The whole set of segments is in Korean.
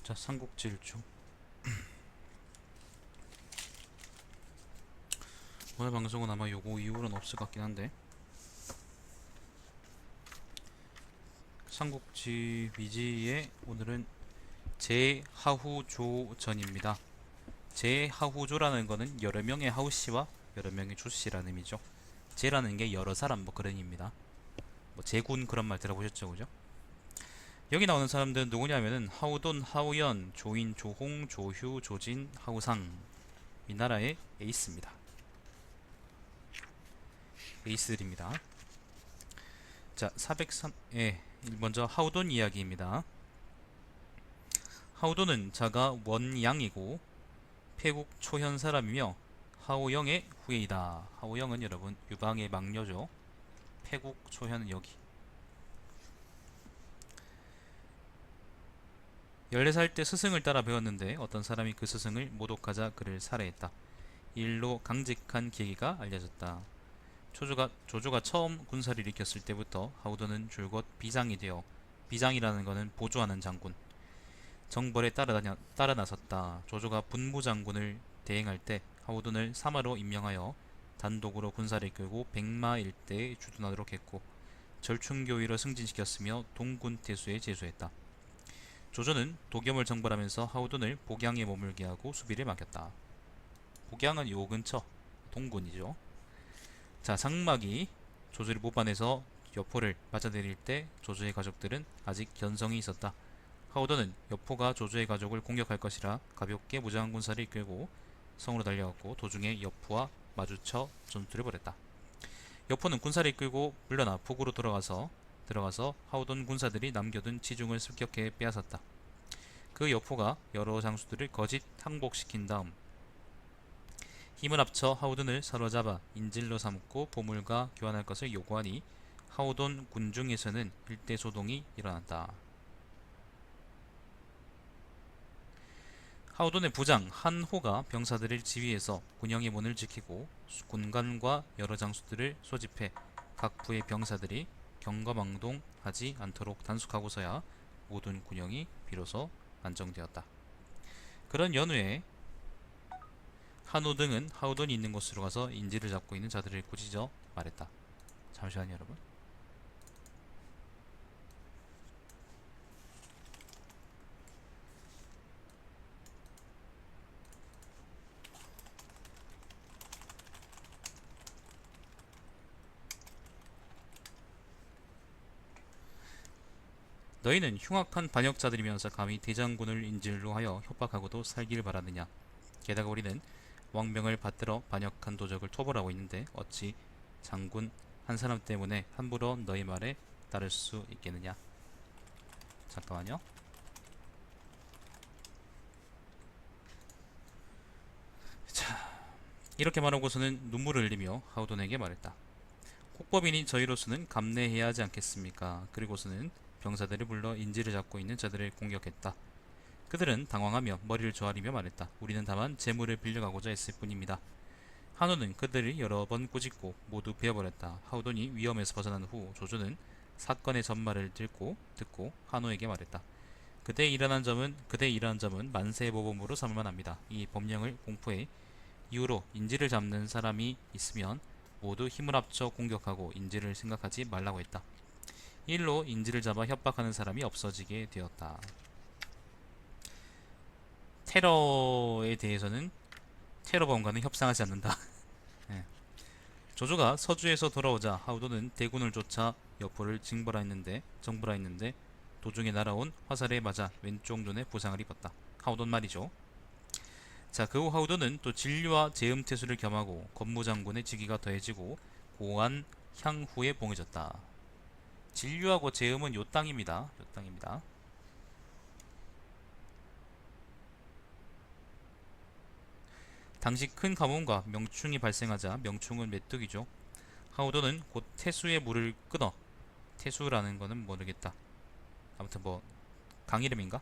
자, 삼국질주. 오늘 방송은 아마 요거 이후로는 없을 것 같긴 한데, 삼국지 위지의 오늘은 제하후조전입니다. 제하후조라는 거는 여러 명의 하우씨와 여러 명의 조씨라는 의미죠. 제라는 게 여러 사람 뭐 그런 의미입니다. 뭐 제군 그런 말 들어보셨죠, 그죠? 여기 나오는 사람들은 누구냐면은 하우돈, 하우연, 조인, 조홍, 조휴, 조진, 하우상, 이 나라의 에이스입니다. 에이스들입니다. 자, 403, 먼저 하우돈 이야기입니다. 하우돈은 자가 원양이고 패국 초현 사람이며 하우영의 후예이다. 하우영은 여러분 유방의 막녀죠. 패국 초현은 여기. 14살 때 스승을 따라 배웠는데 어떤 사람이 그 스승을 모독하자 그를 살해했다. 이 일로 강직한 계기가 알려졌다. 조조가 처음 군사를 일으켰을 때부터 하우돈은 줄곧 비장이 되어, 비장이라는 것은 보조하는 장군, 정벌에 따라 나섰다. 조조가 분무장군을 대행할 때 하우돈을 사마로 임명하여 단독으로 군사를 이끌고 백마 일대에 주둔하도록 했고, 절충교위로 승진시켰으며 동군태수에 제수했다. 조조는 도겸을 정벌하면서 하우돈을 복양에 머물게 하고 수비를 맡겼다. 복양은 요 근처 동군이죠. 자, 장막이 조조를 모반해서 여포를 맞아내릴 때 조조의 가족들은 아직 견성이 있었다. 하우돈은 여포가 조조의 가족을 공격할 것이라 가볍게 무장한 군사를 이끌고 성으로 달려갔고, 도중에 여포와 마주쳐 전투를 벌였다. 여포는 군사를 이끌고 물러나 북으로 들어가서 하우돈 군사들이 남겨둔 지중을 습격해 빼앗았다. 그 여포가 여러 장수들을 거짓 항복시킨 다음 힘을 합쳐 하우돈을 사로잡아 인질로 삼고 보물과 교환할 것을 요구하니 하우돈 군중에서는 일대 소동이 일어났다. 하우돈의 부장 한호가 병사들을 지휘해서 군영의 문을 지키고 군관과 여러 장수들을 소집해 각 부의 병사들이 경거망동하지 않도록 단속하고서야 모든 군영이 비로소 안정되었다. 그런 연후에 한호 등은 하우돈이 있는 곳으로 가서 인지를 잡고 있는 자들을 꾸짖어 말했다. 잠시만요, 여러분. 너희는 흉악한 반역자들이면서 감히 대장군을 인질로 하여 협박하고도 살기를 바라느냐. 게다가 우리는 왕명을 받들어 반역한 도적을 토벌하고 있는데 어찌 장군 한 사람 때문에 함부로 너희 말에 따를 수 있겠느냐. 잠깐만요. 자, 이렇게 말하고서는 눈물을 흘리며 하우돈에게 말했다. 국법인이 저희로서는 감내해야 하지 않겠습니까? 그리고서는 병사들을 불러 인지를 잡고 있는 자들을 공격했다. 그들은 당황하며 머리를 조아리며 말했다. 우리는 다만 재물을 빌려가고자 했을 뿐입니다. 한호는 그들을 여러 번 꾸짖고 모두 베어버렸다. 하우돈이 위험에서 벗어난 후 조조는 사건의 전말을 듣고 한호에게 말했다. 그대의 일어난 점은 만세보범으로 삼을만 합니다. 이 법령을 공포해 이후로 인지를 잡는 사람이 있으면 모두 힘을 합쳐 공격하고 인지를 생각하지 말라고 했다. 이 일로 인지를 잡아 협박하는 사람이 없어지게 되었다. 테러에 대해서는 테러범과는 협상하지 않는다. 예. 조조가 서주에서 돌아오자 하우돈은 대군을 쫓아 여포를 정벌하였는데 도중에 날아온 화살에 맞아 왼쪽 눈에 부상을 입었다. 하우돈 말이죠. 자, 그 후 하우돈은 또 진류와 제음태수를 겸하고 건무장군의 직위가 더해지고 고안 향후에 봉해졌다. 진류하고 제음은 요 땅입니다. 요 땅입니다. 당시 큰 가뭄과 명충이 발생하자, 명충은 메뚜기죠. 하우돈은 곧 태수의 물을 끊어, 태수라는 거는 모르겠다. 아무튼 뭐 강 이름인가?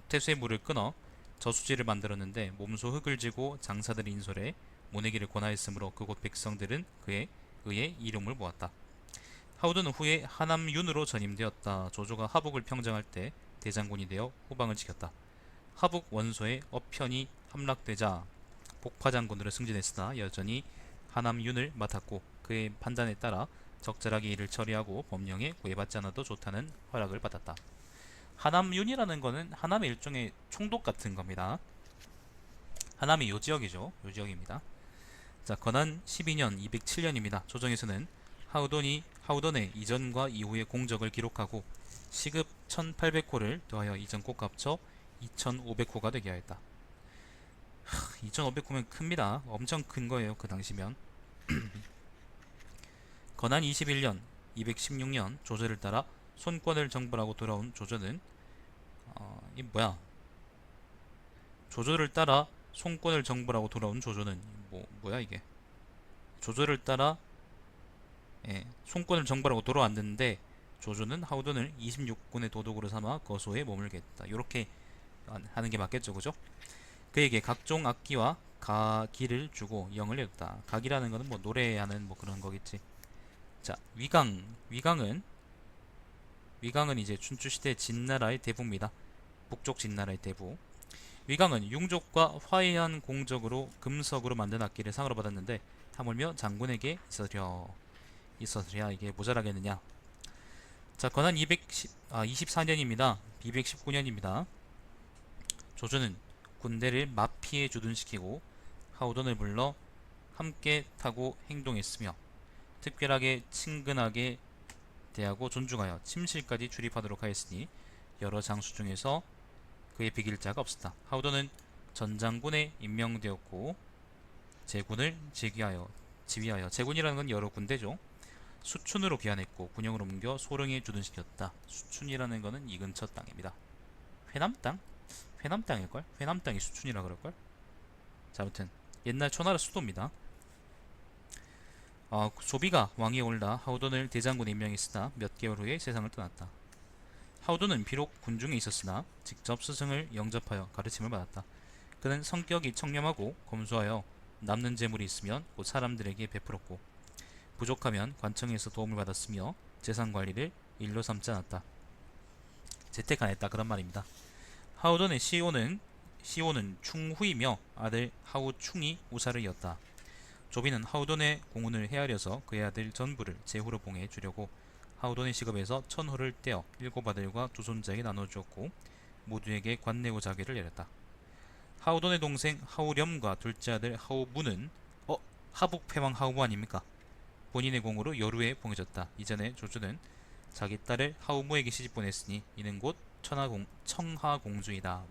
태수의 물을 끊어 저수지를 만들었는데 몸소 흙을 지고 장사들이 인솔해 모내기를 권하였으므로 그곳 백성들은 그에 의해 이름을 모았다. 하우돈은 후에 하남윤으로 전임되었다. 조조가 하북을 평정할 때 대장군이 되어 후방을 지켰다. 하북 원소의 어편이 함락되자 복파 장군으로 승진했으나 여전히 하남윤을 맡았고 그의 판단에 따라 적절하게 일을 처리하고 법령에 구애받지 않아도 좋다는 허락을 받았다. 하남윤이라는 거는 하남의 일종의 총독 같은 겁니다. 하남이 요 지역이죠. 요 지역입니다. 자, 건한 12년 207년입니다. 조정에서는 하우돈의 이전과 이후의 공적을 기록하고 시급 1800호를 더하여 이전 꼭 합쳐 2500호가 되게 하였다. 2500호면 큽니다. 엄청 큰 거예요. 그 당시면. 건한 21년 216년 조조를 따라 손권을 정벌하고 돌아온 조조는 이 뭐야? 조조를 따라 손권을 정벌하고 돌아온 조조는 뭐야 이게? 조조를 따라 손권을 정벌하고 돌아왔는데 조조는 하우돈을 26군의 도독으로 삼아 거소에 머물게 했다. 이렇게 하는 게 맞겠죠, 그죠? 그에게 각종 악기와 가기를 주고 영을 내었다. 가기라는 거는 뭐 노래하는 뭐 그런 거겠지. 자, 위강은 이제 춘추시대 진나라의 대부입니다. 북쪽 진나라의 대부. 위강은 융족과 화해한 공적으로 금석으로 만든 악기를 상으로 받았는데 하물며 장군에게 있어서랴 이게 모자라겠느냐. 자, 건한 24년입니다. 219년입니다. 조조는 군대를 마피에 주둔시키고 하우돈을 불러 함께 타고 행동했으며 특별하게 친근하게 대하고 존중하여 침실까지 출입하도록 하였으니 여러 장수 중에서 그의 비길 자가 없었다. 하우돈은 전장군에 임명되었고 제군을 지휘하여 제군이라는 건 여러 군대죠. 수춘으로 귀환했고 군영을 옮겨 소릉에 주둔시켰다. 수춘이라는 거는 이 근처 땅입니다. 회남 땅? 회남 땅일걸? 회남 땅이 수춘이라 그럴걸? 자, 아무튼 옛날 초나라 수도입니다. 소비가 왕위에 올라 하우돈을 대장군에 임명했으나 몇 개월 후에 세상을 떠났다. 하우돈은 비록 군중에 있었으나 직접 스승을 영접하여 가르침을 받았다. 그는 성격이 청렴하고 검소하여 남는 재물이 있으면 곧 사람들에게 베풀었고 부족하면 관청에서 도움을 받았으며 재산 관리를 일로 삼지 않았다. 재택 안 했다 그런 말입니다. 하우돈의 시호는 충후이며 아들 하우충이 우사를 이었다. 조비는 하우돈의 공훈을 헤아려서 그의 아들 전부를 제후로 봉해 주려고 하우돈의 시급에서 1000호를 떼어 7아들과 두 손자에게 나눠주었고 모두에게 관내고 자계를 내렸다. 하우돈의 동생 하우렴과 둘째 아들 하우무는 하북패왕 하우무 아닙니까? 본인의 공으로 여루에 봉해졌다. 이전에 조조는 자기 딸을 하우무에게 시집 보냈으니 이는 곧 청하공주이다.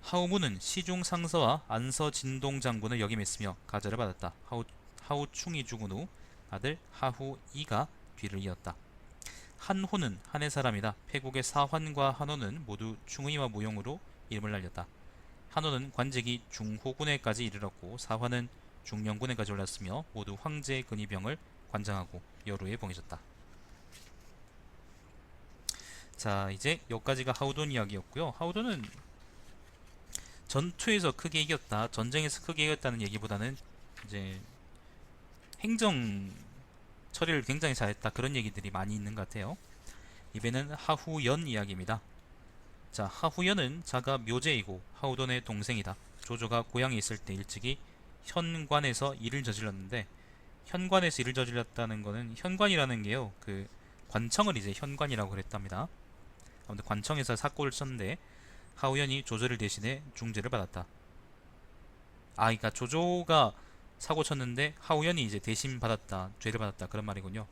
하우무는 시중 상서와 안서 진동 장군을 역임했으며 가절을 받았다. 하우충이 죽은 후 아들 하후이가 뒤를 이었다. 한호는 한해 사람이다. 패국의 사환과 한호는 모두 충의와 무용으로 이름을 날렸다. 한호는 관직이 중호군에까지 이르렀고 사환은 중령군에까지 올랐으며 모두 황제의 근위병을 관장하고 여루에 봉해졌다. 자, 이제 여기까지가 하우돈 이야기였고요. 하우돈은 전투에서 크게 이겼다, 전쟁에서 크게 이겼다는 얘기보다는 이제 행정 처리를 굉장히 잘했다 그런 얘기들이 많이 있는 것 같아요. 이번에는 하후연 이야기입니다. 자, 하후연은 자가 묘제이고 하우돈의 동생이다. 조조가 고향에 있을 때 일찍이 현관에서 일을 저질렀는데, 현관에서 일을 저질렀다는 거는 현관이라는 게요, 그 관청을 이제 현관이라고 그랬답니다. 아무튼 관청에서 사고를 쳤는데 하우연이 조조를 대신해 중죄를 받았다. 그러니까 조조가 사고 쳤는데 하우연이 이제 대신 받았다, 죄를 받았다 그런 말이군요.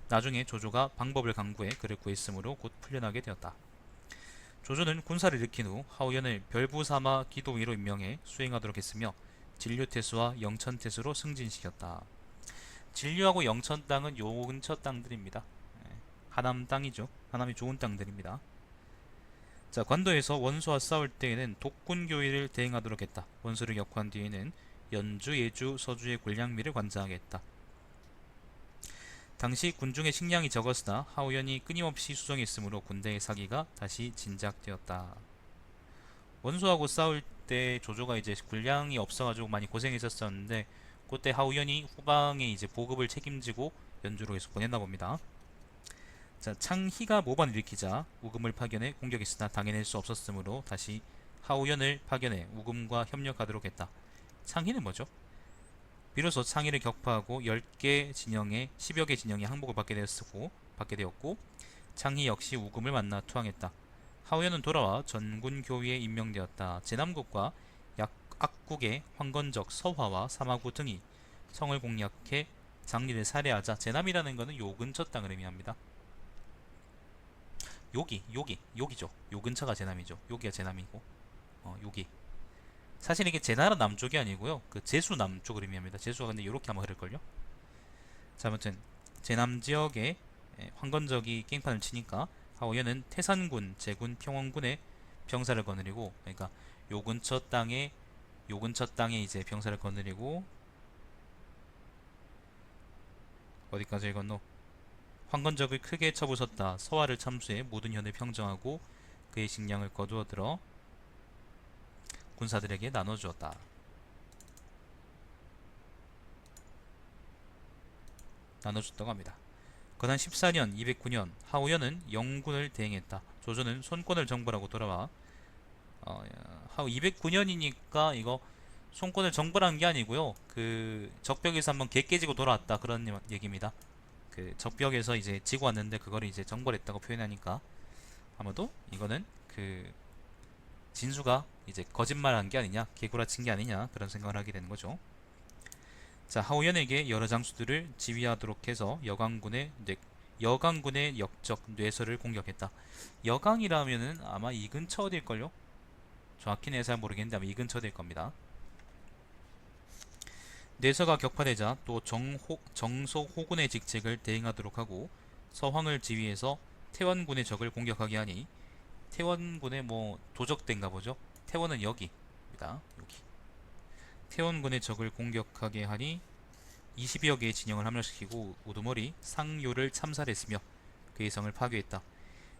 나중에 조조가 방법을 강구해 그를 구했으므로 곧 풀려나게 되었다. 조조는 군사를 일으킨 후 하우연을 별부 삼아 기도위로 임명해 수행하도록 했으며 진류태수와 영천태수로 승진시켰다. 진류하고 영천 땅은 요 근처 땅들입니다. 하남 땅이죠. 하남이 좋은 땅들입니다. 자, 관도에서 원수와 싸울 때에는 독군교위를 대행하도록 했다. 원수를 격파한 뒤에는 연주, 예주, 서주의 곤량미를 관장하게 했다. 당시 군중의 식량이 적었으나 하우연이 끊임없이 수정했으므로 군대의 사기가 다시 진작되었다. 원수하고 싸울 때 조조가 이제 군량이 없어가지고 많이 고생했었었는데 그때 하우연이 후방에 이제 보급을 책임지고 연주로 계속 보냈나 봅니다. 자, 창희가 모반을 일으키자 우금을 파견해 공격했으나 당해낼 수 없었으므로 다시 하우연을 파견해 우금과 협력하도록 했다. 창희는 뭐죠? 비로소 창희를 격파하고 10개 진영에 10여 개 진영이 항복을 받게 되었고 창희 역시 우금을 만나 투항했다. 하우연은 돌아와 전군 교위에 임명되었다. 제남국과 악국의 황건적, 서화와 사마구 등이 성을 공략해 장리를 살해하자. 제남이라는 것은 요 근처 땅을 의미합니다. 요기죠. 요 근처가 제남이죠. 요기가 제남이고, 요기. 사실 이게 제나라 남쪽이 아니고요. 그 제수 남쪽을 의미합니다. 제수가 근데 요렇게 아마 흐를걸요. 자, 아무튼 제남 지역에 황건적이 깽판을 치니까 하오연은 태산군, 제군, 평원군의 병사를 거느리고, 그러니까 요 근처 땅에 이제 병사를 거느리고 어디까지 건너 황건적을 크게 쳐부쉈다. 서화를 참수해 모든 현을 평정하고 그의 식량을 거두어들어 군사들에게 나눠주었다. 나눠줬다고 합니다. 건한 14년 209년 하우연은 영군을 대행했다. 조조는 손권을 정벌하고 돌아와 209년이니까 이거 손권을 정벌한 게 아니고요. 그 적벽에서 한번 개 깨지고 돌아왔다 그런 얘기입니다. 그 적벽에서 이제 지고 왔는데 그거를 이제 정벌했다고 표현하니까 아마도 이거는 그 진수가 이제 거짓말한 게 아니냐, 개구라친 게 아니냐 그런 생각을 하게 되는 거죠. 자, 하우연에게 여러 장수들을 지휘하도록 해서 여강군의 역적 뇌서를 공격했다. 여강이라면은 아마 이 근처 어딜걸요? 정확히는 잘 모르겠는데 아마 이 근처 어딜 겁니다. 뇌서가 격파되자 또 정소호군의 직책을 대행하도록 하고 서황을 지휘해서 태원군의 적을 공격하게 하니 태원군의 뭐 도적대인가 보죠. 태원은 여기입니다. 여기. 태원군의 적을 공격하게 하니 20여 개의 진영을 함락시키고 우두머리 상요를 참살했으며 그의 성을 파괴했다.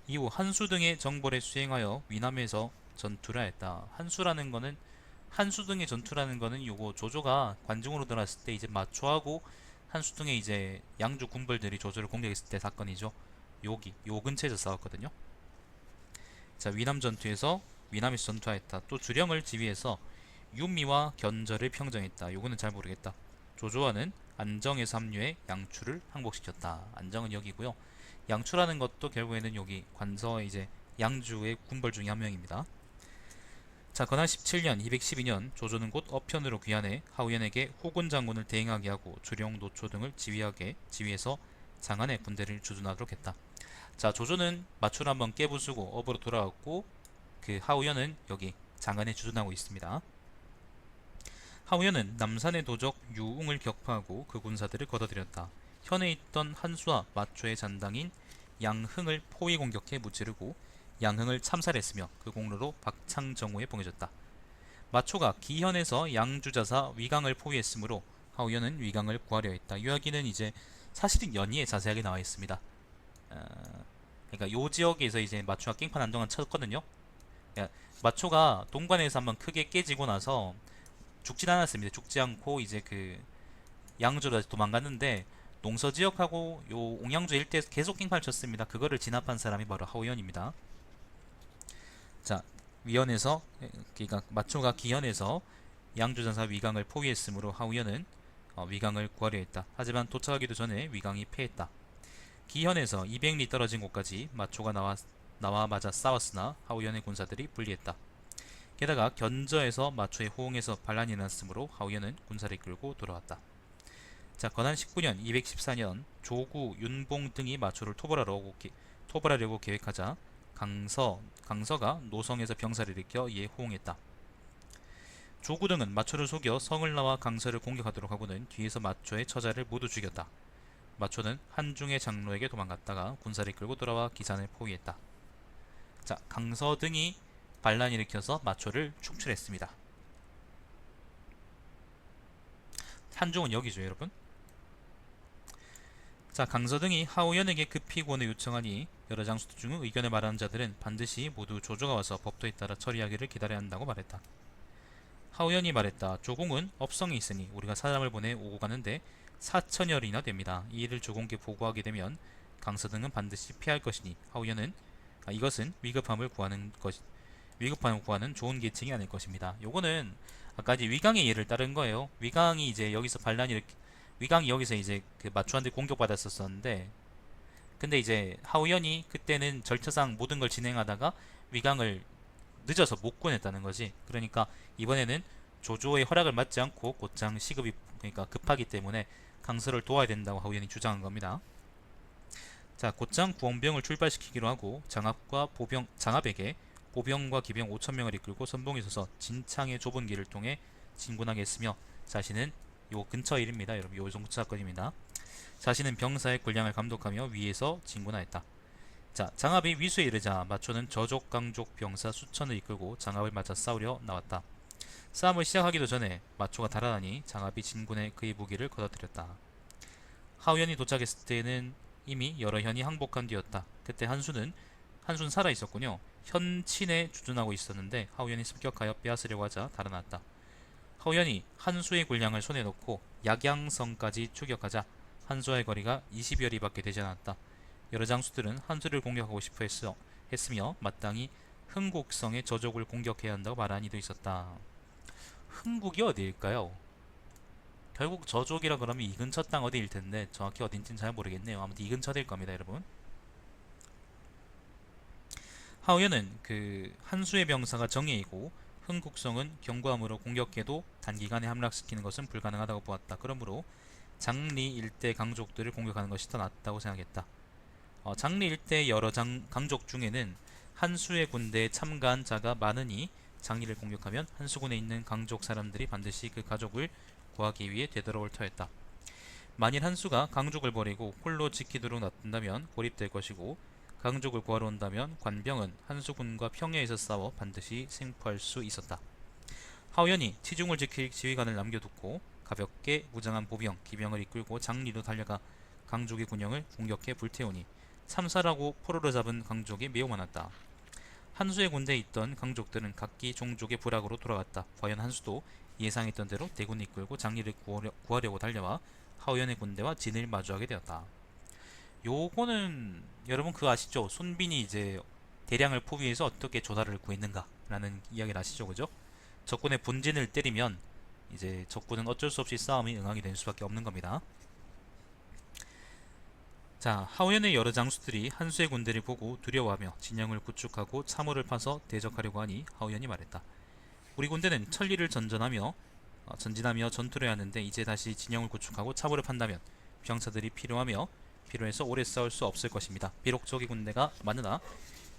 이후 한수 등의 정벌에 수행하여 위남에서 전투를 하였다. 한수 등의 전투라는 거는 요거 조조가 관중으로 들어왔을 때 이제 마초하고 한수 등의 이제 양주 군벌들이 조조를 공격했을 때 사건이죠. 요 근처에서 싸웠거든요. 자, 위남 전투에서 위남에서 전투하였다. 또 주령을 지휘해서 유미와 견저를 평정했다. 요거는 잘 모르겠다. 조조와는 안정에서 합류해 양추를 항복시켰다. 안정은 여기고요. 양추라는 것도 결국에는 여기 관서 이제 양주의 군벌 중에 한 명입니다. 자, 건한 17년 212년 조조는 곧 어편으로 귀환해 하우연에게 호군 장군을 대행하게 하고 주령 노초 등을 지휘해서 장안의 군대를 주둔하도록 했다. 자, 조조는 마초를 한번 깨부수고 업으로 돌아왔고 그 하우연은 여기 장안에 주둔하고 있습니다. 하우연은 남산의 도적 유웅을 격파하고 그 군사들을 걷어들였다. 현에 있던 한수와 마초의 잔당인 양흥을 포위 공격해 무찌르고 양흥을 참살했으며 그 공로로 박창정우에 봉해졌다. 마초가 기현에서 양주자사 위강을 포위했으므로 하우연은 위강을 구하려 했다. 이 이야기는 이제 사실은 연의에 자세하게 나와 있습니다. 그러니까 요 지역에서 이제 마초가 깽판 한동안 쳤거든요. 그러니까 마초가 동관에서 한번 크게 깨지고 나서 죽진 않았습니다. 죽지 않고 이제 그 양주로 도망갔는데 농서지역하고 요 옹양주 일대에서 계속 깽판을 쳤습니다. 그거를 진압한 사람이 바로 하우연입니다. 자, 위현에서 그러니까 마초가 기현에서 양주전사 위강을 포위했으므로 하우연은 위강을 구하려 했다. 하지만 도착하기도 전에 위강이 패했다. 기현에서 200리 떨어진 곳까지 마초가 나와마자 싸웠으나 하우연의 군사들이 불리했다. 게다가 견저에서 마초의 호응에서 반란이 났으므로 하우연은 군사를 끌고 돌아왔다. 자, 건한 19년 214년 조구, 윤봉 등이 마초를 토벌하려고 계획하자 강서가 노성에서 병사를 일으켜 이에 호응했다. 조구 등은 마초를 속여 성을 나와 강서를 공격하도록 하고는 뒤에서 마초의 처자를 모두 죽였다. 마초는 한중의 장로에게 도망갔다가 군사를 끌고 돌아와 기산을 포위했다. 자, 강서 등이 반란을 일으켜서 마초를 축출했습니다. 한중은 여기죠, 여러분. 자, 강서 등이 하우연에게 급히 구원을 요청하니 여러 장수들 중 의견을 말하는 자들은 반드시 모두 조조가 와서 법도에 따라 처리하기를 기다려야 한다고 말했다. 하우연이 말했다. 조공은 업성이 있으니 우리가 사람을 보내 오고 가는데 4천여리나 됩니다. 이 일을 조공께 보고하게 되면 강서 등은 반드시 피할 것이니 하우연은 이것은 위급함을 구하는 좋은 계층이 아닐 것입니다. 요거는 아까 이제 위강의 예를 따른 거예요. 위강이 이제 여기서 위강이 여기서 이제 그 마추한테 공격받았었는데, 근데 이제 하우연이 그때는 절차상 모든 걸 진행하다가 위강을 늦어서 못 구했다는 거지. 그러니까 이번에는 조조의 허락을 받지 않고 곧장 시급이 그러니까 급하기 때문에 강서를 도와야 된다고 하우연이 주장한 겁니다. 자, 곧장 구원병을 출발시키기로 하고 장압에게 보병과 기병 5,000명을 이끌고 선봉에 서서 진창의 좁은 길을 통해 진군하게 했으며, 자신은 요 근처 일입니다. 여러분, 요 근처 사건입니다. 자신은 병사의 군량을 감독하며 위에서 진군하였다. 자, 장압이 위수에 이르자 마초는 저족 강족 병사 수천을 이끌고 장압을 맞아 싸우려 나왔다. 싸움을 시작하기도 전에 마초가 달아나니 장압이 진군에 그의 무기를 걷어들였다. 하우연이 도착했을 때는 이미 여러 현이 항복한 뒤였다. 그때 한수는 살아 있었군요. 현친에 주둔하고 있었는데 하우연이 습격하여 빼앗으려고 하자 달아났다. 하우연이 한수의 군량을 손에 넣고 약양성까지 추격하자 한수와의 거리가 20여 리밖에 되지 않았다. 여러 장수들은 한수를 공격하고 싶어 했으며 마땅히 흥국성의 저족을 공격해야 한다고 말한 이도 있었다. 흥국이 어디일까요? 결국 저족이라 그러면 이 근처 땅 어디일 텐데 정확히 어딘지는 잘 모르겠네요. 아무튼 이 근처 될 겁니다, 여러분. 하우연은 그 한수의 병사가 정예이고 흥국성은 견고함으로 공격해도 단기간에 함락시키는 것은 불가능하다고 보았다. 그러므로 장리 일대 강족들을 공격하는 것이 더 낫다고 생각했다. 장리 일대 여러 강족 중에는 한수의 군대에 참가한 자가 많으니 장리를 공격하면 한수군에 있는 강족 사람들이 반드시 그 가족을 구하기 위해 되돌아올 터였다. 만일 한수가 강족을 버리고 홀로 지키도록 놔둔다면 고립될 것이고, 강족을 구하러 온다면 관병은 한수군과 평야에서 싸워 반드시 생포할 수 있었다. 하우연이 치중을 지킬 지휘관을 남겨두고 가볍게 무장한 보병, 기병을 이끌고 장리로 달려가 강족의 군영을 공격해 불태우니 참사라고 포로로 잡은 강족이 매우 많았다. 한수의 군대에 있던 강족들은 각기 종족의 부락으로 돌아갔다. 과연 한수도 예상했던 대로 대군을 이끌고 장리를 구하려고 달려와 하우연의 군대와 진을 마주하게 되었다. 요거는 여러분 그거 아시죠? 손빈이 이제 대량을 포위해서 어떻게 조달을 구했는가 라는 이야기를 아시죠? 그죠? 적군의 본진을 때리면 이제 적군은 어쩔 수 없이 싸움에 응하게 될 수밖에 없는 겁니다. 자, 하우연의 여러 장수들이 한수의 군대를 보고 두려워하며 진영을 구축하고 참호를 파서 대적하려고 하니 하우연이 말했다. 우리 군대는 천리를 전진하며 전투를 해야 하는데 이제 다시 진영을 구축하고 참호를 판다면 병사들이 필요해서 오래 싸울 수 없을 것입니다. 비록 적의 군대가 많으나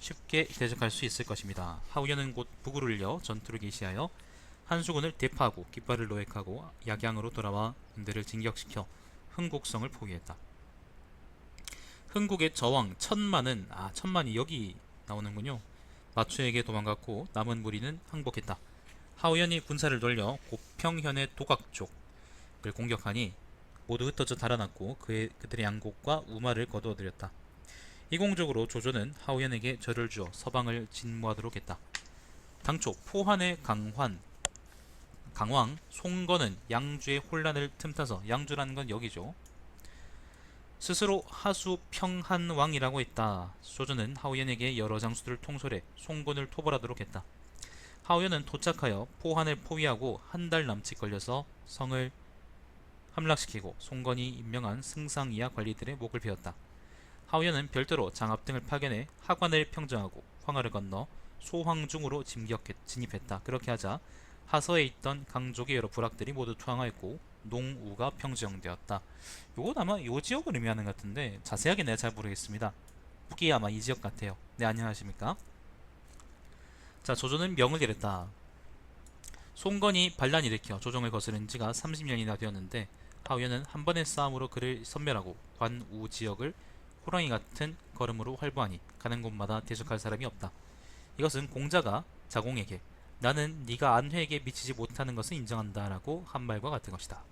쉽게 대적할 수 있을 것입니다. 하우연은 곧 북으로 일려 전투를 개시하여 한수군을 대파하고 깃발을 노획하고 약양으로 돌아와 군대를 진격시켜 흥국성을 포기했다. 흥국의 저왕 천만이 여기 나오는군요. 마추에게 도망갔고 남은 무리는 항복했다. 하우연이 군사를 돌려 고평현의 도각족을 공격하니 모두 흩어져 달아났고 그들의 양곡과 우마를 거두어들였다. 이공적으로 조조는 하우연에게 절을 주어 서방을 진무하도록 했다. 당초 포한의 강왕 송건은 양주의 혼란을 틈타서, 양주라는 건 여기죠, 스스로 하수 평한왕이라고 했다. 조조는 하우연에게 여러 장수들을 통솔해 송건을 토벌하도록 했다. 하우연은 도착하여 포한을 포위하고 한 달 남짓 걸려서 성을 함락시키고 송건이 임명한 승상 이하 관리들의 목을 베었다. 하우연은 별도로 장압 등을 파견해 하관을 평정하고 황하를 건너 소황중으로 진입했다. 그렇게 하자 하서에 있던 강족의 여러 부락들이 모두 투항하였고 농우가 평정되었다. 요건 아마 요 지역을 의미하는 것 같은데 자세하게 내가 잘 모르겠습니다. 북이 아마 이 지역 같아요. 네, 안녕하십니까? 자, 조조는 명을 이랬다. 송건이 반란 일으켜 조정을 거스른 지가 30년이나 되었는데 하우연은 한 번의 싸움으로 그를 섬멸하고 관우 지역을 호랑이 같은 걸음으로 활보하니 가는 곳마다 대적할 사람이 없다. 이것은 공자가 자공에게 나는 네가 안회에게 미치지 못하는 것을 인정한다 라고 한 말과 같은 것이다.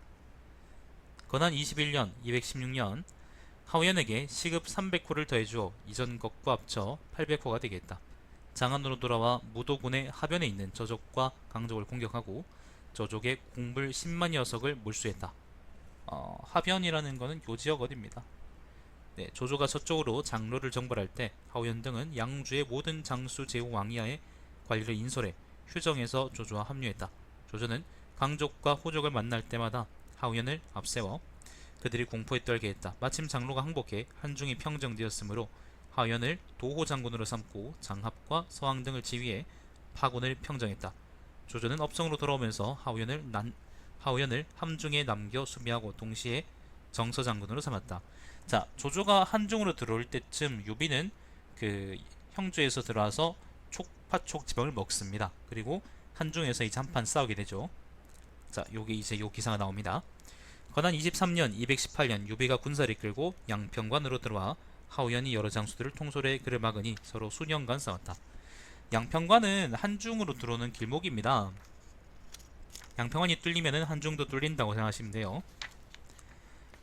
건한 21년 216년 하우연에게 시급 300호를 더해주어 이전 것과 합쳐 800호가 되게 했다. 장안으로 돌아와 무도군의 하변에 있는 저족과 강족을 공격하고 저족의 공불 10만 녀석을 몰수했다. 하변이라는 거는 요 지역 어디입니다. 네, 조조가 서쪽으로 장로를 정벌할 때 하우연 등은 양주의 모든 장수 제후 왕이하의 관리를 인솔해 휴정에서 조조와 합류했다. 조조는 강족과 호족을 만날 때마다 하우연을 앞세워 그들이 공포에 떨게 했다. 마침 장로가 항복해 한중이 평정되었으므로 하우연을 도호 장군으로 삼고 장합과 서왕 등을 지휘해 파군을 평정했다. 조조는 업성으로 돌아오면서 하우연을 함중에 남겨 수비하고 동시에 정서장군으로 삼았다. 자, 조조가 한중으로 들어올 때쯤 유비는 그 형주에서 들어와서 촉파촉 지방을 먹습니다. 그리고 한중에서 이제 한판 싸우게 되죠. 자, 요게 이제 요 기사가 나옵니다. 건한 23년 218년 유비가 군사를 이끌고 양평관으로 들어와 하우연이 여러 장수들을 통솔해 그를 막으니 서로 수년간 싸웠다. 양평관은 한중으로 들어오는 길목입니다. 양평관이 뚫리면은 한중도 뚫린다고 생각하시면 돼요.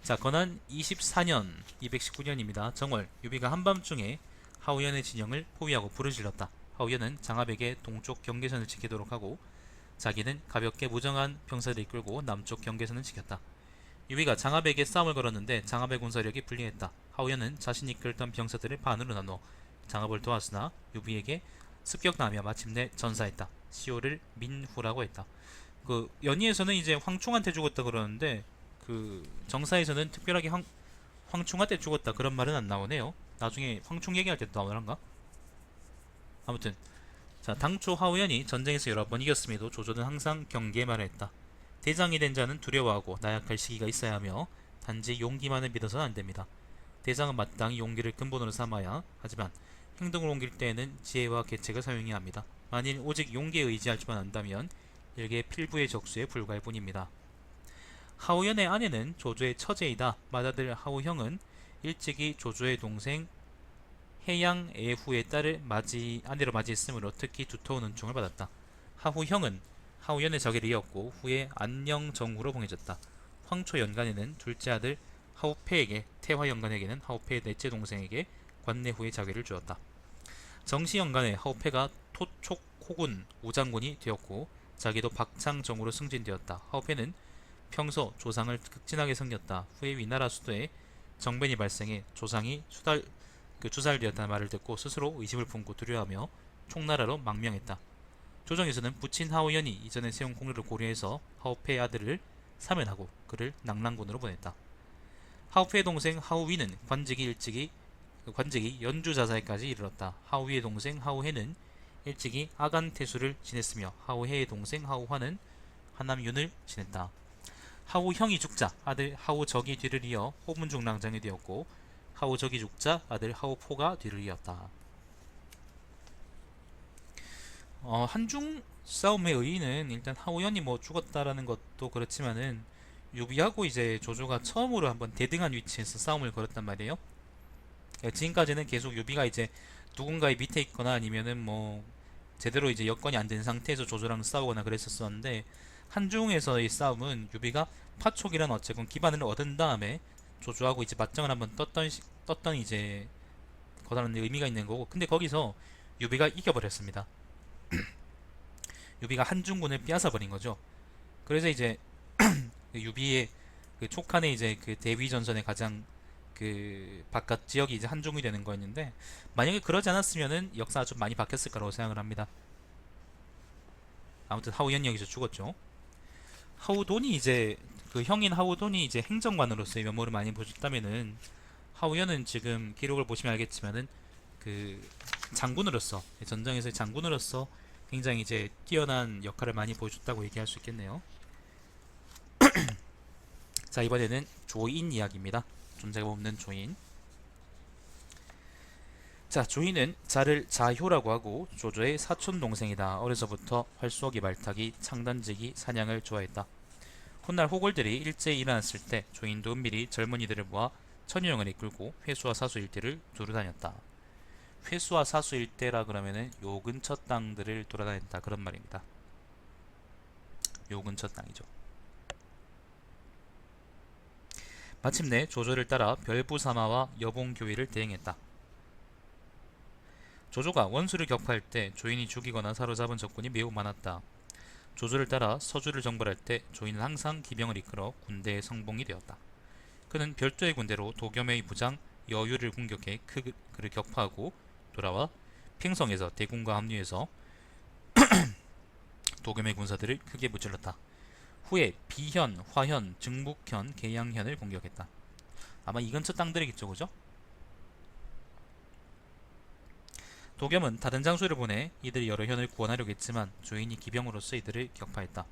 자, 건한 24년 219년입니다. 정월 유비가 한밤중에 하우연의 진영을 포위하고 불을 질렀다. 하우연은 장합에게 동쪽 경계선을 지키도록 하고 자기는 가볍게 무정한 병사들을 이끌고 남쪽 경계선을 지켰다. 유비가 장합에게 싸움을 걸었는데 장합의 군사력이 불리했다. 하우연은 자신이 이끌던 병사들을 반으로 나눠 장합을 도왔으나 유비에게 습격당하며 마침내 전사했다. 시호를 민후라고 했다. 그 연희에서는 이제 황충한테 죽었다 그러는데 그 정사에서는 특별하게 황충한테 죽었다 그런 말은 안 나오네요. 나중에 황충 얘기할 때도 나오란가? 아무튼 자, 당초 하우연이 전쟁에서 여러 번 이겼음에도 조조는 항상 경계에 말했다. 대장이 된 자는 두려워하고 나약할 시기가 있어야 하며 단지 용기만을 믿어서는 안됩니다. 대장은 마땅히 용기를 근본으로 삼아야 하지만 행동을 옮길 때에는 지혜와 계책을 사용해야 합니다. 만일 오직 용기에 의지할 줄만 안다면 일개 필부의 적수에 불과할 뿐입니다. 하우연의 아내는 조조의 처제이다. 맏아들 하우형은 일찍이 조조의 동생 해양 애후의 딸을 아내로 맞이했으므로 특히 두터운 은총을 받았다. 하우형은 하우연의 저기를 이었고 후에 안녕정후로 봉해졌다. 황초 연간에는 둘째 아들 하우패에게, 태화 연간에게는 하우패의 넷째 동생에게 관내후의 자기를 주었다. 정시 연간에 하우패가 토촉 호군 우장군이 되었고 자기도 박창정으로 승진되었다. 하우패는 평소 조상을 극진하게 섬겼다. 후에 위나라 수도에 정변이 발생해 조상이 주살되었다는 말을 듣고 스스로 의심을 품고 두려워하며 총나라로 망명했다. 조정에서는 부친 하우연이 이전에 세운 공로를 고려해서 하우패의 아들을 사면하고 그를 낙랑군으로 보냈다. 하우패의 동생 하우위는 관직이 연주자사에까지 이르렀다. 하우위의 동생 하우해는 일찍이 아간태수를 지냈으며 하우해의 동생 하우화는 하남윤을 지냈다. 하우형이 죽자 아들 하우적이 뒤를 이어 호문중랑장이 되었고 하우적이 죽자 아들 하우포가 뒤를 이었다. 한중 싸움의 의의는 일단 하우연이 뭐 죽었다라는 것도 그렇지만은 유비하고 이제 조조가 처음으로 한번 대등한 위치에서 싸움을 걸었단 말이에요. 지금까지는 계속 유비가 이제 누군가의 밑에 있거나 아니면은 뭐 제대로 이제 여건이 안 된 상태에서 조조랑 싸우거나 그랬었었는데 한중에서의 싸움은 유비가 파촉이란 어쨌건 기반을 얻은 다음에 조조하고 이제 맞짱을 한번 떴던 이제 거다는 의미가 있는 거고, 근데 거기서 유비가 이겨버렸습니다. 유비가 한중군을 빼앗아 버린 거죠. 그래서 이제 유비의 그 촉한의 이제 그 대위 전선의 가장 그 바깥 지역이 이제 한중이 되는 거였는데, 만약에 그러지 않았으면은 역사가 좀 많이 바뀌었을 거라고 생각을 합니다. 아무튼 하우연이 여기서 죽었죠. 하우돈이 이제 그 형인 하우돈이 이제 행정관으로서의 면모를 많이 보여줬다면은 하우연은 지금 기록을 보시면 알겠지만은 그 장군으로서 전장에서의 장군으로서 굉장히 이제 뛰어난 역할을 많이 보여줬다고 얘기할 수 있겠네요. 자, 이번에는 조인 이야기입니다. 존재가 없는 조인. 자, 조인은 자를 자효라고 하고 조조의 사촌 동생이다. 어려서부터 활쏘기, 말타기, 창단지기, 사냥을 좋아했다. 훗날 호골들이 일제히 일어났을 때 조인도 은밀히 젊은이들을 모아 천유령을 이끌고 회수와 사수 일대를 두루 다녔다. 회수와 사수 일대라 그러면은 요 근처 땅들을 돌아다녔다 그런 말입니다. 요 근처 땅이죠. 마침내 조조를 따라 별부사마와 여봉교위를 대행했다. 조조가 원수를 격파할 때 조인이 죽이거나 사로잡은 적군이 매우 많았다. 조조를 따라 서주를 정벌할 때 조인은 항상 기병을 이끌어 군대의 성봉이 되었다. 그는 별도의 군대로 도겸의 부장 여유를 공격해 그를 격파하고 돌아와 핑성에서 대군과 합류해서 도겸의 군사들을 크게 무찔렀다. 후에 비현, 화현, 증북현, 계양현을 공격했다. 아마 이 근처 땅들이겠죠, 그죠? 도겸은 다른 장수를 보내 이들 여러 현을 구원하려고 했지만 조인이 기병으로서 이들을 격파했다.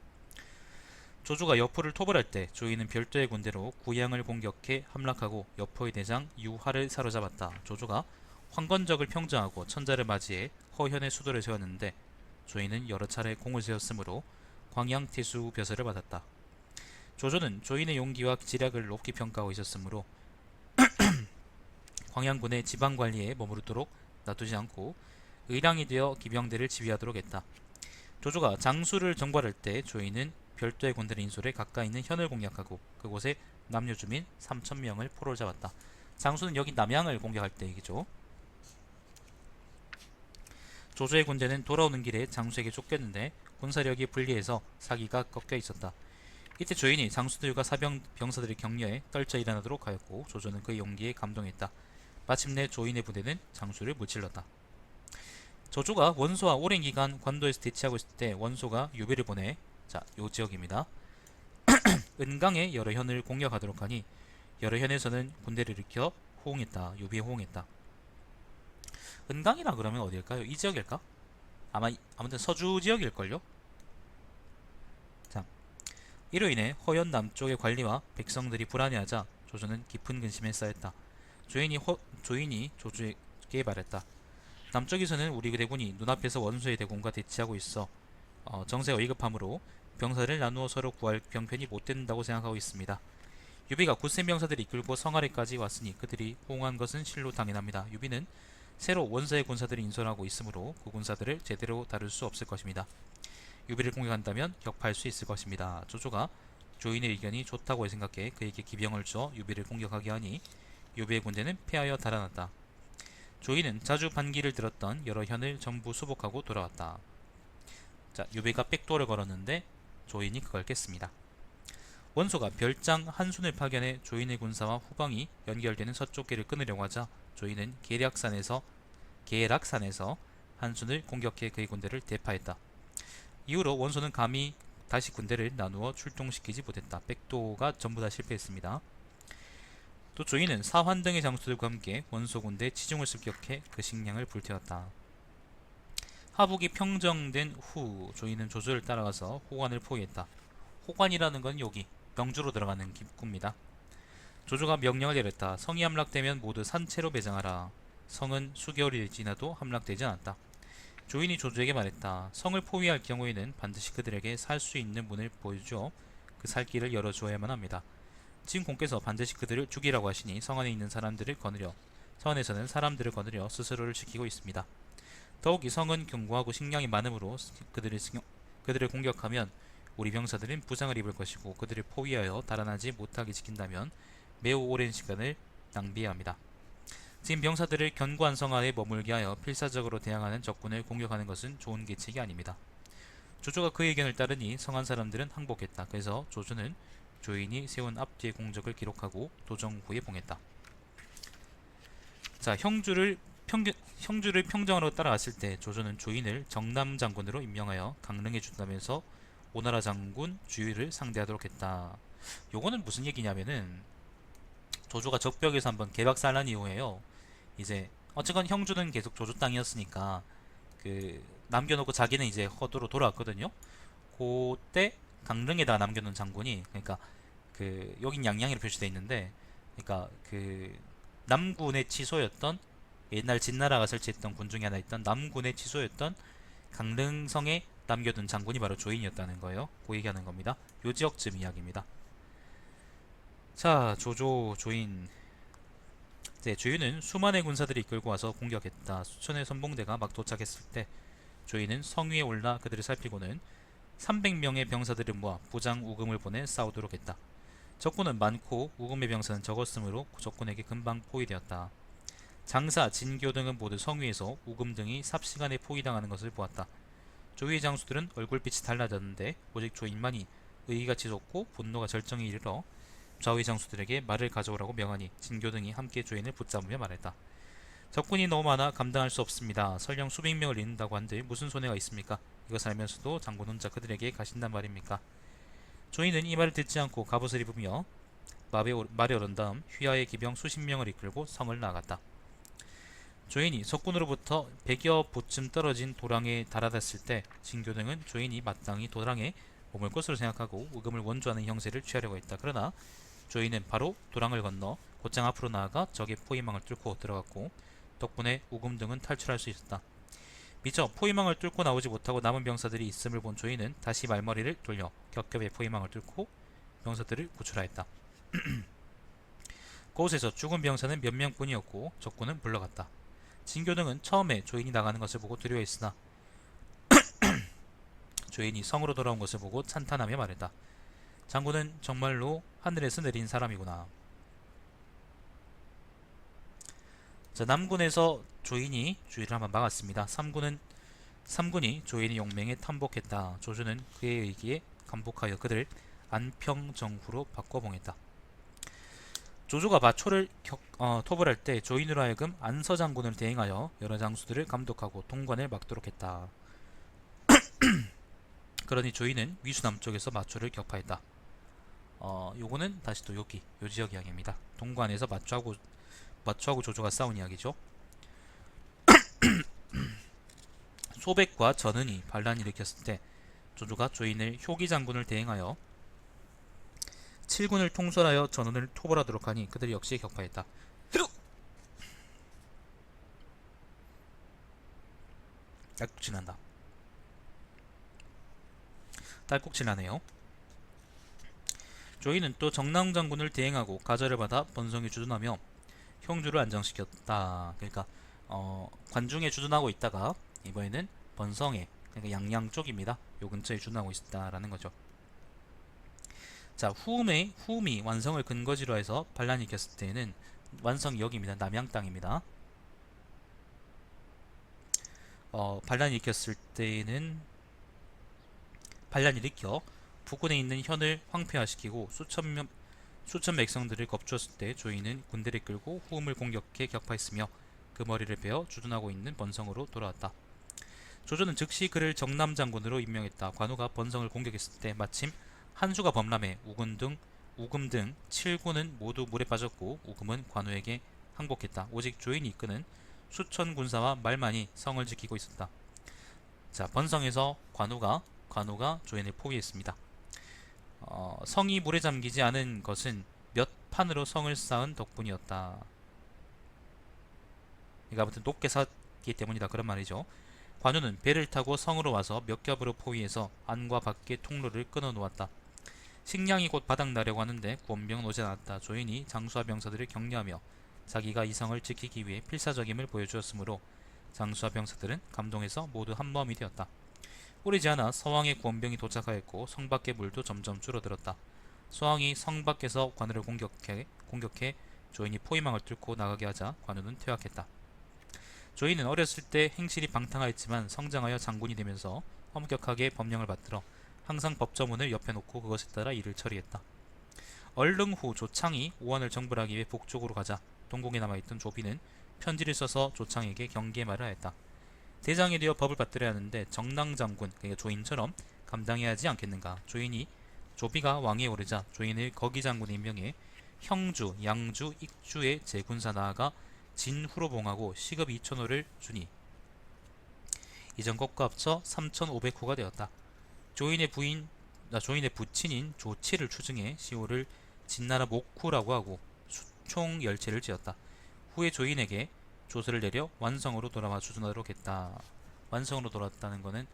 조조가 여포를 토벌할 때 조인은 별도의 군대로 구양을 공격해 함락하고 여포의 대장 유화를 사로잡았다. 조조가 황건적을 평정하고 천자를 맞이해 허현의 수도를 세웠는데 조인은 여러 차례 공을 세웠으므로 광양태수 벼슬을 받았다. 조조는 조인의 용기와 지략을 높이 평가하고 있었으므로 광양군의 지방관리에 머무르도록 놔두지 않고 의랑이 되어 기병대를 지휘하도록 했다. 조조가 장수를 정벌할 때 조인은 별도의 군대를 인솔해 가까이 있는 현을 공략하고 그곳에 남녀 주민 3,000명을 포로를 잡았다. 장수는 여기 남양을 공격할 때 얘기죠. 조조의 군대는 돌아오는 길에 장수에게 쫓겼는데 군사력이 불리해서 사기가 꺾여 있었다. 이때 조인이 장수들과 병사들을 격려해 떨쳐 일어나도록 하였고 조조는 그의 용기에 감동했다. 마침내 조인의 부대는 장수를 무찔렀다. 조조가 원소와 오랜 기간 관도에서 대치하고 있을 때 원소가 유비를 보내 요 지역입니다. 은강에 여러 현을 공격하도록 하니 여러 현에서는 군대를 일으켜 호응했다. 유비에 호응했다. 은강이라 그러면 어딜까요? 이 지역일까? 아무튼 서주 지역일걸요? 자, 이로 인해 허연 남쪽의 관리와 백성들이 불안해하자 조조는 깊은 근심에 쌓였다. 조인이 조조에게 말했다. 남쪽에서는 우리 대군이 눈앞에서 원소의 대군과 대치하고 있어 정세가 위급함으로 병사를 나누어 서로 구할 병편이 못 된다고 생각하고 있습니다. 유비가 굳센 병사들을 이끌고 성아래까지 왔으니 그들이 호응한 것은 실로 당연합니다. 유비는 새로 원소의 군사들을 인솔하고 있으므로 그 군사들을 제대로 다룰 수 없을 것입니다. 유비를 공격한다면 격파할 수 있을 것입니다. 조조가 조인의 의견이 좋다고 생각해 그에게 기병을 주어 유비를 공격하게 하니 유비의 군대는 패하여 달아났다. 조인은 자주 반기를 들었던 여러 현을 전부 수복하고 돌아왔다. 자, 유비가 백도를 걸었는데 조인이 그걸 깼습니다. 원소가 별장 한순을 파견해 조인의 군사와 후방이 연결되는 서쪽 길을 끊으려고 하자 조인은 계락산에서 한순을 공격해 그의 군대를 대파했다. 이후로 원소는 감히 다시 군대를 나누어 출동시키지 못했다. 백도가 전부 다 실패했습니다. 또 조인은 사환 등의 장수들과 함께 원소 군대에 치중을 습격해 그 식량을 불태웠다. 하북이 평정된 후 조인은 조조를 따라가서 호관을 포위했다. 호관이라는 건 여기 명주로 들어가는 입구입니다. 조조가 명령을 내렸다. 성이 함락되면 모두 산채로 매장하라. 성은 수개월이 지나도 함락되지 않았다. 조인이 조조에게 말했다. 성을 포위할 경우에는 반드시 그들에게 살 수 있는 문을 보여주어 그 살 길을 열어주어야만 합니다. 지금 공께서 반드시 그들을 죽이라고 하시니 성 안에 있는 사람들을 거느려 성 안에서는 사람들을 거느려 스스로를 지키고 있습니다. 더욱이 성은 견고하고 식량이 많으므로 그들을 공격하면 우리 병사들은 부상을 입을 것이고 그들을 포위하여 달아나지 못하게 지킨다면 매우 오랜 시간을 낭비해야 합니다. 지금 병사들을 견고한 성 안에 머물게 하여 필사적으로 대항하는 적군을 공격하는 것은 좋은 계책이 아닙니다. 조조가 그 의견을 따르니 성안 사람들은 항복했다. 그래서 조조는 조인이 세운 앞뒤의 공적을 기록하고 도정 후에 봉했다. 자, 형주를 평정으로 따라갔을 때 조조는 조인을 정남 장군으로 임명하여 강릉에 준다면서 오나라 장군 주유를 상대하도록 했다. 요거는 무슨 얘기냐면은 조조가 적벽에서 한번 개박살난 이후에요. 이제 어쨌건 형주는 계속 조조 땅이었으니까 그 남겨놓고 자기는 이제 허도로 돌아왔거든요. 그때 강릉에다 남겨놓은 장군이 그러니까 그 여긴 양양이로 표시되어 있는데 그러니까 그 남군의 치소였던 옛날 진나라가 설치했던 군 중에 하나 있던 남군의 치소였던 강릉성에 남겨둔 장군이 바로 조인이었다는 거예요. 그 얘기하는 겁니다. 요 지역쯤 이야기입니다. 자, 조인. 이제 조인은 수만의 군사들이 이끌고 와서 공격했다. 수천의 선봉대가 막 도착했을 때 조인은 성 위에 올라 그들을 살피고는 300명의 병사들을 모아 부장 우금을 보내 싸우도록 했다. 적군은 많고 우금의 병사는 적었으므로 적군에게 금방 포위되었다. 장사, 진교 등은 모두 성 위에서 우금 등이 삽시간에 포위당하는 것을 보았다. 조이의 장수들은 얼굴빛이 달라졌는데 오직 조인만이 의의가 치솟고 분노가 절정에 이르러 좌위 장수들에게 말을 가져오라고 명하니 진교 등이 함께 조인을 붙잡으며 말했다. 적군이 너무 많아 감당할 수 없습니다. 설령 수백 명을 잃는다고 한들 무슨 손해가 있습니까? 이것을 알면서도 장군 혼자 그들에게 가신단 말입니까? 조인은 이 말을 듣지 않고 갑옷을 입으며 말에 오른 다음 휘하의 기병 수십 명을 이끌고 성을 나아갔다. 조인이 석군으로부터 100여 보쯤 떨어진 도랑에 달아났을 때 진교등은 조인이 마땅히 도랑에 머물 것으로 생각하고 우금을 원조하는 형세를 취하려고 했다. 그러나 조인은 바로 도랑을 건너 곧장 앞으로 나아가 적의 포위망을 뚫고 들어갔고 덕분에 우금 등은 탈출할 수 있었다. 미처 포위망을 뚫고 나오지 못하고 남은 병사들이 있음을 본 조인은 다시 말머리를 돌려 겹겹의 포위망을 뚫고 병사들을 구출하였다. 그곳에서 죽은 병사는 몇 명뿐이었고 적군은 물러갔다. 진교등은 처음에 조인이 나가는 것을 보고 두려워했으나 조인이 성으로 돌아온 것을 보고 찬탄하며 말했다. 장군은 정말로 하늘에서 내린 사람이구나. 자, 남군에서 조인이 주의를 한번 막았습니다. 3군이 조인의 용맹에 탐복했다. 조주는 그의 의기에 감복하여 그들 안평정후로 바꿔봉했다. 조조가 마초를 토벌할 때 조인으로 하여금 안서장군을 대행하여 여러 장수들을 감독하고 동관을 막도록 했다. 그러니 조인은 위수 남쪽에서 마초를 격파했다. 요거는 다시 또 요 지역 이야기입니다. 동관에서 마초하고 조조가 싸운 이야기죠. 소백과 전은이 반란을 일으켰을 때 조조가 조인을 효기 장군을 대행하여 7군을 통솔하여 전원을 토벌하도록 하니 그들이 역시 격파했다. 딸꾹질나네요. 조인은 또 정남 장군을 대행하고 가절을 받아 번성에 주둔하며 형주를 안정시켰다. 그러니까 관중에 주둔하고 있다가 이번에는 번성에, 그러니까 양양 쪽입니다. 요 근처에 주둔하고 있다라는 거죠. 자, 후음이 완성을 근거지로 해서 반란이 일으켰을 때는 완성이 여기입니다. 남양 땅입니다. 반란이 일으켰을 때는 반란이 일으켜 부근에 있는 현을 황폐화시키고 수천 백성들을 겁주었을 때 조인은 군대를 끌고 후음을 공격해 격파했으며 그 머리를 베어 주둔하고 있는 번성으로 돌아왔다. 조조는 즉시 그를 정남 장군으로 임명했다. 관우가 번성을 공격했을 때 마침 한수가 범람해 우금 등 7군은 모두 물에 빠졌고 우금은 관우에게 항복했다. 오직 조인이 이끄는 수천 군사와 말만이 성을 지키고 있었다. 자, 번성에서 관우가 조인을 포위했습니다. 성이 물에 잠기지 않은 것은 몇 판으로 성을 쌓은 덕분이었다. 그러니까 아무튼 높게 쌓기 때문이다, 그런 말이죠. 관우는 배를 타고 성으로 와서 몇 겹으로 포위해서 안과 밖의 통로를 끊어 놓았다. 식량이 곧 바닥나려고 하는데 구원병은 오지 않았다. 조인이 장수와 병사들을 격려하며 자기가 이 성을 지키기 위해 필사적임을 보여주었으므로 장수와 병사들은 감동해서 모두 한마음이 되었다. 오래지 않아 서왕의 구원병이 도착하였고 성 밖의 물도 점점 줄어들었다. 서왕이 성 밖에서 관우를 공격해 조인이 포위망을 뚫고 나가게 하자 관우는 퇴학했다. 조인은 어렸을 때 행실이 방탕하였지만 성장하여 장군이 되면서 엄격하게 법령을 받들어 항상 법조문을 옆에 놓고 그것에 따라 일을 처리했다. 얼릉 후 조창이 오한을 정벌하기 위해 북쪽으로 가자 동궁에 남아있던 조비는 편지를 써서 조창에게 경계의 말을 하였다. 대장이 되어 법을 받들어야 하는데 정랑장군, 그러니까 조인처럼 감당해야 하지 않겠는가. 조비가 왕위에 오르자 조인을 거기장군에 임명해 형주, 양주, 익주의 제군사 나아가 진후로 봉하고 시급 2,000호를 주니 이전 것과 합쳐 3,500호가 되었다. 조인의 부친인 조치를 추증해 시호를 진나라 목후라고 하고 수총 열체를 지었다. 후에 조인에게 조서를 내려 완성으로 돌아와 주둔하도록 했다. 완성으로 돌아왔다는 것은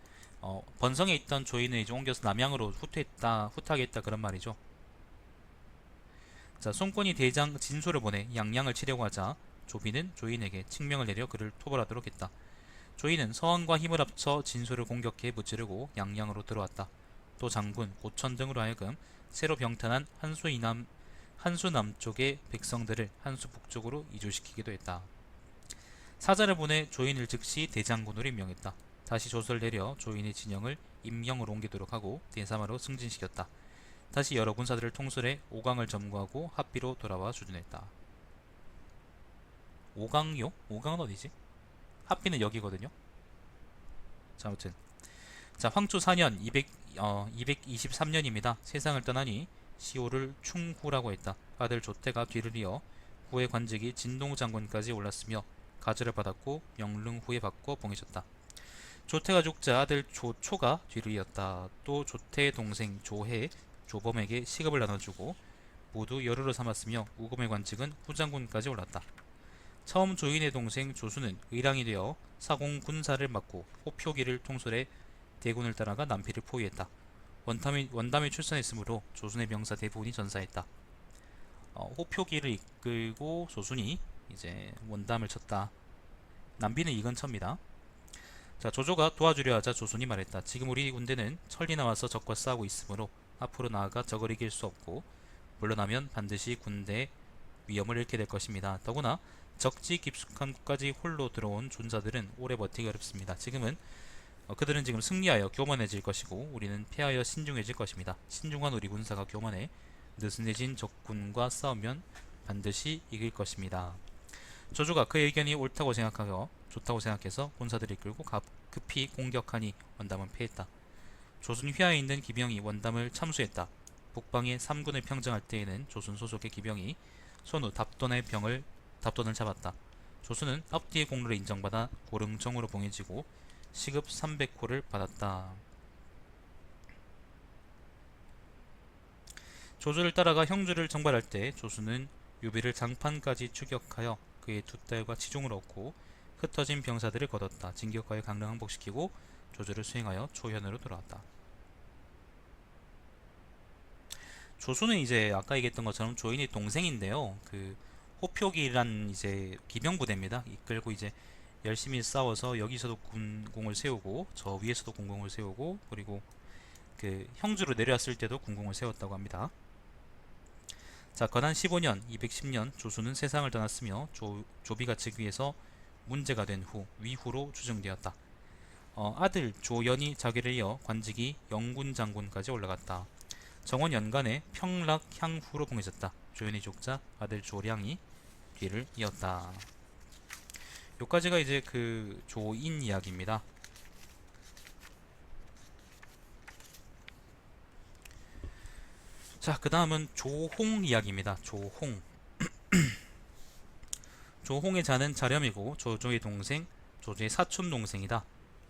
번성에 있던 조인을 이제 옮겨서 남양으로 후퇴하게 했다 그런 말이죠. 자, 송권이 대장 진소를 보내 양양을 치려고 하자 조비는 조인에게 칙명을 내려 그를 토벌하도록 했다. 조인은 서왕과 힘을 합쳐 진소를 공격해 무찌르고 양양으로 들어왔다. 또 장군, 고천 등으로 하여금 새로 병탄한 한수 남쪽의 백성들을 한수 북쪽으로 이주시키기도 했다. 사자를 보내 조인을 즉시 대장군으로 임명했다. 다시 조서를 내려 조인의 진영을 임영으로 옮기도록 하고 대사마로 승진시켰다. 다시 여러 군사들을 통솔해 오강을 점거하고 합비로 돌아와 주둔했다. 오강요? 오강은 어디지? 합비는 여기거든요. 자, 아무튼 자, 황초 4년 223년입니다. 세상을 떠나니 시호를 충후라고 했다. 아들 조태가 뒤를 이어 후의 관직이 진동장군까지 올랐으며 가지를 받았고 명릉 후에 받고 봉해졌다. 조태가 죽자 아들 조초가 뒤를 이었다. 또 조태의 동생 조해, 조범에게 시급을 나눠주고 모두 여루를 삼았으며 우금의 관직은 후장군까지 올랐다. 처음 조인의 동생 조수는 의랑이 되어 사공 군사를 맡고 호표기를 통솔해 대군을 따라가 남피를 포위했다. 원담이 출산했으므로 조순의 병사 대부분이 전사했다. 호표기를 이끌고 조순이 이제 원담을 쳤다. 남비는 이 근처입니다. 자, 조조가 도와주려 하자 조순이 말했다. 지금 우리 군대는 천리 나와서 적과 싸우고 있으므로 앞으로 나아가 적을 이길 수 없고 물러나면 반드시 군대의 위험을 잃게 될 것입니다. 더구나 적지 깊숙한 곳까지 홀로 들어온 존자들은 오래 버티기 어렵습니다. 그들은 지금 승리하여 교만해질 것이고 우리는 패하여 신중해질 것입니다. 신중한 우리 군사가 교만해 느슨해진 적군과 싸우면 반드시 이길 것입니다. 조조가 그의 의견이 옳다고 좋다고 생각해서 군사들을 이끌고 급히 공격하니 원담은 패했다. 조순 휘하에 있는 기병이 원담을 참수했다. 북방의 3군을 평정할 때에는 조순 소속의 기병이 손후 답돈을 잡았다. 조순은 앞뒤의 공로를 인정받아 고릉정으로 봉해지고 시급 300호를 받았다. 조조를 따라가 형주를 정발할 때 조수는 유비를 장판까지 추격하여 그의 두 딸과 치종을 얻고 흩어진 병사들을 거뒀다. 진격하여 강릉 항복시키고 조조를 수행하여 초현으로 돌아왔다. 조수는 이제 아까 얘기했던 것처럼 조인의 동생인데요. 그 호표기란 이제 기병 부대입니다. 이끌고 이제 열심히 싸워서 여기서도 군공을 세우고 저 위에서도 군공을 세우고 그리고 그 형주로 내려왔을 때도 군공을 세웠다고 합니다. 자, 건한 15년 210년 조수는 세상을 떠났으며 조비가 즉위해서 문제가 된 후 위후로 추정되었다. 아들 조연이 자기를 이어 관직이 영군 장군까지 올라갔다. 정원 연간에 평락 향후로 봉해졌다. 조연이 죽자 아들 조량이 뒤를 이었다. 여기까지가 이제 그 조인 이야기입니다. 자, 그 다음은 조홍 이야기입니다. 조홍. 조홍의 자는 자렴이고 조조의 동생, 조조의 사촌 동생이다.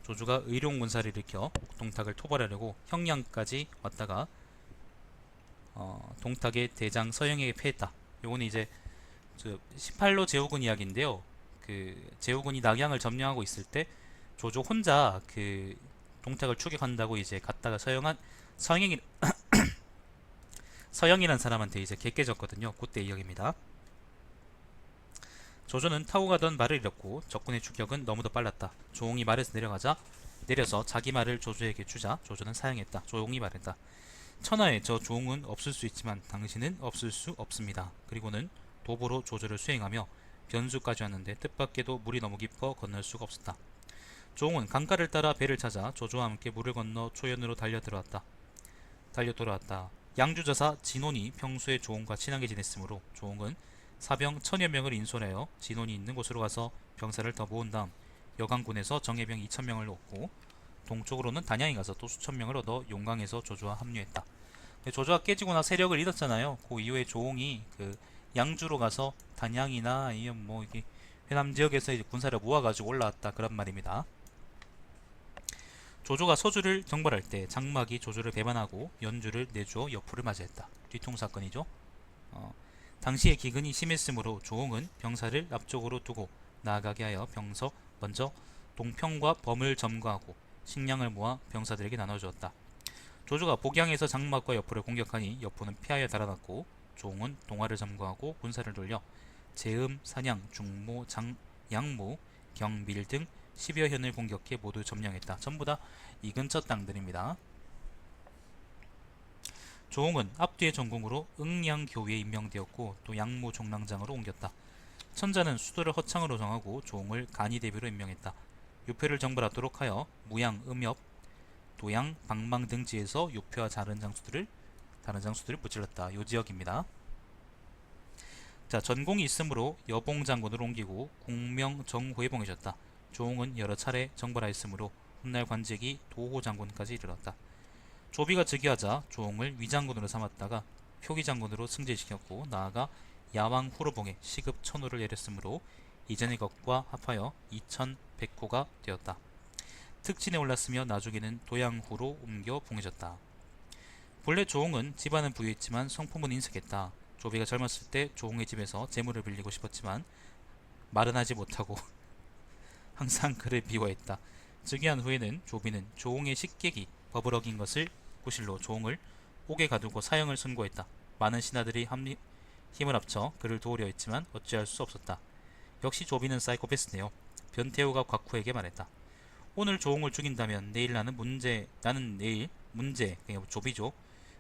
조조가 의룡 군사를 일으켜 동탁을 토벌하려고 형량까지 왔다가 동탁의 대장 서영에게 패했다. 요거는 이제 18로 제후군 이야기인데요. 그 제후군이 낙양을 점령하고 있을 때 조조 혼자 그 동탁을 추격한다고 이제 갔다가 서영이란 사람한테 이제 개깨졌거든요. 그때 이야기입니다. 조조는 타고 가던 말을 잃었고 적군의 추격은 너무도 빨랐다. 조홍이 말에서 내려서 자기 말을 조조에게 주자 조조는 사양했다. 조홍이 말했다. 천하에 저 조홍은 없을 수 있지만 당신은 없을 수 없습니다. 그리고는 도보로 조조를 수행하며 변수까지 왔는데 뜻밖에도 물이 너무 깊어 건널 수가 없었다. 조홍은 강가를 따라 배를 찾아 조조와 함께 물을 건너 초연으로 달려 돌아왔다. 양주저사 진혼이 평소에 조홍과 친하게 지냈으므로 조홍은 사병 1000여 명을 인솔하여 진혼이 있는 곳으로 가서 병사를 더 모은 다음 여강군에서 정예병 2000명을 얻고 동쪽으로는 단양에 가서 또 수천 명을 얻어 용강에서 조조와 합류했다. 조조가 깨지고 나 세력을 잃었잖아요. 그 이후에 조홍이 그 양주로 가서 단양이나 아니면 뭐 이게 회남 지역에서 이제 군사를 모아가지고 올라왔다 그런 말입니다. 조조가 서주를 정벌할 때 장막이 조조를 배반하고 연주를 내주어 여푸를 맞이했다. 뒤통 사건이죠. 당시의 기근이 심했으므로 조홍은 병사를 앞쪽으로 두고 나아가게 하여 먼저 동평과 범을 점거하고 식량을 모아 병사들에게 나눠주었다. 조조가 복양에서 장막과 여포를 공격하니 여포는 피하여 달아났고 조홍은 동화를 점거하고 군사를 돌려 제음, 산양, 중모, 양모, 경밀 등 10여 현을 공격해 모두 점령했다. 전부 다 이 근처 땅들입니다. 조홍은 앞뒤의 전공으로 응양교위에 임명되었고 또 양모 종랑장으로 옮겼다. 천자는 수도를 허창으로 정하고 조홍을 간이대비로 임명했다. 유표를 정벌하도록 하여 무양, 음엽, 도양, 방망 등지에서 유표와 자른 장수들을 다른 장수들을 무찔렀다. 요 지역입니다. 자, 전공이 있으므로 여봉 장군을 옮기고 공명 정호에 봉해졌다. 조홍은 여러 차례 정벌하였으므로 훗날 관직이 도호 장군까지 이르렀다. 조비가 즉위하자 조홍을 위장군으로 삼았다가 표기 장군으로 승진시켰고 나아가 야왕 후로봉에 시급 1000호를 내렸으므로 이전의 것과 합하여 2100호가 되었다. 특진에 올랐으며 나중에는 도양후로 옮겨 봉해졌다. 본래 조홍은 집안은 부유했지만 성품은 인색했다. 조비가 젊었을 때 조홍의 집에서 재물을 빌리고 싶었지만 말은 하지 못하고 항상 그를 비워했다. 즉위한 후에는 조비는 조홍의 식객이 법을 어긴 것을 구실로 조홍을 옥에 가두고 사형을 선고했다. 많은 신하들이 힘을 합쳐 그를 도우려 했지만 어찌할 수 없었다. 역시 조비는 사이코패스네요. 변태호가 곽후에게 말했다. 오늘 조홍을 죽인다면 내일 나는 내일 문제, 그러니까 조비죠.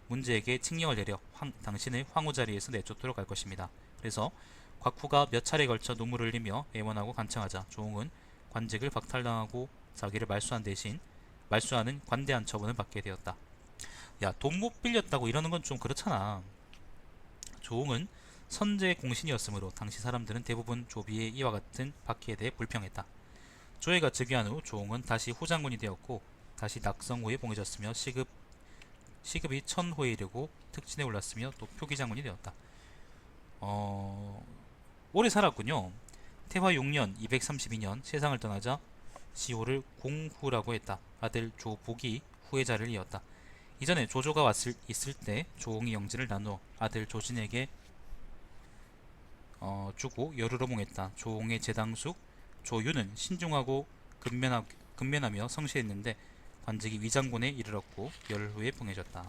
문제에게 칙령을 내려 당신을 황후 자리에서 내쫓도록 할 것입니다. 그래서 곽후가 몇 차례 걸쳐 눈물을 흘리며 애원하고 간청하자 조홍은 관직을 박탈당하고 자기를 말수하는 관대한 처분을 받게 되었다. 야, 돈 못 빌렸다고 이러는 건 좀 그렇잖아. 조홍은 선제 공신이었으므로 당시 사람들은 대부분 조비의 이와 같은 박해에 대해 불평했다. 조회가 즉위한 후 조홍은 다시 후장군이 되었고 다시 낙성호에 봉해졌으며 시급이 1000호에 이르고 특진에 올랐으며 또 표기장군이 되었다. 오래 살았군요. 태화 6년 232년 세상을 떠나자 시호를 공후라고 했다. 아들 조복이 후계자를 이었다. 이전에 조조가 있을 때 조홍이 영지를 나누어 아들 조진에게 주고 열으로 봉했다. 조홍의 제당숙 조유는 신중하고 근면하며 성실했는데 관직이 위장군에 이르렀고 열후에 봉해졌다.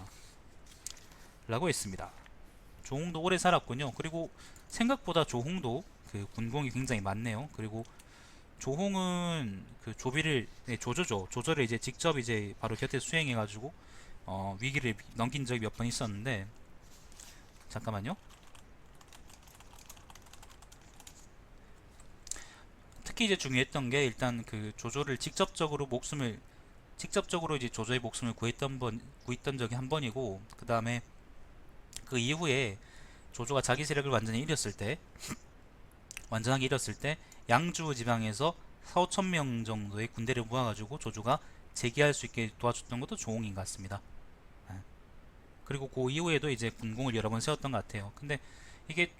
라고 했습니다. 조홍도 오래 살았군요. 그리고 생각보다 조홍도 그 군공이 굉장히 많네요. 그리고 조홍은 그 조조를 이제 직접 이제 바로 곁에 수행해가지고 위기를 넘긴 적이 몇 번 있었는데, 잠깐만요. 특히 이제 중요했던 게 일단 그 조조를 직접적으로 이제 조조의 목숨을 구했던 적이 한 번이고, 그 다음에 그 이후에 조조가 자기 세력을 완전하게 잃었을 때 양주 지방에서 4,5,000명 정도의 군대를 모아가지고 조조가 재기할 수 있게 도와줬던 것도 조홍인 것 같습니다. 그리고 그 이후에도 이제 군공을 여러 번 세웠던 것 같아요. 근데 이게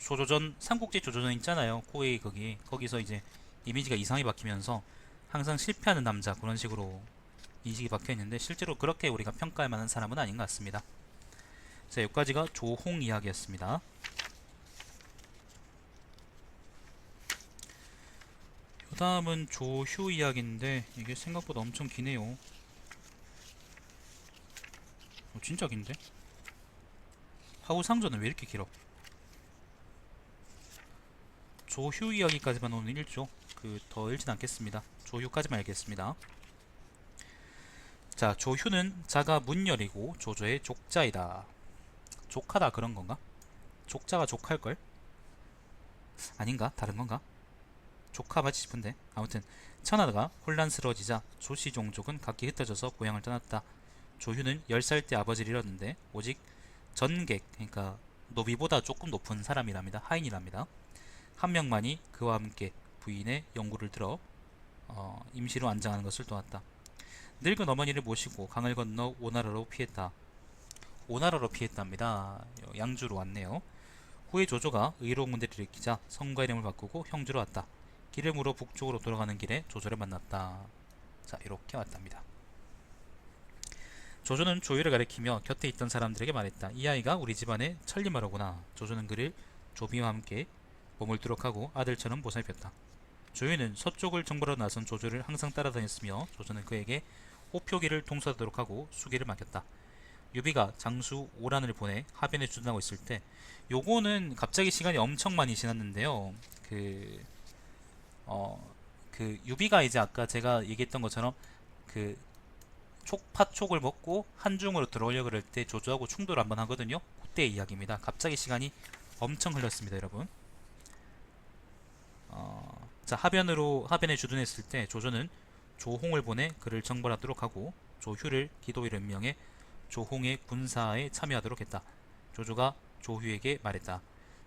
삼국지 조조전 있잖아요. 코웨이 거기서 이제 이미지가 이상하게 바뀌면서 항상 실패하는 남자 그런 식으로 인식이 박혀 있는데 실제로 그렇게 우리가 평가할 만한 사람은 아닌 것 같습니다. 자, 여기까지가 조홍 이야기였습니다. 그 다음은 조휴 이야기인데 이게 생각보다 엄청 기네요. 진짜 긴데? 하우상조는 왜 이렇게 길어? 조휴 이야기까지만 오늘 읽죠. 더 읽진 않겠습니다. 조휴까지만 읽겠습니다. 자, 조휴는 자가 문열이고 조조의 족자이다. 족하다 그런 건가? 족자가 족할걸? 아닌가? 다른 건가? 조카 맞지 싶은데. 아무튼 천하가 혼란스러워지자 조씨종족은 각기 흩어져서 고향을 떠났다. 조휴는 10살 때 아버지를 잃었는데 오직 전객, 그러니까 노비보다 조금 높은 사람이랍니다. 하인이랍니다. 한 명만이 그와 함께 부인의 영구를 들어 임시로 안장하는 것을 도왔다. 늙은 어머니를 모시고 강을 건너 오나라로 피했다. 오나라로 피했답니다. 양주로 왔네요. 후에 조조가 의로운 문제를 일으키자 성과 이름을 바꾸고 형주로 왔다. 길을 물어 북쪽으로 돌아가는 길에 조조를 만났다. 자, 이렇게 왔답니다. 조조는 조유를 가리키며 곁에 있던 사람들에게 말했다. 이 아이가 우리 집안의 천리마로구나. 조조는 그를 조비와 함께 머물도록 하고 아들처럼 보살폈다. 조유는 서쪽을 정벌하러 나선 조조를 항상 따라다녔으며 조조는 그에게 호표기를 통수하도록 하고 수기를 맡겼다. 유비가 장수 오란을 보내 하변에 주둔하고 있을 때, 요거는 갑자기 시간이 엄청 많이 지났는데요. 유비가 이제 아까 제가 얘기했던 것처럼 촉을 먹고 한중으로 들어오려고 그럴 때 조조하고 충돌을 한번 하거든요. 그때의 이야기입니다. 갑자기 시간이 엄청 흘렀습니다, 여러분. 자, 하변에 주둔했을 때 조조는 조홍을 보내 그를 정벌하도록 하고 조휴를 기도위로 임명해 조홍의 군사에 참여하도록 했다. 조조가 조휴에게 말했다.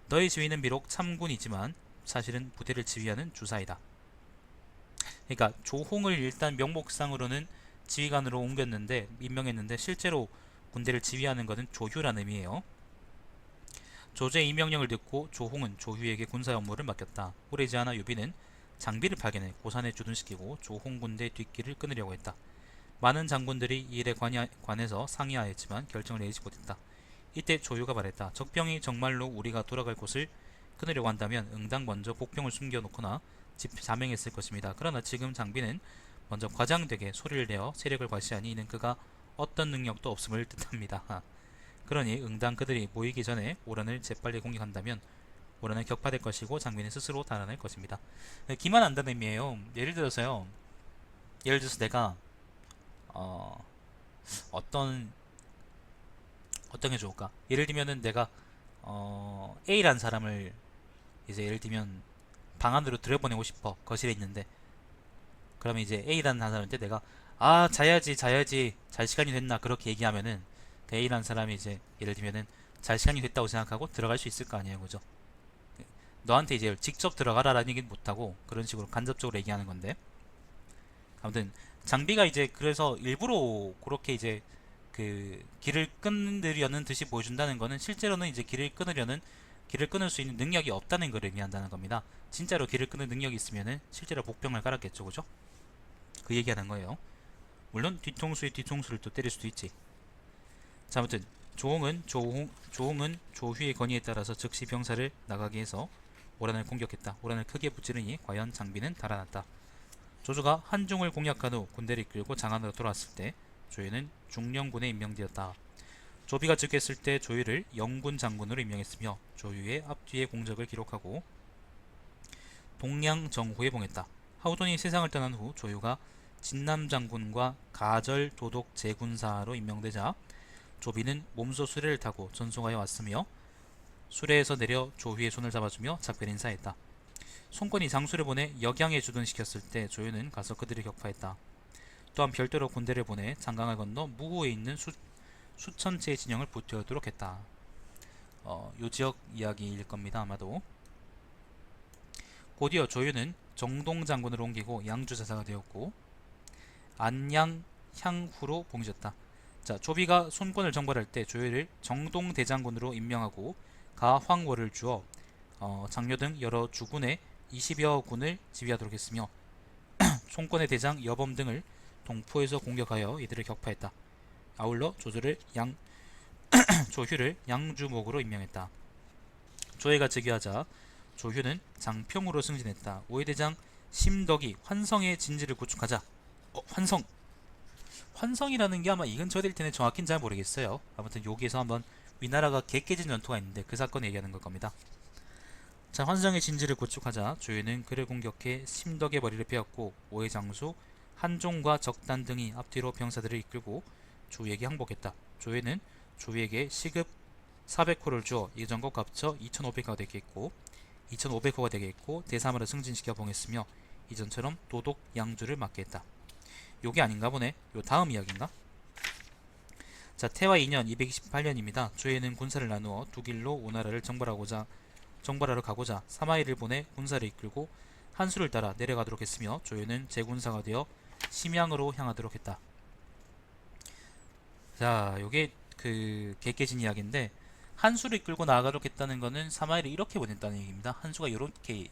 너의 지위는 비록 참군이지만 사실은 부대를 지휘하는 주사이다. 그러니까 조홍을 일단 명목상으로는 지휘관으로 옮겼는데 임명했는데 실제로 군대를 지휘하는 것은 조휴라는 의미예요. 조조의 이 명령을 듣고 조홍은 조휴에게 군사 업무를 맡겼다. 오래지 않아 유비는 장비를 발견해 고산에 주둔시키고 조홍 군대 뒷길을 끊으려고 했다. 많은 장군들이 이 일에 관해서 상의하였지만 결정을 내리지 못했다. 이때 조유가 말했다. 적병이 정말로 우리가 돌아갈 곳을 끊으려고 한다면 응당 먼저 복병을 숨겨놓거나 자명했을 것입니다. 그러나 지금 장비는 먼저 과장되게 소리를 내어 세력을 과시하니 이는 그가 어떤 능력도 없음을 뜻합니다. 그러니 응당 그들이 모이기 전에 오란을 재빨리 공격한다면 오란은 격파될 것이고 장비는 스스로 달아날 것입니다. 기만한다는 의미예요. 예를 들어서 내가 어떤 게 좋을까? 예를 들면은 내가 A라는 사람을 이제 예를 들면 방 안으로 들여보내고 싶어. 거실에 있는데. 그러면 이제 A라는 사람한테 내가 자야지 잘 시간이 됐나 그렇게 얘기하면은 그 A라는 사람이 이제 예를 들면은 잘 시간이 됐다고 생각하고 들어갈 수 있을 거 아니에요, 그죠? 너한테 이제 직접 들어가라라는 얘기는 못하고 그런 식으로 간접적으로 얘기하는 건데, 아무튼 장비가 이제 그래서 일부러 그렇게 이제 그 길을 끊으려는 듯이 보여준다는 거는 실제로는 이제 길을 끊을 수 있는 능력이 없다는 걸 의미한다는 겁니다. 진짜로 길을 끊는 능력이 있으면은 실제로 복병을 깔았겠죠, 그죠? 그 얘기하는 거예요. 물론 뒤통수에 뒤통수를 또 때릴 수도 있지. 자, 아무튼 조홍은 조휘의 건의에 따라서 즉시 병사를 나가게 해서 오란을 공격했다. 오란을 크게 부찌르니 과연 장비는 달아났다. 조조가 한중을 공략한 후 군대를 이끌고 장안으로 돌아왔을 때 조유는 중령군에 임명되었다. 조비가 즉위했을 때 조유를 영군 장군으로 임명했으며 조유의 앞뒤의 공적을 기록하고 동량 정호에 봉했다. 하우돈이 세상을 떠난 후 조유가 진남 장군과 가절 도독 제군사로 임명되자 조비는 몸소 수레를 타고 전송하여 왔으며 수레에서 내려 조휘의 손을 잡아주며 작별 인사했다. 송권이 장수를 보내 역양에 주둔시켰을 때 조유는 가서 그들을 격파했다. 또한 별도로 군대를 보내 장강을 건너 무후에 있는 수천체의 진영을 부태우도록 했다. 요 지역 이야기일 겁니다, 아마도. 곧이어 조유는 정동 장군으로 옮기고 양주 자사가 되었고 안양 향후로 봉해졌다. 자, 조비가 손권을 정벌할 때 조유를 정동 대장군으로 임명하고 가황월을 주어 장려 등 여러 주군의 20여 군을 지휘하도록 했으며 송권의 대장 여범 등을 동포에서 공격하여 이들을 격파했다. 아울러 조휴를 양주목으로 임명했다. 조혜가 즉위하자 조휴는 장평으로 승진했다. 오해대장 심덕이 환성의 진지를 구축하자. 환성이라는 게 아마 이 근처에 될 텐데 정확히는 잘 모르겠어요. 아무튼 여기에서 한번 위나라가 개 깨진 전투가 있는데 그 사건 얘기하는 걸 겁니다. 자, 환성의 진지를 구축하자 조유는 그를 공격해 심덕의 머리를 베었고 오해장수 한종과 적단 등이 앞뒤로 병사들을 이끌고 조유에게 항복했다. 조유는 조유에게 시급 400호를 주어 예전 것과 합쳐 2500호가 되게 했고 대사마를 승진시켜 봉했으며 이전처럼 도독 양주를 맡게 했다. 요게 아닌가 보네. 요 다음 이야기인가? 자, 태화 2년 228년입니다. 조유는 군사를 나누어 두 길로 오나라를 정벌하러 가고자 사마이를 보내 군사를 이끌고 한수를 따라 내려가도록 했으며 조유는 제군사가 되어 심양으로 향하도록 했다. 자, 요게 그 개깨진 이야기인데 한수를 이끌고 나아가도록 했다는 거는 사마이를 이렇게 보냈다는 얘기입니다. 한수가 요렇게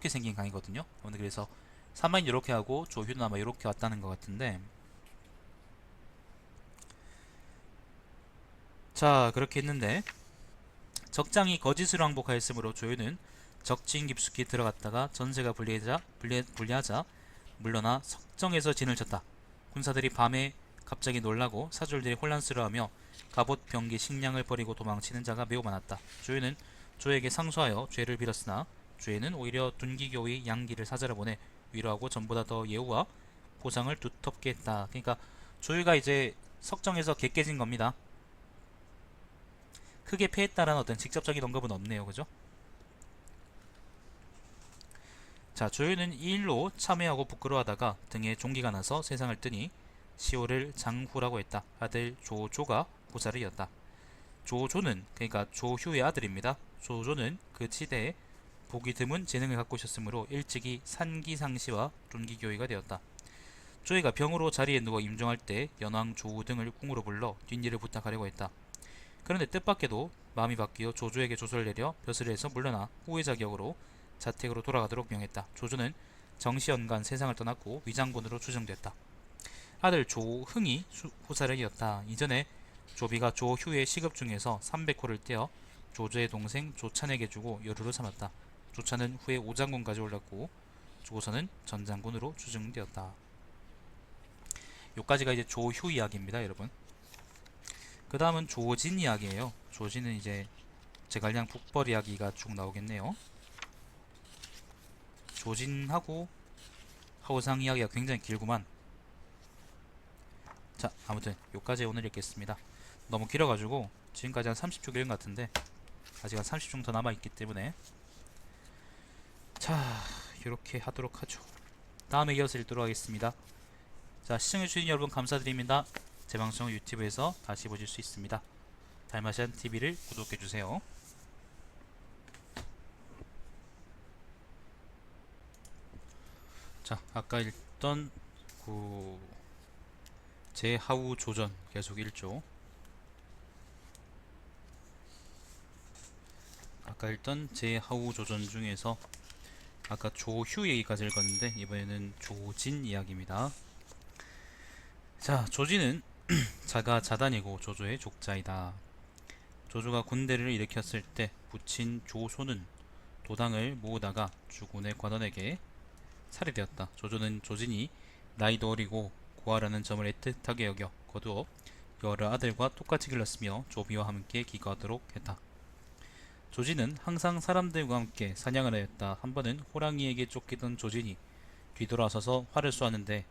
생긴 강이거든요. 그래서 사마이는 요렇게 하고 조유는 아마 요렇게 왔다는 것 같은데, 자, 그렇게 했는데 적장이 거짓으로 항복하였으므로 조유는 적진 깊숙이 들어갔다가 전세가 불리하자 물러나 석정에서 진을 쳤다. 군사들이 밤에 갑자기 놀라고 사졸들이 혼란스러워하며 갑옷, 병기, 식량을 버리고 도망치는 자가 매우 많았다. 조유는 조에게 상소하여 죄를 빌었으나 조에는 오히려 둔기교의 양기를 사자를 보내 위로하고 전보다 더 예우와 보상을 두텁게 했다. 그러니까 조유가 이제 석정에서 개 깨진 겁니다. 크게 패했다라는 어떤 직접적인 언급은 없네요, 그죠? 자, 조유는 이 일로 참회하고 부끄러워하다가 등에 종기가 나서 세상을 뜨니 시호를 장후라고 했다. 아들 조조가 보살을 이었다. 조조는 그러니까 조휴의 아들입니다. 조조는 그 치대에 보기 드문 재능을 갖고 있었으므로 일찍이 산기상시와 존귀교의가 되었다. 조이가 병으로 자리에 누워 임종할 때 연왕 조우 등을 궁으로 불러 뒷일을 부탁하려고 했다. 그런데 뜻밖에도 마음이 바뀌어 조조에게 조서를 내려 벼슬에서 물러나 후의 자격으로 자택으로 돌아가도록 명했다. 조조는 정시연간 세상을 떠났고 위장군으로 추정됐다. 아들 조흥이 후사를 이었다. 이전에 조비가 조휴의 시급 중에서 300호를 떼어 조조의 동생 조찬에게 주고 여루로 삼았다. 조찬은 후에 오장군까지 올랐고 조선은 전장군으로 추정되었다. 요까지가 이제 조휴 이야기입니다, 여러분. 그 다음은 조진 이야기예요. 조진은 이제 제갈량 북벌 이야기가 쭉 나오겠네요. 조진하고 하우상 이야기가 굉장히 길구만. 자, 아무튼 요까지 오늘 읽겠습니다. 너무 길어가지고 지금까지 한 30초 읽은 것 같은데 아직 한 30초 더 남아있기 때문에 자, 이렇게 하도록 하죠. 다음에 이어서 읽도록 하겠습니다. 자, 시청해주신 여러분 감사드립니다. 제 방송은 유튜브에서 다시 보실 수 있습니다. 달마시안TV를 구독해주세요. 자, 아까 읽던 제하우 조전 계속 읽죠. 아까 읽던 제하우 조전 중에서 아까 조휴 얘기까지 읽었는데 이번에는 조진 이야기입니다. 자, 조진은 자가 자단이고 조조의 족자이다. 조조가 군대를 일으켰을 때 부친 조소는 도당을 모으다가 주군의 관원에게 살해되었다. 조조는 조진이 나이도 어리고 고아라는 점을 애틋하게 여겨 거두어 여러 아들과 똑같이 길렀으며 조비와 함께 기거하도록 했다. 조진은 항상 사람들과 함께 사냥을 하였다. 한 번은 호랑이에게 쫓기던 조진이 뒤돌아서서 활을 쏘았는데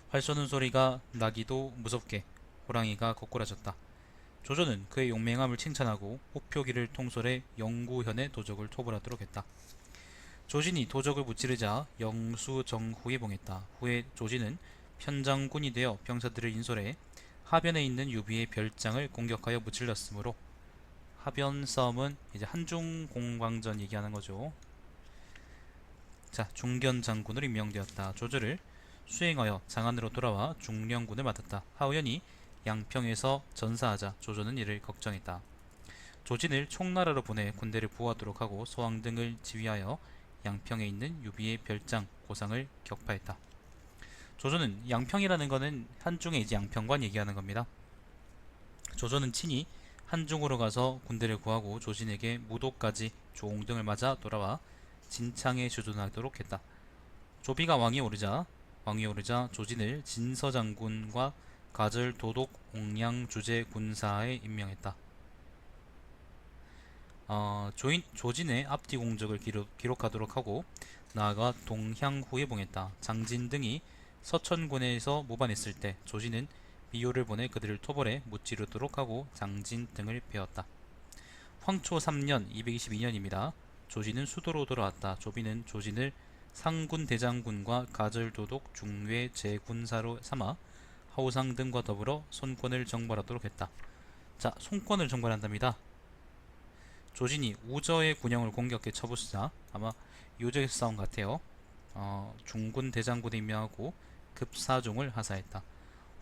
활 쏘는 소리가 나기도 무섭게 호랑이가 거꾸라졌다. 조조는 그의 용맹함을 칭찬하고 호표기를 통솔해 영구현의 도적을 토벌하도록 했다. 조진이 도적을 무찌르자 영수정후에 봉했다. 후에 조진은 편장군이 되어 병사들을 인솔해 하변에 있는 유비의 별장을 공격하여 무찔렀으므로 하변 싸움은 이제 한중공방전 얘기하는 거죠. 자, 중견장군으로 임명되었다. 조조를 수행하여 장안으로 돌아와 중령군을 맡았다. 하우연이 양평에서 전사하자 조조는 이를 걱정했다. 조진을 총나라로 보내 군대를 보호하도록 하고 소왕 등을 지휘하여 양평에 있는 유비의 별장 고상을 격파했다. 조조는 양평이라는 것은 한중의 이제 양평관 얘기하는 겁니다. 조조는 친히 한중으로 가서 군대를 구하고 조진에게 무도까지 조홍등을 맞아 돌아와 진창에 주둔하도록 했다. 조비가 왕위에 오르자 조진을 진서장군과 가절 도독 옹량 주제 군사에 임명했다. 조진의 앞뒤 공적을 기록하도록 하고 나아가 동향후에 봉했다. 장진 등이 서천군에서 모반했을 때 조진은 비요를 보내 그들을 토벌해 무찌르도록 하고 장진 등을 베었다. 황초 3년 222년입니다. 조진은 수도로 돌아왔다. 조비는 조진을 상군 대장군과 가절도독 중외 제군사로 삼아 하우상 등과 더불어 손권을 정벌하도록 했다. 자, 손권을 정벌한답니다. 조진이 우저의 군영을 공격해 쳐부수자 아마 요저에서 싸운 것 같아요. 중군 대장군에 임명하고 급사종을 하사했다.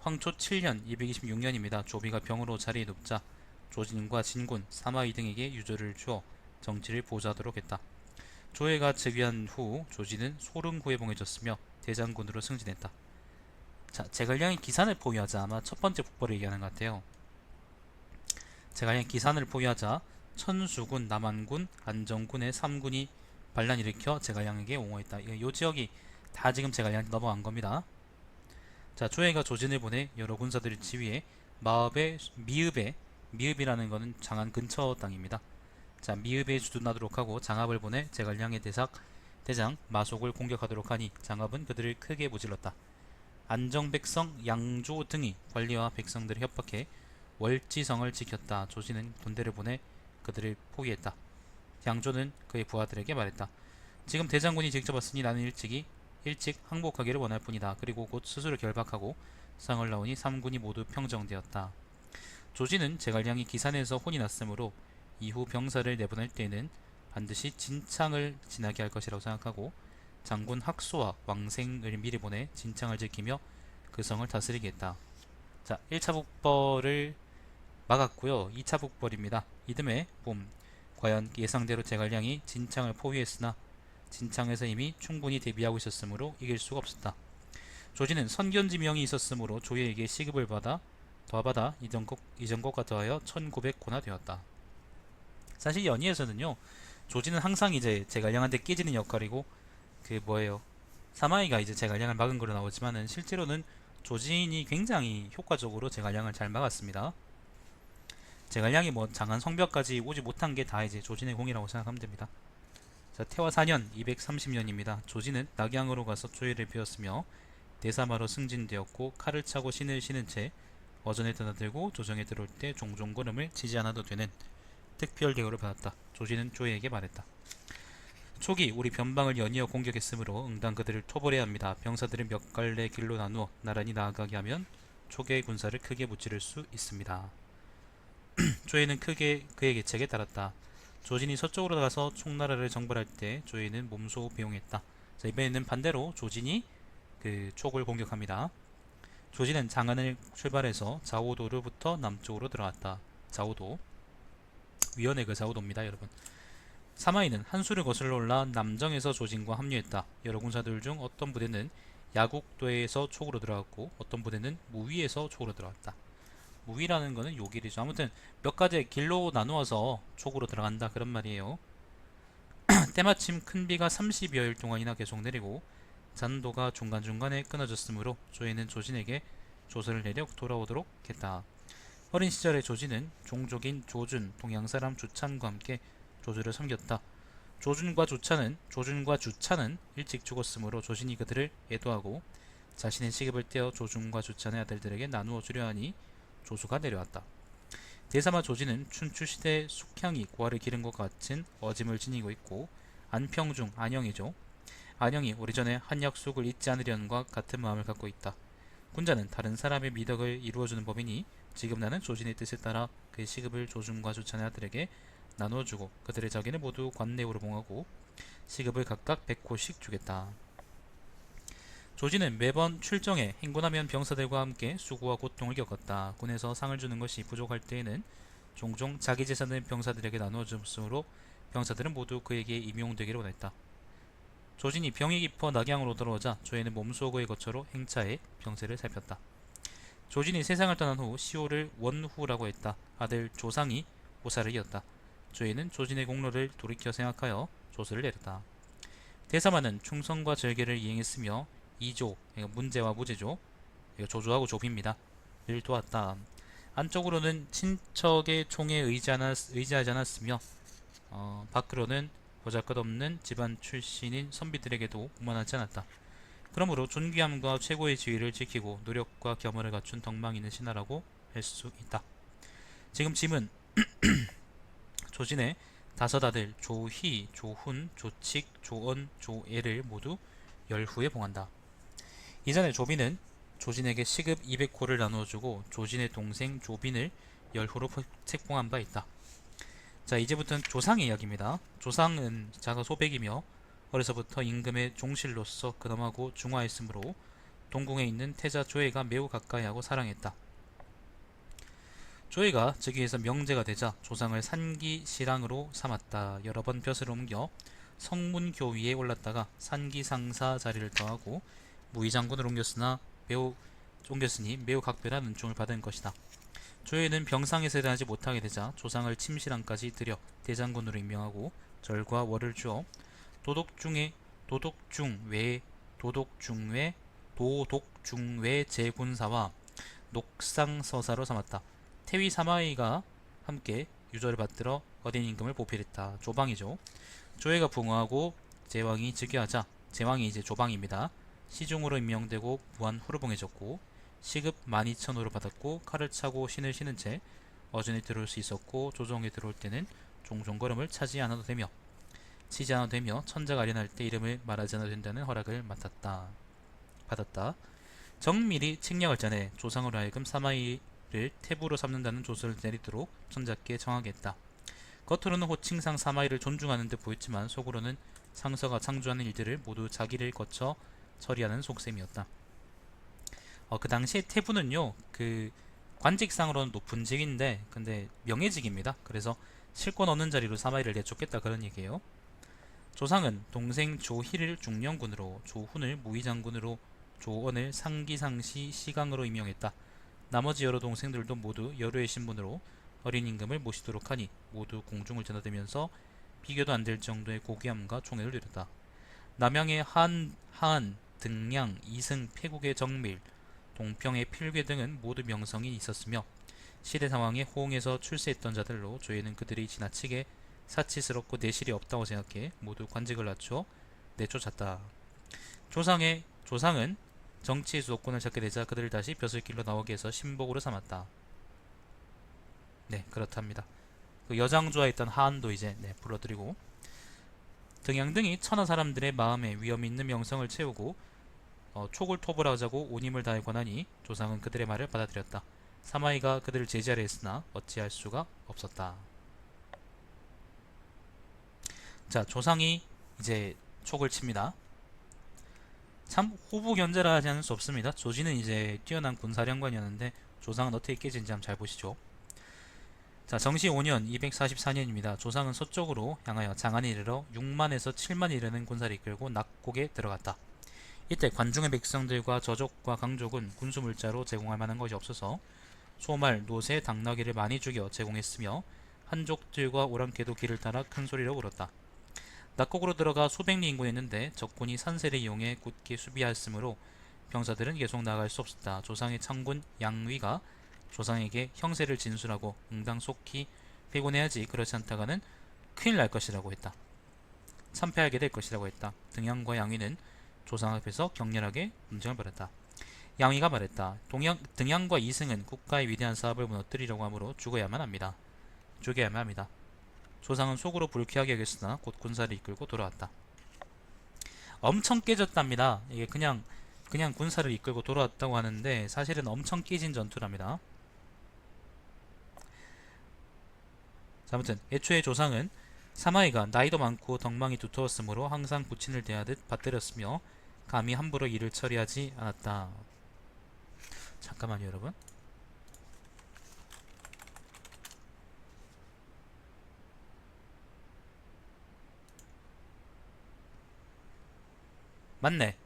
황초 7년 226년입니다. 조비가 병으로 자리에 눕자 조진과 진군, 사마이 등에게 유저를 주어 정치를 보좌하도록 했다. 조회가 즉위한 후 조진은 소릉구에 봉해졌으며 대장군으로 승진했다. 자, 제갈량이 기산을 포위하자 아마 첫 번째 북벌을 얘기하는 것 같아요. 제갈량이 기산을 포위하자 천수군, 남한군, 안정군의 3군이 반란 일으켜 제갈량에게 옹호했다. 이 지역이 다 지금 제갈량한테 넘어간 겁니다. 자, 조회가 조진을 보내 여러 군사들을 지휘해 미읍이라는 것은 장안 근처 땅입니다. 자, 미읍에 주둔하도록 하고 장압을 보내 제갈량의 대장 마속을 공격하도록 하니 장압은 그들을 크게 무질렀다. 안정백성 양조 등이 관리와 백성들을 협박해 월지성을 지켰다. 조진은 군대를 보내 그들을 포위했다. 양조는 그의 부하들에게 말했다. 지금 대장군이 직접 왔으니 나는 일찍 항복하기를 원할 뿐이다. 그리고 곧 스스로 결박하고 상을 나오니 3군이 모두 평정되었다. 조진은 제갈량이 기산에서 혼이 났으므로 이후 병사를 내보낼 때에는 반드시 진창을 지나게 할 것이라고 생각하고 장군 학소와 왕생을 미리 보내 진창을 지키며 그 성을 다스리게 했다. 자, 1차 북벌을 막았고요. 2차 북벌입니다. 이듬해 봄, 과연 예상대로 제갈량이 진창을 포위했으나 진창에서 이미 충분히 대비하고 있었으므로 이길 수가 없었다. 조진은 선견지명이 있었으므로 조예에게 시급을 더받아 이전것과 더하여 1900고나 되었다. 사실 연의에서는요, 조진은 항상 이제 제갈량한테 끼지는 역할이고 사마이가 이제 제갈량을 막은 걸로 나오지만은 실제로는 조진이 굉장히 효과적으로 제갈량을 잘 막았습니다. 제갈량이 뭐 장안 성벽까지 오지 못한 게 다 이제 조진의 공이라고 생각하면 됩니다. 자, 태화 4년 230년입니다. 조진은 낙양으로 가서 조예를 배웠으며 대사마로 승진되었고 칼을 차고 신을 신은 채 어전에 드나들고 조정에 들어올 때 종종 걸음을 치지 않아도 되는 특별 대우를 받았다. 조진은 조예에게 말했다. 초기 우리 변방을 연이어 공격했으므로 응당 그들을 토벌해야 합니다. 병사들은 몇 갈래 길로 나누어 나란히 나아가게 하면 초계의 군사를 크게 무찌를 수 있습니다. 조예는 크게 그의 계책에 따랐다. 조진이 서쪽으로 가서 총나라를 정벌할 때 조예는 몸소 배웅했다. 자, 이번에는 반대로 조진이 그 촉을 공격합니다. 조진은 장안을 출발해서 자오도로부터 남쪽으로 들어갔다. 자오도, 위원의 그 자오도입니다, 여러분. 사마이는 한수를 거슬러 올라 남정에서 조진과 합류했다. 여러 군사들 중 어떤 부대는 야국도에서 촉으로 들어갔고 어떤 부대는 무위에서 촉으로 들어갔다. 무위라는 거는 요 길이죠. 아무튼 몇 가지 길로 나누어서 촉으로 들어간다 그런 말이에요. 때마침 큰 비가 30여일 동안이나 계속 내리고 잔도가 중간중간에 끊어졌으므로 조예는 조진에게 조서를 내려 돌아오도록 했다. 어린 시절의 조진은 종족인 조준, 동양사람 주찬과 함께 조주를 섬겼다. 조준과 주찬은 일찍 죽었으므로 조진이 그들을 애도하고 자신의 시급을 떼어 조준과 주찬의 아들들에게 나누어 주려 하니 조수가 내려왔다. 대사마 조진은 춘추시대 숙향이 고아를 기른 것 같은 어짐을 지니고 있고 안평중 안영이죠. 안영이 오래전에 한 약속을 잊지 않으려는과 같은 마음을 갖고 있다. 군자는 다른 사람의 미덕을 이루어주는 법이니 지금 나는 조진의 뜻에 따라 그의 시급을 조준과 주찬의 아들에게 나눠주고 그들의 자기는 모두 관내우로 봉하고 시급을 각각 100호씩 주겠다. 조진은 매번 출정에 행군하면 병사들과 함께 수고와 고통을 겪었다. 군에서 상을 주는 것이 부족할 때에는 종종 자기 재산을 병사들에게 나눠주므로 병사들은 모두 그에게 임용되기를 원했다. 조진이 병이 깊어 낙양으로 돌아오자 조예는 몸소 그의 거처로 행차해 병세를 살폈다. 조진이 세상을 떠난 후 시호를 원후라고 했다. 아들 조상이 보살을 이었다. 조예는 조진의 공로를 돌이켜 생각하여 조서를 내렸다. 대사마는 충성과 절개를 이행했으며 이조, 문제와 무제조, 조조하고 조비입니다. 를 도왔다. 안쪽으로는 친척의 총에 의지하지 않았으며 밖으로는 보잘것없는 집안 출신인 선비들에게도 오만하지 않았다. 그러므로 존귀함과 최고의 지위를 지키고 노력과 겸허를 갖춘 덕망 있는 신하라고 할 수 있다. 지금 짐은 조진의 다섯 아들 조희, 조훈, 조칙, 조언, 조애를 모두 열후에 봉한다. 이전에 조비는 조진에게 시급 200호를 나누어주고 조진의 동생 조빈을 열후로 책봉한 바 있다. 자, 이제부터는 조상의 이야기입니다. 조상은 자가 소백이며 어려서부터 임금의 종실로서 근엄하고 중화했으므로 동궁에 있는 태자 조예가 매우 가까이하고 사랑했다. 조예가 즉위해서 명제가 되자 조상을 산기시랑으로 삼았다. 여러 번 벼슬을 옮겨 성문교위에 올랐다가 산기상사 자리를 더하고 무의장군을 옮겼으니 매우 각별한 은총을 받은 것이다. 조예는 병상에서 일어나지 못하게 되자 조상을 침실안까지 들여 대장군으로 임명하고 절과 월을 주어 도독중외 제군사와 녹상서사로 삼았다. 태위 사마이가 함께 유조를 받들어 어린 임금을 보필했다. 조방이죠. 조예가 붕어하고 제왕이 즉위하자 제왕이 이제 조방입니다. 시중으로 임명되고 무한 후르봉해졌고 시급 12,000호를 받았고 칼을 차고 신을 신은 채 어준에 들어올 수 있었고 조정에 들어올 때는 종종 걸음을 치지 않아도 되며 천자가 아련할 때 이름을 말하지 않아도 된다는 허락을 받았다. 정밀히 칙령을 전해 조상으로 하여금 태부로 삼는다는 조서를 내리도록 천자께 정하게 했다. 겉으로는 호칭상 사마이를 존중하는 듯 보였지만 속으로는 상서가 창조하는 일들을 모두 자기를 거쳐 처리하는 속셈이었다. 그 당시에 태부는요, 관직상으로는 높은 직인데 근데 명예직입니다. 그래서 실권 없는 자리로 사마이를 내쫓겠다 그런 얘기예요. 조상은 동생 조희를 중령군으로, 조훈을 무의장군으로, 조언을 상기상시 시강으로 임명했다. 나머지 여러 동생들도 모두 여류의 신분으로 어린 임금을 모시도록 하니 모두 공중을 드나들면서 비교도 안 될 정도의 고귀함과 총애를 누렸다. 남양의 하안, 등량, 이승, 패국의 정밀, 동평의 필괴 등은 모두 명성이 있었으며 시대 상황에 호응해서 출세했던 자들로 조예는 그들이 지나치게 사치스럽고 내실이 없다고 생각해 모두 관직을 낮춰 내쫓았다. 조상은 정치의 주도권을 잡게 되자 그들을 다시 벼슬길로 나오게 해서 신복으로 삼았다. 네, 그렇답니다. 그 여장 좋아했던 하한도 이제 불러들이고, 등양 등이 천하 사람들의 마음에 위험 있는 명성을 채우고 촉을토벌하자고 온 힘을 다해 권하니 조상은 그들의 말을 받아들였다. 사마이가 그들을 제지하려 했으나 어찌할 수가 없었다. 자, 조상이 이제 촉을 칩니다. 참 호부견제라 하지 않을 수 없습니다. 조지는 이제 뛰어난 군사령관이었는데 조상은 어떻게 깨진지 한번 잘 보시죠. 자, 정시 5년 244년입니다. 조상은 서쪽으로 향하여 장안에 이르러 6만에서 7만에 이르는 군사를 이끌고 낙곡에 들어갔다. 이때 관중의 백성들과 저족과 강족은 군수물자로 제공할 만한 것이 없어서 소말, 노새, 당나귀를 많이 죽여 제공했으며 한족들과 오랑캐도 길을 따라 큰 소리로 울었다. 낙곡으로 들어가 수백 리 인근했는데 적군이 산세를 이용해 굳게 수비하였으므로 병사들은 계속 나갈 수 없었다. 조상의 창군 양위가 조상에게 형세를 진술하고 응당 속히 회곤해야지 그렇지 않다가는 큰일 날 것이라고 했다. 참패하게 될 것이라고 했다. 등양과 양위는 조상 앞에서 격렬하게 논쟁을 벌였다. 양위가 말했다. 등양과 이승은 국가의 위대한 사업을 무너뜨리려고 하므로 죽어야만 합니다. 조상은 속으로 불쾌하게 여겼으나 곧 군사를 이끌고 돌아왔다. 엄청 깨졌답니다. 이게 그냥 군사를 이끌고 돌아왔다고 하는데 사실은 엄청 깨진 전투랍니다. 자, 아무튼 애초에 조상은 사마이가 나이도 많고 덕망이 두터웠으므로 항상 부친을 대하듯 받들였으며 감히 함부로 일을 처리하지 않았다. 잠깐만요, 여러분. 맞네.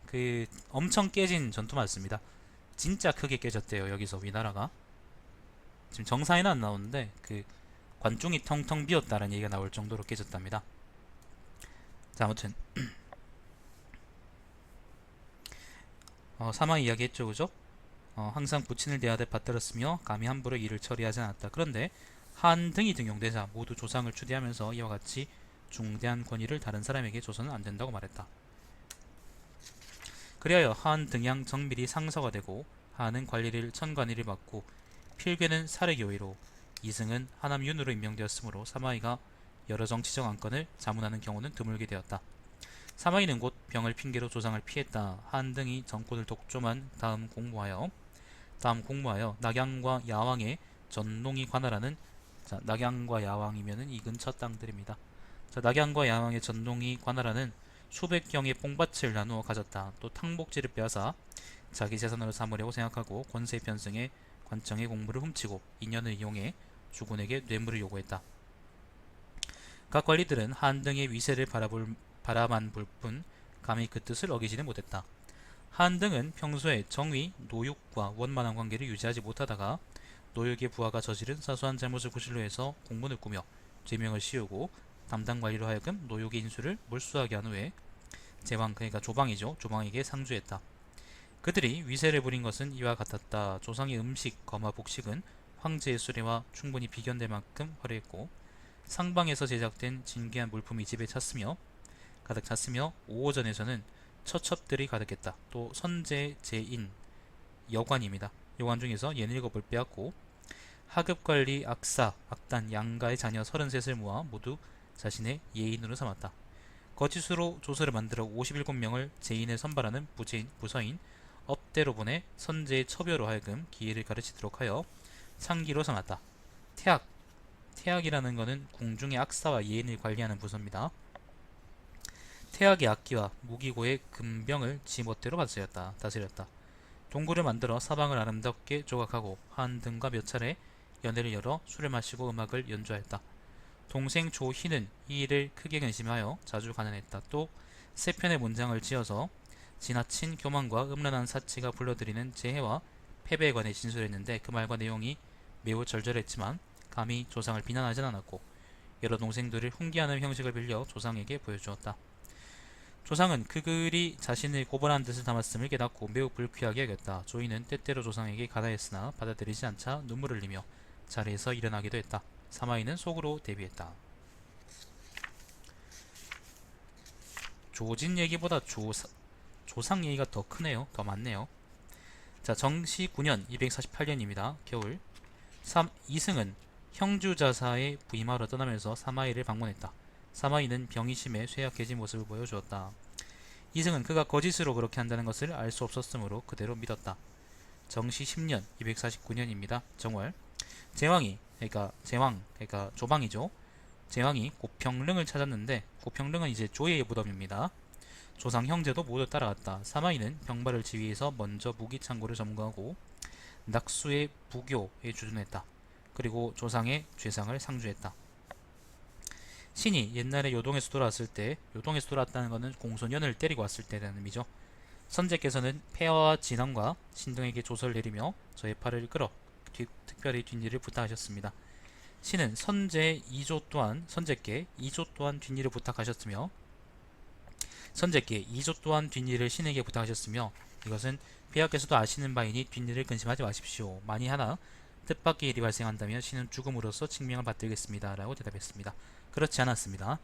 엄청 깨진 전투 맞습니다. 진짜 크게 깨졌대요. 여기서 위나라가. 지금 정사에는 안 나오는데 관중이 텅텅 비었다는 얘기가 나올 정도로 깨졌답니다. 자, 아무튼 사마 이야기했죠, 그죠? 항상 부친을 대하듯 받들었으며 감히 함부로 일을 처리하지 않았다. 그런데 한 등이 등용되자 모두 조상을 추대하면서 이와 같이 중대한 권위를 다른 사람에게 줘서는 안 된다고 말했다. 그리하여 하한 등양 정밀이 상서가 되고 하한은 관리를 천관위를 맡고 필괴는 사례교위로 이승은 하남 윤으로 임명되었으므로 사마이가 여러 정치적 안건을 자문하는 경우는 드물게 되었다. 사마이는 곧 병을 핑계로 조상을 피했다. 하한 등이 정권을 독점한 다음 공모하여 낙양과 야왕의 전농이 관할하는, 자, 낙양과 야왕이면은 이 근처 땅들입니다. 자, 낙양과 야왕의 전농이 관할하는 수백 경의 뽕밭을 나누어 가졌다. 또 탕복지를 빼앗아 자기 재산으로 삼으려고 생각하고 권세 편승에 관청의 공물을 훔치고 인연을 이용해 주군에게 뇌물을 요구했다. 각 관리들은 한 등의 위세를 바라만 볼 뿐 감히 그 뜻을 어기지는 못했다. 한 등은 평소에 정의, 노육과 원만한 관계를 유지하지 못하다가 노육의 부하가 저지른 사소한 잘못을 구실로 해서 공문을 꾸며 죄명을 씌우고 담당 관리로 하여금 노육의 인수를 몰수하게 한 후에 제왕, 그러니까 조방이죠, 조방에게 상주했다. 그들이 위세를 부린 것은 이와 같았다. 조상의 음식, 거마, 복식은 황제의 수레와 충분히 비견될 만큼 화려했고 상방에서 제작된 진귀한 물품이 집에 가득 찼으며 오호전에서는 처첩들이 가득했다. 또 선제, 제인, 여관입니다. 여관 중에서 67을 빼앗고 하급관리, 악사, 악단, 양가의 자녀 33을 모아 모두 자신의 예인으로 삼았다. 거짓으로 조서를 만들어 57명을 제인에 선발하는 부서인 업대로 보내 선제의 처별로 하여금 기회를 가르치도록 하여 창기로 삼았다. 태학, 태학이라는 것은 궁중의 악사와 예인을 관리하는 부서입니다. 태학의 악기와 무기고의 금병을 지멋대로 다스렸다. 동굴을 만들어 사방을 아름답게 조각하고 한등과 몇 차례 연회를 열어 술을 마시고 음악을 연주하였다. 동생 조희는 이 일을 크게 근심하여 자주 가난했다. 또 세 편의 문장을 지어서 지나친 교만과 음란한 사치가 불러들이는 재해와 패배에 관해 진술했는데 그 말과 내용이 매우 절절했지만 감히 조상을 비난하진 않았고 여러 동생들을 훈계하는 형식을 빌려 조상에게 보여주었다. 조상은 그 글이 자신의 고발한 뜻을 담았음을 깨닫고 매우 불쾌하게 여겼다. 조이는 때때로 조상에게 가다했으나 받아들이지 않자 눈물을 흘리며 자리에서 일어나기도 했다. 사마이는 속으로 대비했다. 조진 얘기보다 조상 얘기가 더 크네요. 더 많네요. 자, 정시 9년 248년입니다. 겨울. 이승은 형주자사의 부임하러 떠나면서 사마이를 방문했다. 사마이는 병이 심해 쇠약해진 모습을 보여주었다. 이승은 그가 거짓으로 그렇게 한다는 것을 알 수 없었으므로 그대로 믿었다. 정시 10년 249년입니다. 정월. 그러니까 조방이죠. 제왕이 고평릉을 찾았는데 고평릉은 이제 조의 무덤입니다. 조상 형제도 모두 따라갔다. 사마이는 병발을 지휘해서 먼저 무기 창고를 점거하고 낙수의 부교에 주둔했다. 그리고 조상의 죄상을 상주했다. 신이 옛날에 요동에서 돌아왔다는 것은 공소년을 때리고 왔을 때라는 의미죠. 선제께서는 폐하와 진왕과 신등에게 조서를 내리며 저의 팔을 끌어 특별히 뒷일을 부탁하셨습니다. 신은 선제께 2조 또한 뒷일을 부탁하셨으며 신에게 부탁하셨으며 이것은 폐하께서도 아시는 바이니 뒷일을 근심하지 마십시오. 만이 하나 뜻밖의 일이 발생한다면 신은 죽음으로써 칙명을 받들겠습니다. 라고 대답했습니다. 그렇지 않았습니다.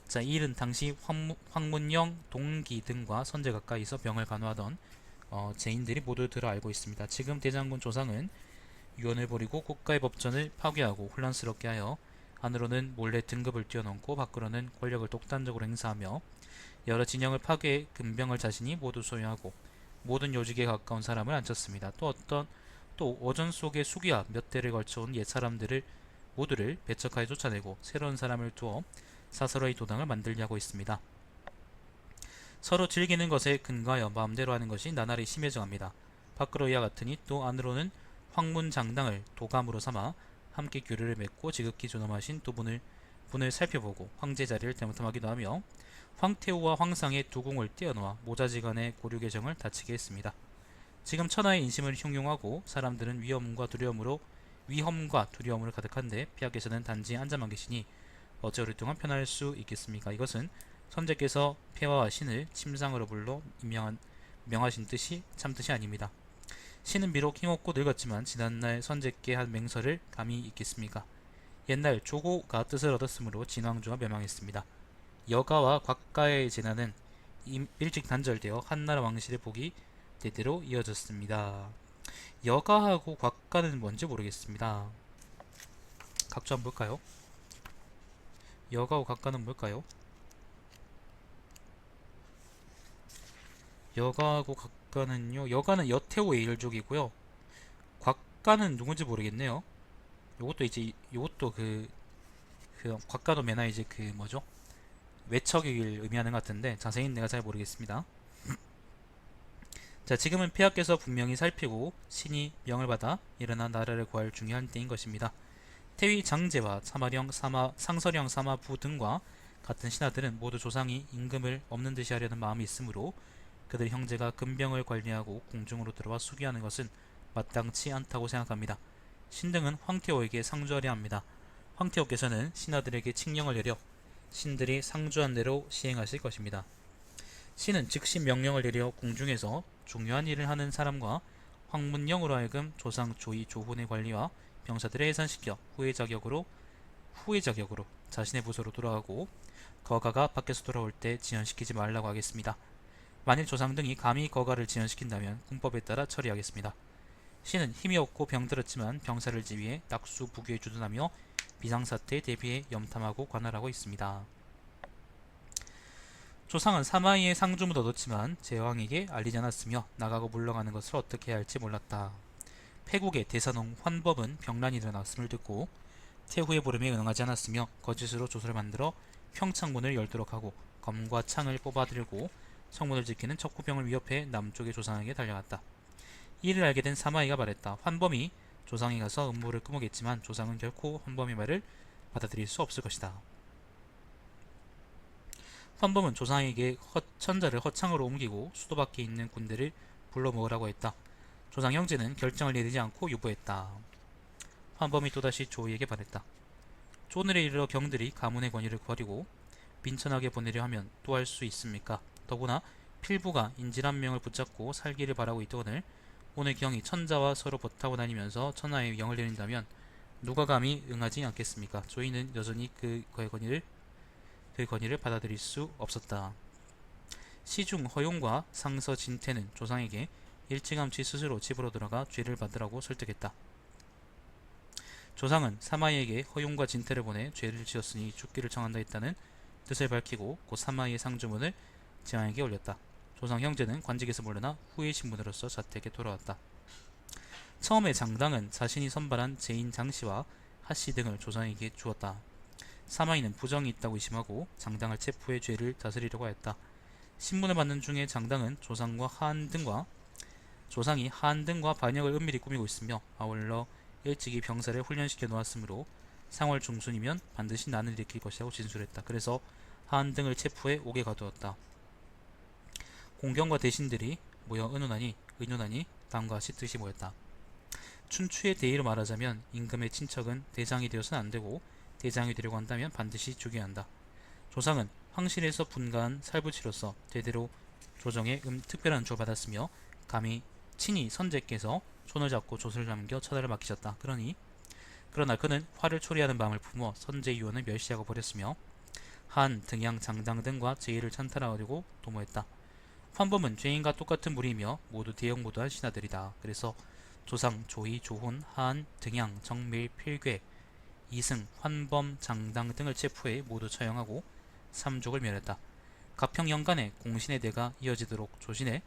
자, 이 일은 당시 황문영, 동기 등과 선제 가까이서 병을 간호하던 제인들이 모두 들어 알고 있습니다. 지금 대장군 조상은 유언을 버리고 국가의 법전을 파괴하고 혼란스럽게 하여 안으로는 몰래 등급을 뛰어넘고 밖으로는 권력을 독단적으로 행사하며 여러 진영을 파괴해 금병을 자신이 모두 소유하고 모든 요직에 가까운 사람을 앉혔습니다. 또 어전 속의 수기와 몇 대를 걸쳐온 옛사람들을 모두를 배척하여 쫓아내고 새로운 사람을 두어 사서로의 도당을 만들려 하고 있습니다. 서로 즐기는 것에 근거하여 마음대로 하는 것이 나날이 심해져갑니다. 밖으로 이와 같으니 또 안으로는 황문장당을 도감으로 삼아 함께 교류를 맺고 지극히 존엄하신 분을 살펴보고 황제 자리를 대모탐하기도 하며 황태후와 황상의 두 궁을 떼어놓아 모자지간의 고류계정을 다치게 했습니다. 지금 천하의 인심을 흉흉하고 사람들은 위험과 두려움으로 가득한데 폐하께서는 단지 앉아만 계시니 어찌 오랫동안 편할 수 있겠습니까? 이것은 선제께서 폐하와 신을 침상으로 불러 명하신 뜻이 참뜻이 아닙니다. 신은 비록 힘없고 늙었지만 지난날 선제께 한 맹설을 감히 잊겠습니까? 옛날 조고가 뜻을 얻었으므로 진왕조가 멸망했습니다. 여가와 곽가의 재난은 일찍 단절되어 한나라 왕실의 복이 대대로 이어졌습니다. 여가하고 곽가는 뭔지 모르겠습니다. 각주 한번 볼까요? 여가하고 곽가는 뭘까요? 여가하고 곽가는요, 여가는 여태오의 일족이고요. 곽가는 누군지 모르겠네요. 요것도 곽가도 매나 이제 뭐죠? 외척을 의미하는 것 같은데 자세히는 내가 잘 모르겠습니다. 자, 지금은 폐하께서 분명히 살피고 신이 명을 받아 일어나 나라를 구할 중요한 때인 것입니다. 태위 장제와 상설형 사마부 등과 같은 신하들은 모두 조상이 임금을 없는 듯이 하려는 마음이 있으므로 그들 형제가 금병을 관리하고 궁중으로 들어와 수기하는 것은 마땅치 않다고 생각합니다. 신등은 황태호에게 상주하려 합니다. 황태호께서는 신하들에게 칙령을 내려 신들이 상주한 대로 시행하실 것입니다. 신은 즉시 명령을 내려 궁중에서 중요한 일을 하는 사람과 황문영으로 하여금 조상 조이 조훈의 관리와 병사들을 해산시켜 후의 자격으로 자신의 부서로 돌아가고 거가가 밖에서 돌아올 때 지연시키지 말라고 하겠습니다. 만일 조상 등이 감히 거가를 지연시킨다면 군법에 따라 처리하겠습니다. 신은 힘이 없고 병들었지만 병사를 지휘해 낙수 부교에 주둔하며 비상사태에 대비해 염탐하고 관할하고 있습니다. 조상은 사마이의 상주문도 얻었지만 제왕에게 알리지 않았으며 나가고 물러가는 것을 어떻게 해야 할지 몰랐다. 패국의 대사농 환법은 병란이 일어났음을 듣고 태후의 부름에 응하지 않았으며 거짓으로 조서를 만들어 평창문을 열도록 하고 검과 창을 뽑아들고 성문을 지키는 척구병을 위협해 남쪽의 조상에게 달려갔다. 이를 알게 된 사마이가 말했다. 환범이 조상에 가서 음모를 꾸미겠지만 조상은 결코 환범의 말을 받아들일 수 없을 것이다. 환범은 조상에게 천자를 허창으로 옮기고 수도 밖에 있는 군대를 불러 모으라고 했다. 조상 형제는 결정을 내리지 않고 유보했다. 환범이 또다시 조이에게 말했다. 조늘에 이르러 경들이 가문의 권위를 버리고 빈천하게 보내려 하면 또 할 수 있습니까? 더구나 필부가 인질 한 명을 붙잡고 살기를 바라고 있더거늘 오늘 경이 천자와 서로 버타고 다니면서 천하의 영을 내린다면 누가 감히 응하지 않겠습니까? 조이는 여전히 그 권위를 받아들일 수 없었다. 시중 허용과 상서 진태는 조상에게 일찌감치 스스로 집으로 들어가 죄를 받으라고 설득했다. 조상은 사마이에게 허용과 진태를 보내 죄를 지었으니 죽기를 청한다 했다는 뜻을 밝히고 곧 사마이의 상주문을 제왕에게 올렸다. 조상 형제는 관직에서 물러나 후의 신분으로서 자택에 돌아왔다. 처음에 장당은 자신이 선발한 제인 장씨와 하씨 등을 조상에게 주었다. 사마이는 부정이 있다고 의심하고 장당을 체포해 죄를 다스리려고 했다. 신문을 받는 중에 장당은 조상이 하한 등과 반역을 은밀히 꾸미고 있으며 아울러 일찍이 병사를 훈련시켜 놓았으므로 3월 중순이면 반드시 난을 일으킬 것이라고 진술했다. 그래서 하한 등을 체포해 옥에 가두었다. 공경과 대신들이 모여 의논하니 다음과 같이 뜻이 모였다. 춘추의 대의로 말하자면 임금의 친척은 대장이 되어서는 안되고 대장이 되려고 한다면 반드시 죽여야 한다. 조상은 황실에서 분가한 살부치로서 대대로 조정에 특별한 줄 받았으며 감히 친히 선제께서 손을 잡고 돛을 남겨 처단을 맡기셨다. 그러나 그는 화를 초래하는 마음을 품어 선제 유언을 멸시하고 버렸으며 한, 등양, 장당 등과 제의를 찬탈하려고 도모했다. 환범은 죄인과 똑같은 무리이며 모두 대형무도한 신하들이다. 그래서 조상, 조이, 조훈, 하한, 등양, 정밀, 필괴, 이승, 환범, 장당 등을 체포해 모두 처형하고 삼족을 멸했다. 가평연간에 공신의 대가 이어지도록 조진의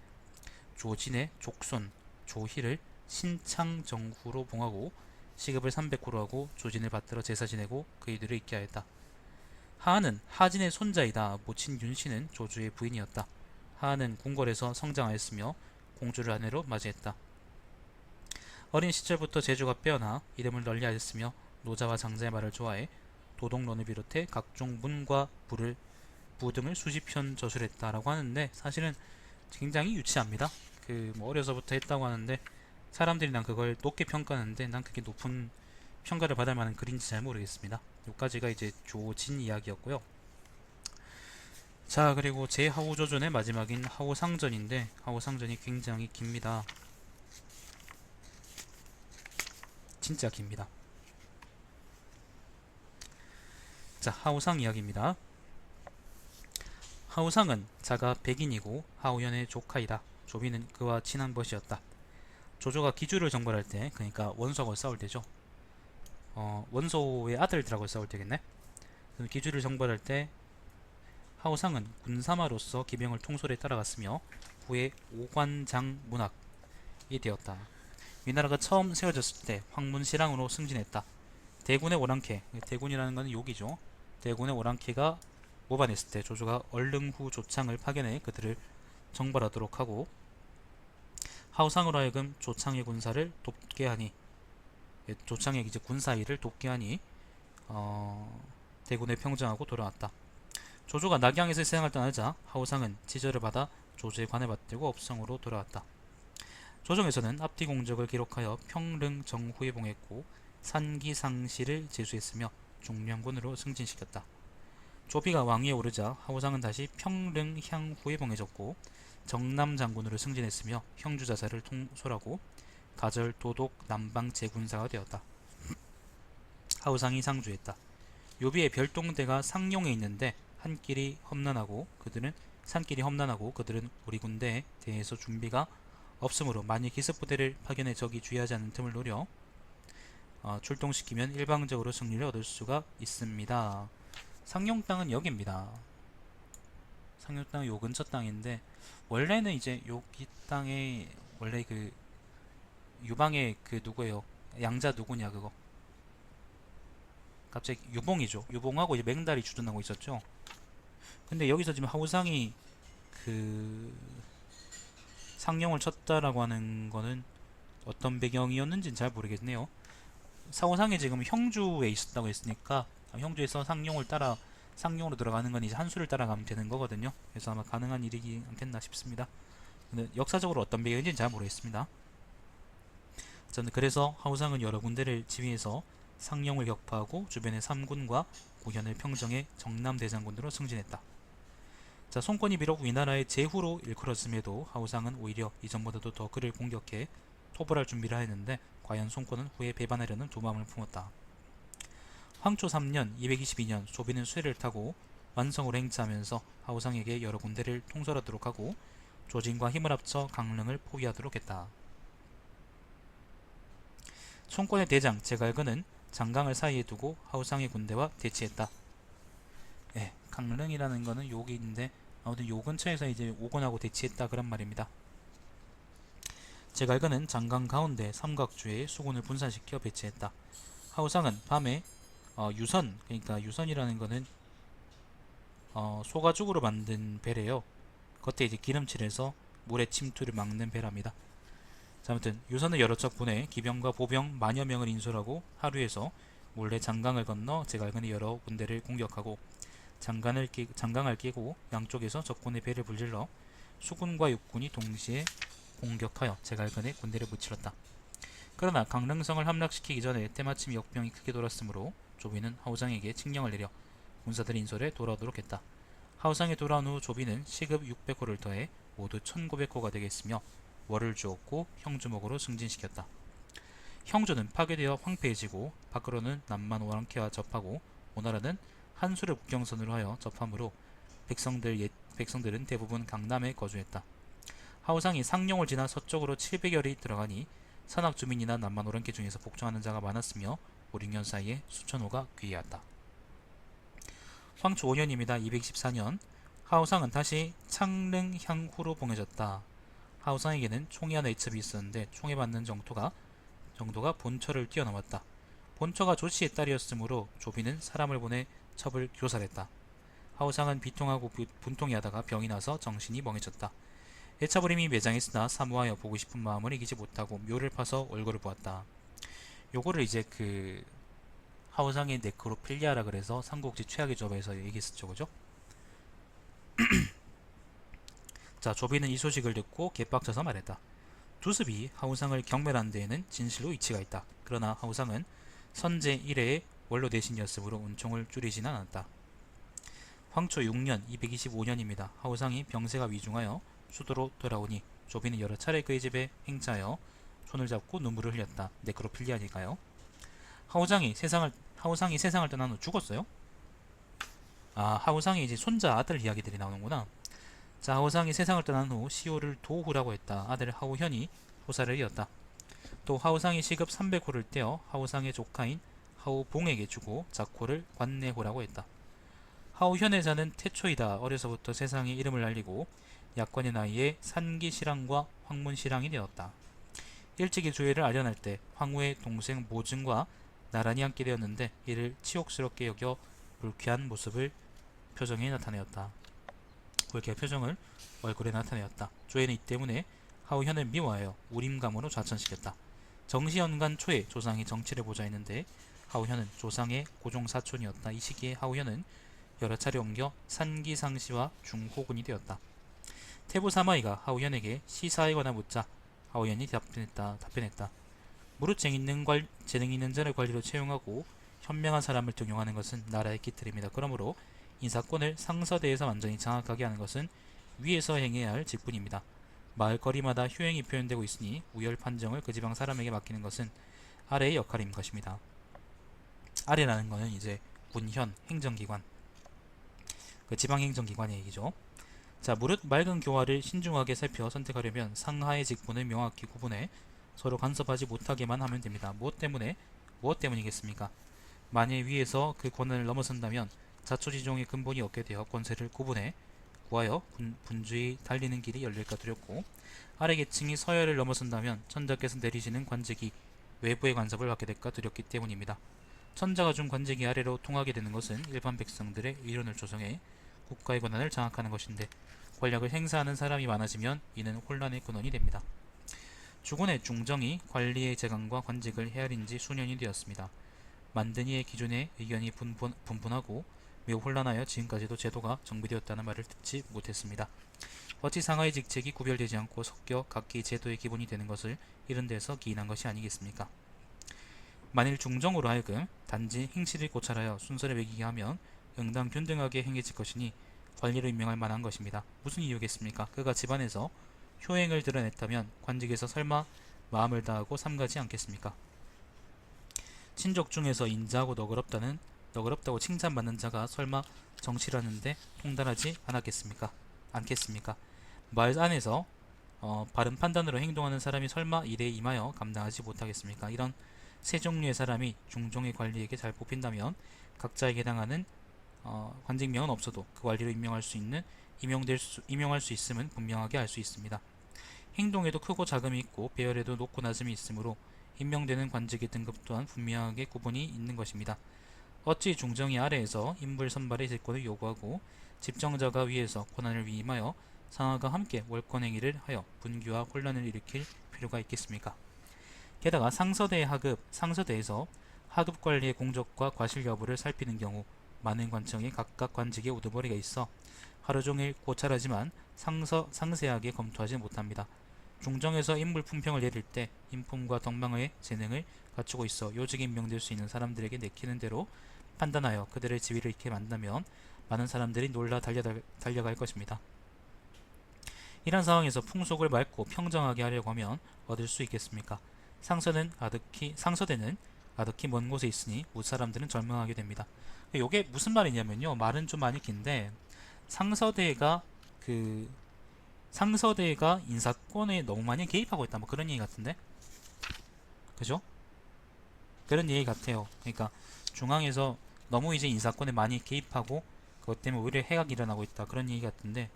족손, 조희를 신창정후로 봉하고 시급을 300호로 하고 조진을 받들어 제사 지내고 그이들을 잊게 하였다. 하한은 하진의 손자이다. 모친 윤씨는 조주의 부인이었다. 하한은 궁궐에서 성장하였으며 공주를 아내로 맞이했다. 어린 시절부터 재주가 빼어나 이름을 널리 알렸으며 노자와 장자의 말을 좋아해 도덕론을 비롯해 각종 문과 부 등을 수십 편 저술했다라고 하는데 사실은 굉장히 유치합니다. 어려서부터 했다고 하는데 사람들이 난 그걸 높게 평가하는데 난 그게 높은 평가를 받을 만한 글인지 잘 모르겠습니다. 여기까지가 이제 조진 이야기였고요. 자, 그리고 제 하우조전의 마지막인 하우상전인데 하우상전이 굉장히 깁니다. 진짜 깁니다. 자, 하우상 이야기입니다. 하우상은 자가 백인이고 하우연의 조카이다. 조비는 그와 친한 벗이었다. 조조가 기주를 정벌할 때, 그러니까 원소하고 싸울 때죠. 원소의 아들들하고 싸울 때겠네. 기주를 정벌할 때 하우상은 군사마로서 기병을 통솔에 따라갔으며 후에 오관장 문학이 되었다. 위나라가 처음 세워졌을 때 황문시랑으로 승진했다. 대군의 오랑캐, 대군이라는 것은 욕이죠. 대군의 오랑캐가 모반했을 때 조조가 얼릉후 조창을 파견해 그들을 정벌하도록 하고 하우상으로 하여금 조창의 군사를 돕게 하니 조창의 이제 군사 일을 돕게 하니 대군을 평정하고 돌아왔다. 조조가 낙양에서 세상을 떠나자 하우상은 지절을 받아 조조의 관을 받들고 업성으로 돌아왔다. 조정에서는 앞뒤 공적을 기록하여 평릉 정후에 봉했고 산기상시를 제수했으며 중령군으로 승진시켰다. 조비가 왕위에 오르자 하우상은 다시 평릉 향후에 봉해졌고 정남 장군으로 승진했으며 형주자사를 통솔하고 가절 도독 남방 제군사가 되었다. 하우상이 상주했다. 요비의 별동대가 상용에 있는데 산길이 험난하고 그들은 우리 군대에 대해서 준비가 없으므로 만일 기습부대를 파견해 적이 주의하지 않는 틈을 노려 출동시키면 일방적으로 승리를 얻을 수가 있습니다. 상용 땅은 여기입니다. 상용 땅은 요 근처 땅인데 원래는 이제 여기 땅에 원래 유방의 그 누구예요? 양자 누구냐 그거. 갑자기 유봉이죠. 유봉하고 이제 맹달이 주둔하고 있었죠. 근데 여기서 지금 하우상이 그 상령을 쳤다라고 하는 거는 어떤 배경이었는지는 잘 모르겠네요. 사후상이 지금 형주에 있었다고 했으니까 형주에서 상용을 따라 상용으로 들어가는 건 이제 한수를 따라가면 되는 거거든요. 그래서 아마 가능한 일이지 않겠나 싶습니다. 근데 역사적으로 어떤 배경인지는 잘 모르겠습니다. 저는 그래서 하우상은 여러 군데를 지휘해서 상용을 격파하고 주변의 삼군과 고현을 평정해 정남대장군으로 승진했다. 자, 송권이 비록 위나라의 제후로 일컬었음에도 하우상은 오히려 이전보다도 더 그를 공격해 토벌할 준비를 했는데 과연 송권은 후에 배반하려는 두 마음을 품었다. 황초 3년 222년 조비는 수레를 타고 완성으로 행차하면서 하우상에게 여러 군데를 통솔하도록 하고 조진과 힘을 합쳐 강릉을 포위하도록 했다. 송권의 대장 제갈근은 장강을 사이에 두고 하우상의 군대와 대치했다. 예, 강릉이라는 거는 여기인데 아무튼 요 근처에서 이제 오건하고 대치했다 그런 말입니다. 제갈근은 장강 가운데 삼각주에 수군을 분산시켜 배치했다. 하우상은 밤에 유선, 그러니까 유선이라는 거는 소가죽으로 만든 배래요. 겉에 이제 기름칠을 해서 물의 침투를 막는 배랍니다. 자, 아무튼 유선을 여러 척 보내 기병과 보병 만여 명을 인솔하고 하류에서 몰래 장강을 건너 제갈근의 여러 군대를 공격하고 장강을 깨고 양쪽에서 적군의 배를 불질러 수군과 육군이 동시에 공격하여 제갈근의 군대를 무찔렀다. 그러나 강릉성을 함락시키기 전에 때마침 역병이 크게 돌았으므로 조비는 하우상에게 칙령을 내려 군사들 인솔에 돌아오도록 했다. 하우상에 돌아온 후 조비는 시급 600호를 더해 모두 1900호가 되겠으며 월을 주었고 형주목으로 승진시켰다. 형주는 파괴되어 황폐해지고 밖으로는 남만 오랑캐와 접하고 오나라는 한수를 국경선으로 하여 접함으로 백성들은 대부분 강남에 거주했다. 하우상이 상룡을 지나 서쪽으로 700여리 들어가니 산악 주민이나 남만 오랑캐 중에서 복종하는 자가 많았으며 5, 6년 사이에 수천호가 귀해왔다. 황초 5년입니다. 214년 하우상은 다시 창릉향후로 봉해졌다. 하우상에게는 총이 하나 이첩이 있었는데 총에 맞는 정도가 본처를 뛰어넘었다. 본처가 조씨의 딸이었으므로 조비는 사람을 보내 첩을 교살했다. 하우상은 비통하고 분통해 하다가 병이 나서 정신이 멍해졌다. 애처부림이 매장했으나 사모하여 보고 싶은 마음을 이기지 못하고 묘를 파서 얼굴을 보았다. 요거를 이제 그 하우상의 네크로필리아라 그래서 삼국지 최악의 조합에서 얘기했었죠, 그죠? 자, 조비는 이 소식을 듣고 개빡쳐서 말했다. 두습이 하우상을 경멸한 데에는 진실로 이치가 있다. 그러나 하우상은 선제 1회의 원로 대신이었으므로 은총을 줄이진 않았다. 황초 6년 225년입니다. 하우상이 병세가 위중하여 수도로 돌아오니 조비는 여러 차례 그의 집에 행차하여 손을 잡고 눈물을 흘렸다. 네크로필리아니까요. 하우상이 세상을 떠난 후 죽었어요? 아, 하우상이 이제 손자 아들 이야기들이 나오는구나. 자, 하우상이 세상을 떠난 후 시호를 도후라고 했다. 아들 하우현이 호사를 이었다. 또 하우상이 시급 300호를 떼어 하우상의 조카인 하우봉에게 주고 작호를 관내호라고 했다. 하우현의 자는 태초이다. 어려서부터 세상에 이름을 알리고 약관의 나이에 산기시랑과 황문시랑이 되었다. 일찍이 조회를 아련할 때 황후의 동생 모증과 나란히 함께 되었는데 이를 치욕스럽게 여겨 불쾌한 모습을 표정에 나타내었다. 불쾌한 표정을 얼굴에 나타내었다. 조회는 이 때문에 하우현을 미워하여 우림감으로 좌천시켰다. 정시연간 초에 조상이 정치를 보자 했는데 하우현은 조상의 고종사촌이었다. 이 시기에 하우현은 여러 차례 옮겨 산기상시와 중호군이 되었다. 태부 사마이가 하우현에게 시사에 관한 묻자 하우현이 답변했다. 무릇 재능 있는 자를 관리로 채용하고 현명한 사람을 등용하는 것은 나라의 기틀입니다. 그러므로 인사권을 상서대에서 완전히 장악하게 하는 것은 위에서 행해야 할 직분입니다. 마을거리마다 효행이 표현되고 있으니 우열 판정을 그 지방 사람에게 맡기는 것은 아래의 역할인 것입니다. 아래라는 것은 이제 문현, 행정기관, 그 지방행정기관의 얘기죠. 자, 무릇 맑은 교화를 신중하게 살펴 선택하려면 상하의 직분을 명확히 구분해 서로 간섭하지 못하게만 하면 됩니다. 무엇 때문이겠습니까? 만일 위에서 그 권한을 넘어선다면 자초지종의 근본이 없게 되어 권세를 구분해 구하여 분주히 달리는 길이 열릴까 두렵고, 아래 계층이 서열을 넘어선다면 천자께서 내리시는 관직이 외부의 간섭을 받게 될까 두렵기 때문입니다. 천자가 준 관직이 아래로 통하게 되는 것은 일반 백성들의 의론을 조성해 국가의 권한을 장악하는 것인데, 권력을 행사하는 사람이 많아지면 이는 혼란의 근원이 됩니다. 주군의 중정이 관리의 재간과 관직을 헤아린 지 수년이 되었습니다. 만든 이의 기존의 의견이 분분하고 매우 혼란하여 지금까지도 제도가 정비되었다는 말을 듣지 못했습니다. 어찌 상하의 직책이 구별되지 않고 섞여 각기 제도의 기본이 되는 것을 이런 데서 기인한 것이 아니겠습니까? 만일 중정으로 하여금 단지 행실을 고찰하여 순서를 매기게 하면 응당 균등하게 행해질 것이니 관리로 임명할 만한 것입니다. 무슨 이유겠습니까? 그가 집안에서 효행을 드러냈다면 관직에서 설마 마음을 다하고 삼가지 않겠습니까? 친족 중에서 인자하고 너그럽다고 칭찬받는 자가 설마 정치를 하는데 통달하지 않겠습니까? 말 안에서 바른 판단으로 행동하는 사람이 설마 일에 임하여 감당하지 못하겠습니까? 이런 세 종류의 사람이 중종의 관리에게 잘 뽑힌다면 각자에게 해당하는 관직명은 없어도 그 관리로 임용할 수 있음은 분명하게 알 수 있습니다. 행동에도 크고 작음이 있고 배열에도 높고 낮음이 있으므로 임명되는 관직의 등급 또한 분명하게 구분이 있는 것입니다. 어찌 중정이 아래에서 인물 선발의 직권을 요구하고 집정자가 위에서 권한을 위임하여 상하가 함께 월권행위를 하여 분규와 혼란을 일으킬 필요가 있겠습니까? 게다가 상서대에서 하급 관리의 공적과 과실 여부를 살피는 경우 많은 관청에 각각 관직의 우두머리가 있어 하루종일 고찰하지만 상세하게 검토하지 못합니다. 중정에서 인물 품평을 내릴 때 인품과 덕망의 재능을 갖추고 있어 요직에 임명될 수 있는 사람들에게 내키는 대로 판단하여 그들의 지위를 잃게 만든다면 많은 사람들이 놀라 달려갈 것입니다. 이런 상황에서 풍속을 맑고 평정하게 하려고 하면 얻을 수 있겠습니까? 상서대는 아득히 먼 곳에 있으니 무사람들은 절망하게 됩니다. 이게 무슨 말이냐면요, 말은 좀 많이 긴데 상서대가 인사권에 너무 많이 개입하고 있다, 뭐 그런 얘기 같은데, 그죠? 그런 얘기 같아요. 그러니까 중앙에서 너무 이제 인사권에 많이 개입하고 그것 때문에 오히려 해악이 일어나고 있다, 그런 얘기 같은데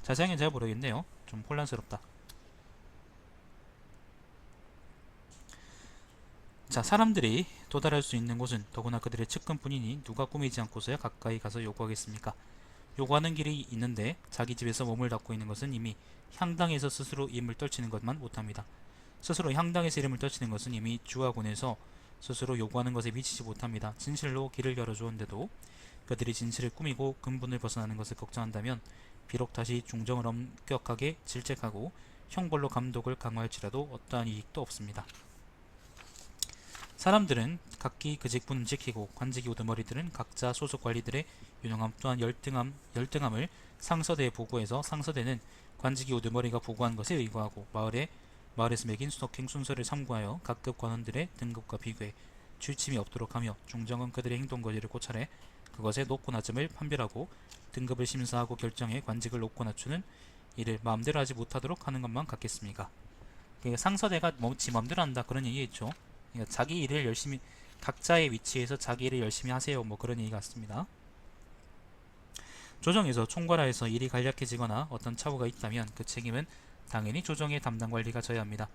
자세하게는 잘 모르겠네요. 좀 혼란스럽다. 자, 사람들이 도달할 수 있는 곳은 더구나 그들의 측근뿐이니 누가 꾸미지 않고서야 가까이 가서 요구하겠습니까? 요구하는 길이 있는데 자기 집에서 몸을 닫고 있는 것은 이미 향당에서 스스로 이름을 떨치는 것만 못합니다. 스스로 향당에서 이름을 떨치는 것은 이미 주하곤에서 스스로 요구하는 것에 미치지 못합니다. 진실로 길을 열어주었는데도 그들이 진실을 꾸미고 근본을 벗어나는 것을 걱정한다면 비록 다시 중정을 엄격하게 질책하고 형벌로 감독을 강화할지라도 어떠한 이익도 없습니다. 사람들은 각기 그 직분을 지키고 관직이 우두머리들은 각자 소속 관리들의 유능함 또한 열등함을 상서대에 보고해서 상서대는 관직이 우두머리가 보고한 것에 의거하고 마을에서 매긴 수덕행 순서를 참고하여 각급 관원들의 등급과 비교해 출침이 없도록 하며 중정은 그들의 행동 거지를 고찰해 그것의 높고 낮음을 판별하고 등급을 심사하고 결정해 관직을 높고 낮추는 일을 마음대로 하지 못하도록 하는 것만 같겠습니까? 상서대가 지 마음대로 한다, 그런 얘기겠죠. 그러니까 자기 일을 열심히, 각자의 위치에서 자기 일을 열심히 하세요, 뭐 그런 얘기 같습니다. 조정에서 총괄하에서 일이 간략해지거나 어떤 착오가 있다면 그 책임은 당연히 조정의 담당 관리가 져야 합니다.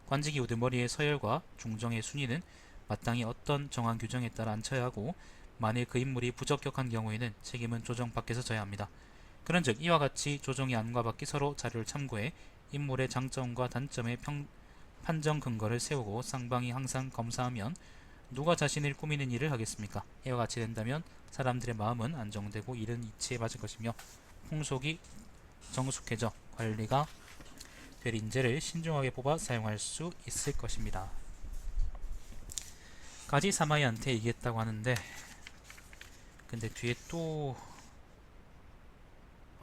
관직이 우두머리의 서열과 중정의 순위는 마땅히 어떤 정한 규정에 따라 앉혀야 하고, 만일 그 인물이 부적격한 경우에는 책임은 조정 밖에서 져야 합니다. 그런즉 이와 같이 조정의 안과 밖이 서로 자료를 참고해 인물의 장점과 단점의 판정 근거를 세우고 쌍방이 항상 검사하면 누가 자신을 꾸미는 일을 하겠습니까? 이와 같이 된다면 사람들의 마음은 안정되고 일은 이치에 맞을 것이며 풍속이 정숙해져 관리가 될 인재를 신중하게 뽑아 사용할 수 있을 것입니다. 까지 사마이한테 얘기했다고 하는데, 근데 뒤에 또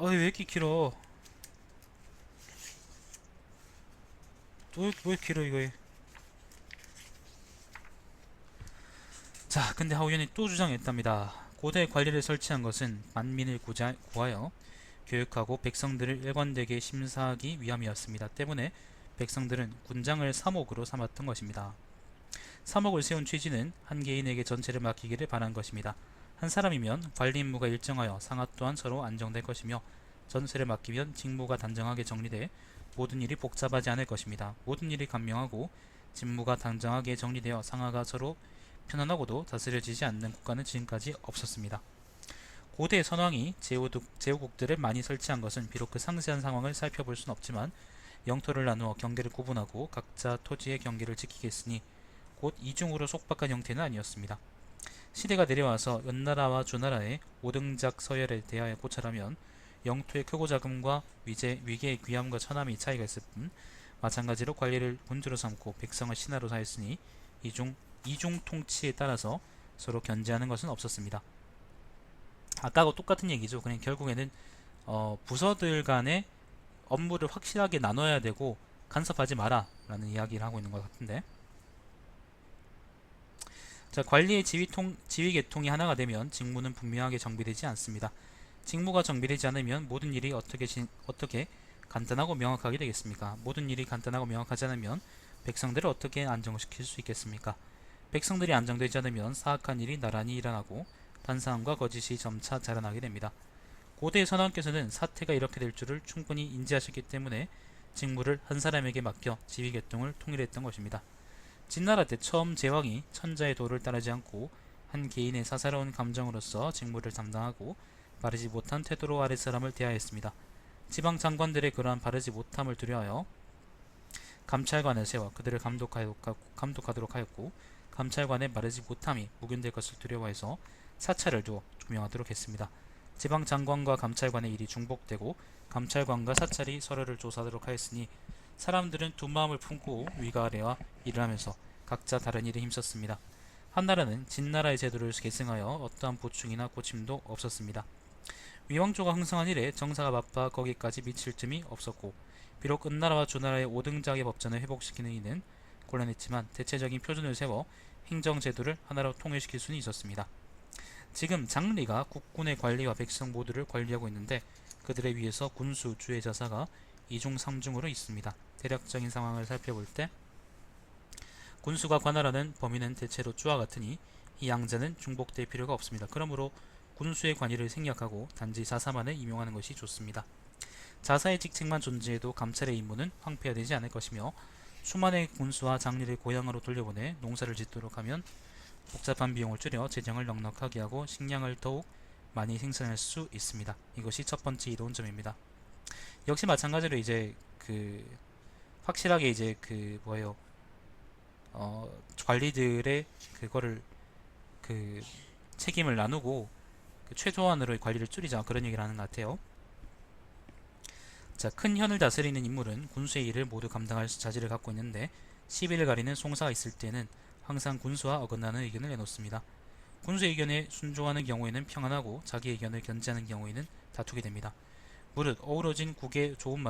왜 이렇게 길어? 왜 길어 이거? 자, 근데 하우연이 또 주장했답니다. 고대 관리를 설치한 것은 만민을 구하여 교육하고 백성들을 일관되게 심사하기 위함이었습니다. 때문에 백성들은 군장을 사목으로 삼았던 것입니다. 사목을 세운 취지는 한 개인에게 전체를 맡기기를 바란 것입니다. 한 사람이면 관리 임무가 일정하여 상하 또한 서로 안정될 것이며 전세를 맡기면 직무가 단정하게 정리돼 모든 일이 복잡하지 않을 것입니다. 모든 일이 간명하고 직무가 단정하게 정리되어 상하가 서로 편안하고도 다스려지지 않는 국가는 지금까지 없었습니다. 고대 선왕이 제후국들을 많이 설치한 것은 비록 그 상세한 상황을 살펴볼 수는 없지만 영토를 나누어 경계를 구분하고 각자 토지의 경계를 지키게 했으니 곧 이중으로 속박한 형태는 아니었습니다. 시대가 내려와서 연나라와 주나라의 오등작 서열에 대하여 고찰하면 영토의 크고 작음과 위계의 귀함과 천함이 차이가 있을 뿐 마찬가지로 관리를 본주로 삼고 백성을 신하로 사했으니 이중 통치에 따라서 서로 견제하는 것은 없었습니다. 아까하고 똑같은 얘기죠. 그냥 결국에는 부서들 간의 업무를 확실하게 나눠야 되고 간섭하지 마라 라는 이야기를 하고 있는 것 같은데, 자, 관리의 지위 계통이 하나가 되면 직무는 분명하게 정비되지 않습니다. 직무가 정비되지 않으면 모든 일이 어떻게 간단하고 명확하게 되겠습니까? 모든 일이 간단하고 명확하지 않으면 백성들을 어떻게 안정시킬 수 있겠습니까? 백성들이 안정되지 않으면 사악한 일이 나란히 일어나고 반사함과 거짓이 점차 자라나게 됩니다. 고대 선왕께서는 사태가 이렇게 될 줄을 충분히 인지하셨기 때문에 직무를 한 사람에게 맡겨 지위 계통을 통일했던 것입니다. 진나라 때 처음 제왕이 천자의 도를 따르지 않고 한 개인의 사사로운 감정으로서 직무를 담당하고 바르지 못한 태도로 아랫사람을 대하였습니다. 지방 장관들의 그러한 바르지 못함을 두려워하여 감찰관을 세워 그들을 감독하도록 하였고, 감찰관의 바르지 못함이 묵인될 것을 두려워해서 사찰을 두어 조명하도록 했습니다. 지방 장관과 감찰관의 일이 중복되고 감찰관과 사찰이 서로를 조사하도록 하였으니 사람들은 두 마음을 품고 위가 아래와 일을 하면서 각자 다른 일에 힘썼습니다. 한나라는 진나라의 제도를 계승하여 어떠한 보충이나 고침도 없었습니다. 위왕조가 흥성한 이래 정사가 바빠 거기까지 미칠 틈이 없었고, 비록 은나라와 주나라의 5등작의 법전을 회복시키는 이는 곤란했지만 대체적인 표준을 세워 행정제도를 하나로 통일시킬 수는 있었습니다. 지금 장리가 국군의 관리와 백성 모두를 관리하고 있는데 그들의 위에서 군수, 주해자사가 2중 3중으로 있습니다. 대략적인 상황을 살펴볼 때 군수가 관할하는 범위는 대체로 주와 같으니 이 양자는 중복될 필요가 없습니다. 그러므로 군수의 관위를 생략하고 단지 자사만을 임용하는 것이 좋습니다. 자사의 직책만 존재해도 감찰의 임무는 황폐화되지 않을 것이며 수만의 군수와 장리를 고향으로 돌려보내 농사를 짓도록 하면 복잡한 비용을 줄여 재정을 넉넉하게 하고 식량을 더욱 많이 생산할 수 있습니다. 이것이 첫 번째 이로운 점입니다. 역시 마찬가지로 이제 확실하게 이제 관리들의 그거를 책임을 나누고 최소한으로 관리를 줄이자, 그런 얘기를 하는 것 같아요. 자, 큰 현을 다스리는 인물은 군수의 일을 모두 감당할 자질을 갖고 있는데 시비를 가리는 송사가 있을 때는 항상 군수와 어긋나는 의견을 내놓습니다. 군수의 의견에 순종하는 경우에는 평안하고 자기 의견을 견지하는 경우에는 다투게 됩니다. 무릇 어우러진 국의 좋은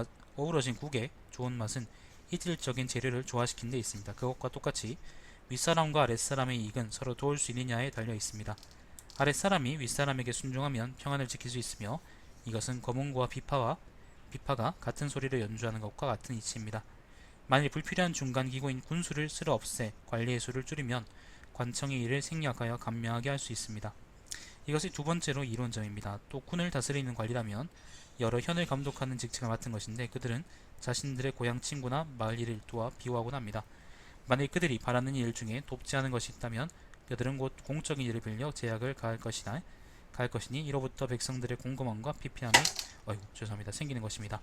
맛은 이질적인 재료를 조화시킨 데 있습니다. 그것과 똑같이 윗사람과 아랫사람의 이익은 서로 도울 수 있느냐에 달려 있습니다. 아랫사람이 윗사람에게 순종하면 평안을 지킬 수 있으며 이것은 거문과 비파가 같은 소리를 연주하는 것과 같은 이치입니다. 만일 불필요한 중간기구인 군수를 쓸어 없애 관리의 수를 줄이면 관청의 일을 생략하여 간명하게 할 수 있습니다. 이것이 두 번째로 이로운 점입니다. 또 군을 다스리는 관리라면 여러 현을 감독하는 직책을 맡은 것인데 그들은 자신들의 고향 친구나 마을 일을 도와 비호하곤 합니다. 만일 그들이 바라는 일 중에 돕지 않은 것이 있다면 그들은 곧 공적인 일을 빌려 제약을 가할 것이니 이로부터 백성들의 공검함과 피폐함이 생기는 것입니다.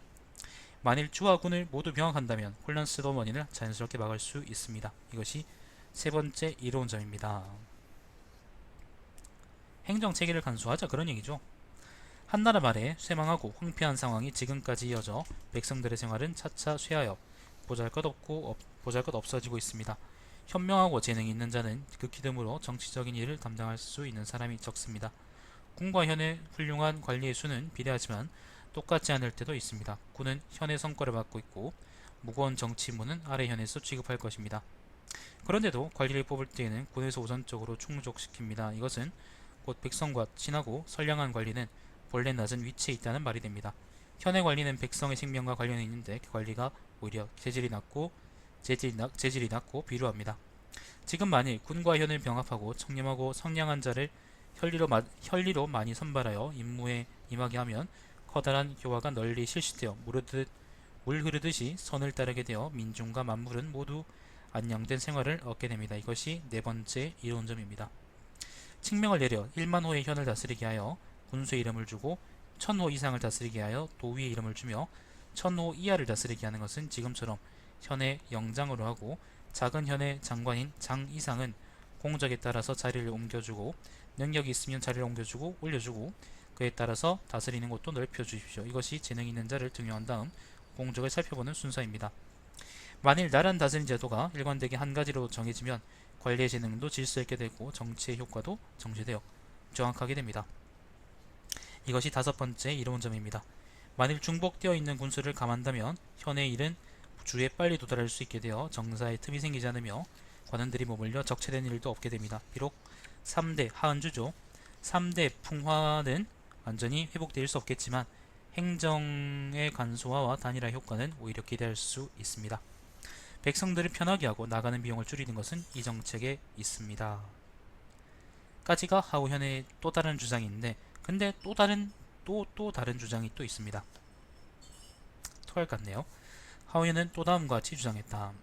만일 주와 군을 모두 병합한다면 혼란스러운 원인을 자연스럽게 막을 수 있습니다. 이것이 세 번째 이로운 점입니다. 행정체계를 간소하자, 그런 얘기죠. 한나라 말에 쇠망하고 황폐한 상황이 지금까지 이어져 백성들의 생활은 차차 쇠하여 보잘것 없어지고 있습니다. 현명하고 재능이 있는 자는 극히 드물어 정치적인 일을 담당할 수 있는 사람이 적습니다. 군과 현의 훌륭한 관리의 수는 비례하지만 똑같지 않을 때도 있습니다. 군은 현의 성과를 받고 있고 무거운 정치 임무는 아래 현에서 취급할 것입니다. 그런데도 관리를 뽑을 때에는 군에서 우선적으로 충족시킵니다. 이것은 곧 백성과 친하고 선량한 관리는 본래 낮은 위치에 있다는 말이 됩니다. 현의 관리는 백성의 생명과 관련이 있는데 그 관리가 오히려 재질이 낮고 비루합니다. 지금 만일 군과 현을 병합하고 청렴하고 선량한 자를 혈리로 많이 선발하여 임무에 임하게 하면 커다란 교화가 널리 실시되어 물 흐르듯이 선을 따르게 되어 민중과 만물은 모두 안녕된 생활을 얻게 됩니다. 이것이 네 번째 이론점입니다. 칙명을 내려 1만 호의 현을 다스리게 하여 군수의 이름을 주고 1000호 이상을 다스리게 하여 도위의 이름을 주며 1000호 이하를 다스리게 하는 것은 지금처럼 현의 영장으로 하고 작은 현의 장관인 장 이상은 공적에 따라서 자리를 옮겨주고 능력이 있으면 자리를 옮겨주고 올려주고 그에 따라서 다스리는 곳도 넓혀주십시오. 이것이 재능 있는 자를 등용한 다음 공적을 살펴보는 순서입니다. 만일 나란 다스린 제도가 일관되게 한 가지로 정해지면 관리의 재능도 질서 있게 되고 정치의 효과도 정제되어 정확하게 됩니다. 이것이 다섯 번째 이론점입니다. 만일 중복되어 있는 군수를 감한다면 현의 일은 주에 빨리 도달할 수 있게 되어 정사에 틈이 생기지 않으며 관원들이 머물려 적체된 일도 없게 됩니다. 비록 3대 하은주죠. 3대 풍화는 완전히 회복될 수 없겠지만 행정의 간소화와 단일화 효과는 오히려 기대할 수 있습니다. 백성들을 편하게 하고 나가는 비용을 줄이는 것은 이 정책에 있습니다. 까지가 하우현의 또 다른 주장인데 근데 또 다른 주장이 또 있습니다. 토할 같네요. 하우현은 또 다음과 같이 주장했다.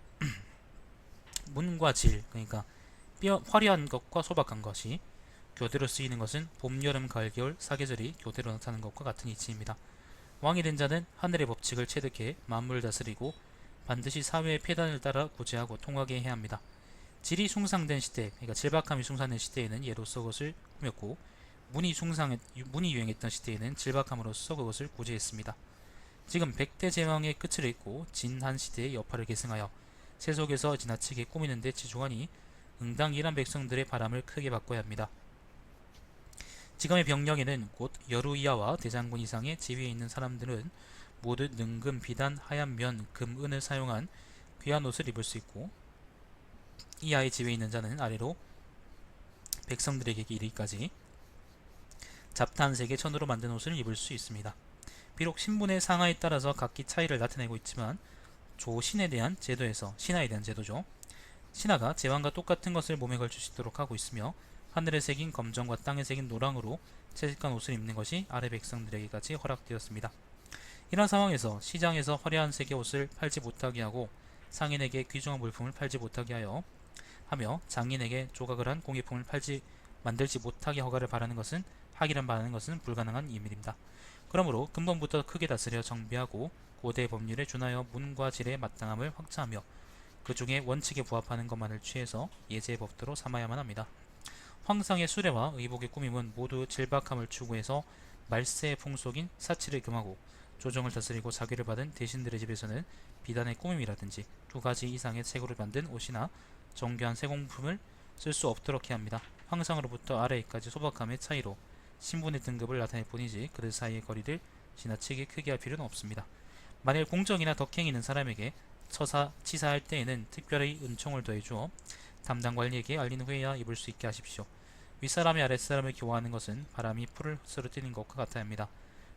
문과 질, 그러니까 화려한 것과 소박한 것이 교대로 쓰이는 것은 봄, 여름, 가을, 겨울 사계절이 교대로 나타나는 것과 같은 이치입니다. 왕이 된 자는 하늘의 법칙을 체득해 만물을 다스리고 반드시 사회의 폐단을 따라 구제하고 통하게 해야 합니다. 질이 숭상된 시대, 그러니까 질박함이 숭상된 시대에는 예로서 그것을 꾸몄고 문이 유행했던 시대에는 질박함으로써 그것을 구제했습니다. 지금 백대 제왕의 끝을 잇고 진한 시대의 여파를 계승하여 세속에서 지나치게 꾸미는 데 치중하니 응당 일한 백성들의 바람을 크게 바꿔야 합니다. 지금의 병력에는 곧 여루 이하와 대장군 이상의 지위에 있는 사람들은 모두 능금, 비단, 하얀 면, 금, 은을 사용한 귀한 옷을 입을 수 있고 이하의 지위에 있는 자는 아래로 백성들에게 이르기까지 잡탄색의 천으로 만든 옷을 입을 수 있습니다. 비록 신분의 상하에 따라서 각기 차이를 나타내고 있지만 조신에 대한 제도에서 신하에 대한 제도죠. 신하가 제왕과 똑같은 것을 몸에 걸칠 수 있도록 하고 있으며 하늘에 새긴 검정과 땅에 새긴 노랑으로 채색한 옷을 입는 것이 아래 백성들에게까지 허락되었습니다. 이런 상황에서 시장에서 화려한 색의 옷을 팔지 못하게 하고 상인에게 귀중한 물품을 팔지 못하게 하며 장인에게 조각을 한 공예품을 만들지 못하게 허가를 바라는 것은 불가능한 일입니다. 그러므로 근본부터 크게 다스려 정비하고 고대 법률에 준하여 문과 질의 마땅함을 확장하며 그 중에 원칙에 부합하는 것만을 취해서 예제의 법도로 삼아야만 합니다. 황상의 수레와 의복의 꾸밈은 모두 질박함을 추구해서 말세의 풍속인 사치를 금하고 조정을 다스리고 자기를 받은 대신들의 집에서는 비단의 꾸밈이라든지 2가지 이상의 색으로 만든 옷이나 정교한 세공품을 쓸 수 없도록 해야 합니다. 황상으로부터 아래까지 소박함의 차이로 신분의 등급을 나타낼 뿐이지 그들 사이의 거리를 지나치게 크게 할 필요는 없습니다. 만일 공적이나 덕행이 있는 사람에게 치사할 때에는 특별히 은총을 더해주어 담당 관리에게 알린 후에야 입을 수 있게 하십시오. 윗사람이 아랫사람을 교화하는 것은 바람이 풀을 쓰러뜨리는 것과 같아야 합니다.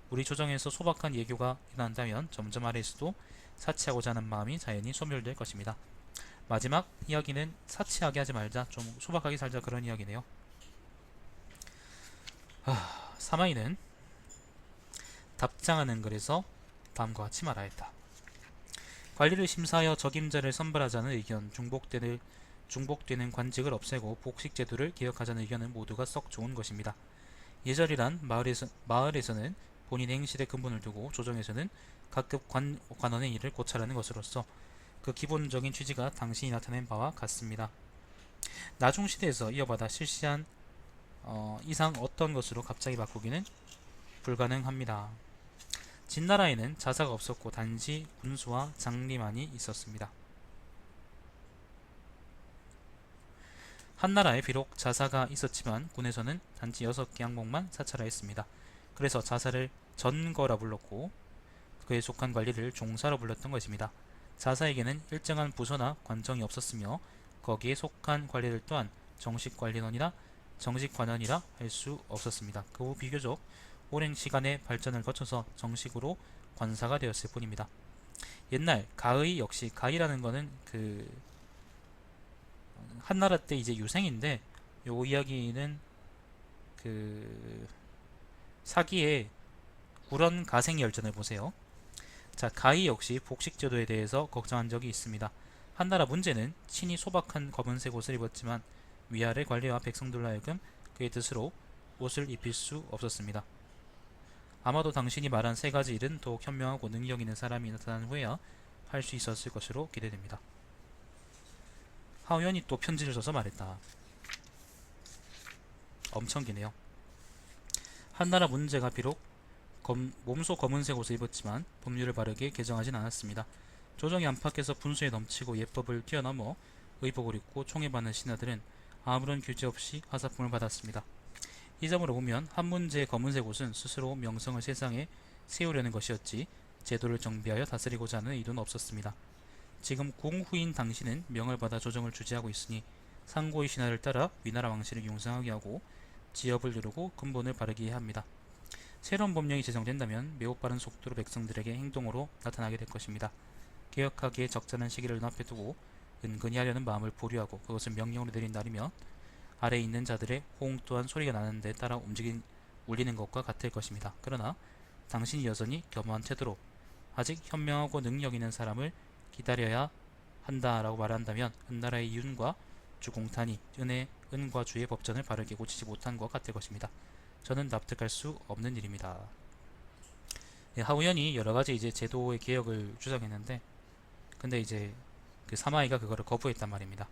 우리 조정에서 소박한 예교가 일어난다면 점점 아래에서도 사치하고자 하는 마음이 자연히 소멸될 것입니다. 마지막 이야기는 사치하게 하지 말자, 좀 소박하게 살자, 그런 이야기네요. 사마이는 답장하는 글에서 다음과 같이 말하였다. 관리를 심사하여 적임자를 선발하자는 의견, 중복되는 관직을 없애고 복식제도를 개혁하자는 의견은 모두가 썩 좋은 것입니다. 예절이란 마을에서는 본인의 행실에 근본을 두고 조정에서는 각급 관원의 일을 고찰하는 것으로서 그 기본적인 취지가 당신이 나타낸 바와 같습니다. 나중 시대에서 이어받아 실시한 이상 어떤 것으로 갑자기 바꾸기는 불가능합니다. 진나라에는 자사가 없었고 단지 군수와 장리만이 있었습니다. 한나라에 비록 자사가 있었지만 군에서는 단지 6개 항목만 사찰하였습니다. 그래서 자사를 전거라 불렀고 그에 속한 관리를 종사로 불렀던 것입니다. 자사에게는 일정한 부서나 관청이 없었으며 거기에 속한 관리들 또한 정식관리원이라 정식관원이라 할 수 없었습니다. 그 후 비교적 오랜 시간의 발전을 거쳐서 정식으로 관사가 되었을 뿐입니다. 옛날 가의 역시 가의라는 거는 한나라 때 이제 유생인데 요 이야기는 사기에 구런 가생열전을 보세요. 자, 가히 역시 복식제도에 대해서 걱정한 적이 있습니다. 한나라 문제는 친히 소박한 검은색 옷을 입었지만 위아래 관리와 백성들로 하여금 그의 뜻으로 옷을 입힐 수 없었습니다. 아마도 당신이 말한 세 가지 일은 더욱 현명하고 능력 있는 사람이 나타난 후에야 할 수 있었을 것으로 기대됩니다. 하우연이 또 편지를 써서 말했다. 엄청 기네요. 한나라 문제가 비록 몸소 검은색 옷을 입었지만 법률을 바르게 개정하진 않았습니다. 조정이 안팎에서 분수에 넘치고 예법을 뛰어넘어 의복을 입고 총애받는 신하들은 아무런 규제 없이 하사품을 받았습니다. 이 점으로 보면 한 문제의 검은색 옷은 스스로 명성을 세상에 세우려는 것이었지 제도를 정비하여 다스리고자 하는 의도는 없었습니다. 지금 공후인 당신은 명을 받아 조정을 주재하고 있으니 상고의 신하를 따라 위나라 왕실을 융성하게 하고 지역을 누르고 근본을 바르게 해야 합니다. 새로운 법령이 제정된다면 매우 빠른 속도로 백성들에게 행동으로 나타나게 될 것입니다. 개혁하기에 적절한 시기를 눈앞에 두고 은근히 하려는 마음을 보류하고 그것을 명령으로 내린 날이면 아래에 있는 자들의 호응 또한 소리가 나는 데 따라 울리는 것과 같을 것입니다. 그러나 당신이 여전히 겸허한 태도로 아직 현명하고 능력 있는 사람을 기다려야 한다라고 말한다면 은나라의 이윤과 주공탄이 은과 주의 법전을 바르게 고치지 못한 것 같을 것입니다. 저는 납득할 수 없는 일입니다. 네, 하우연이 여러가지 이제 제도의 개혁을 주장했는데 근데 이제 그 사마이가 그거를 거부했단 말입니다.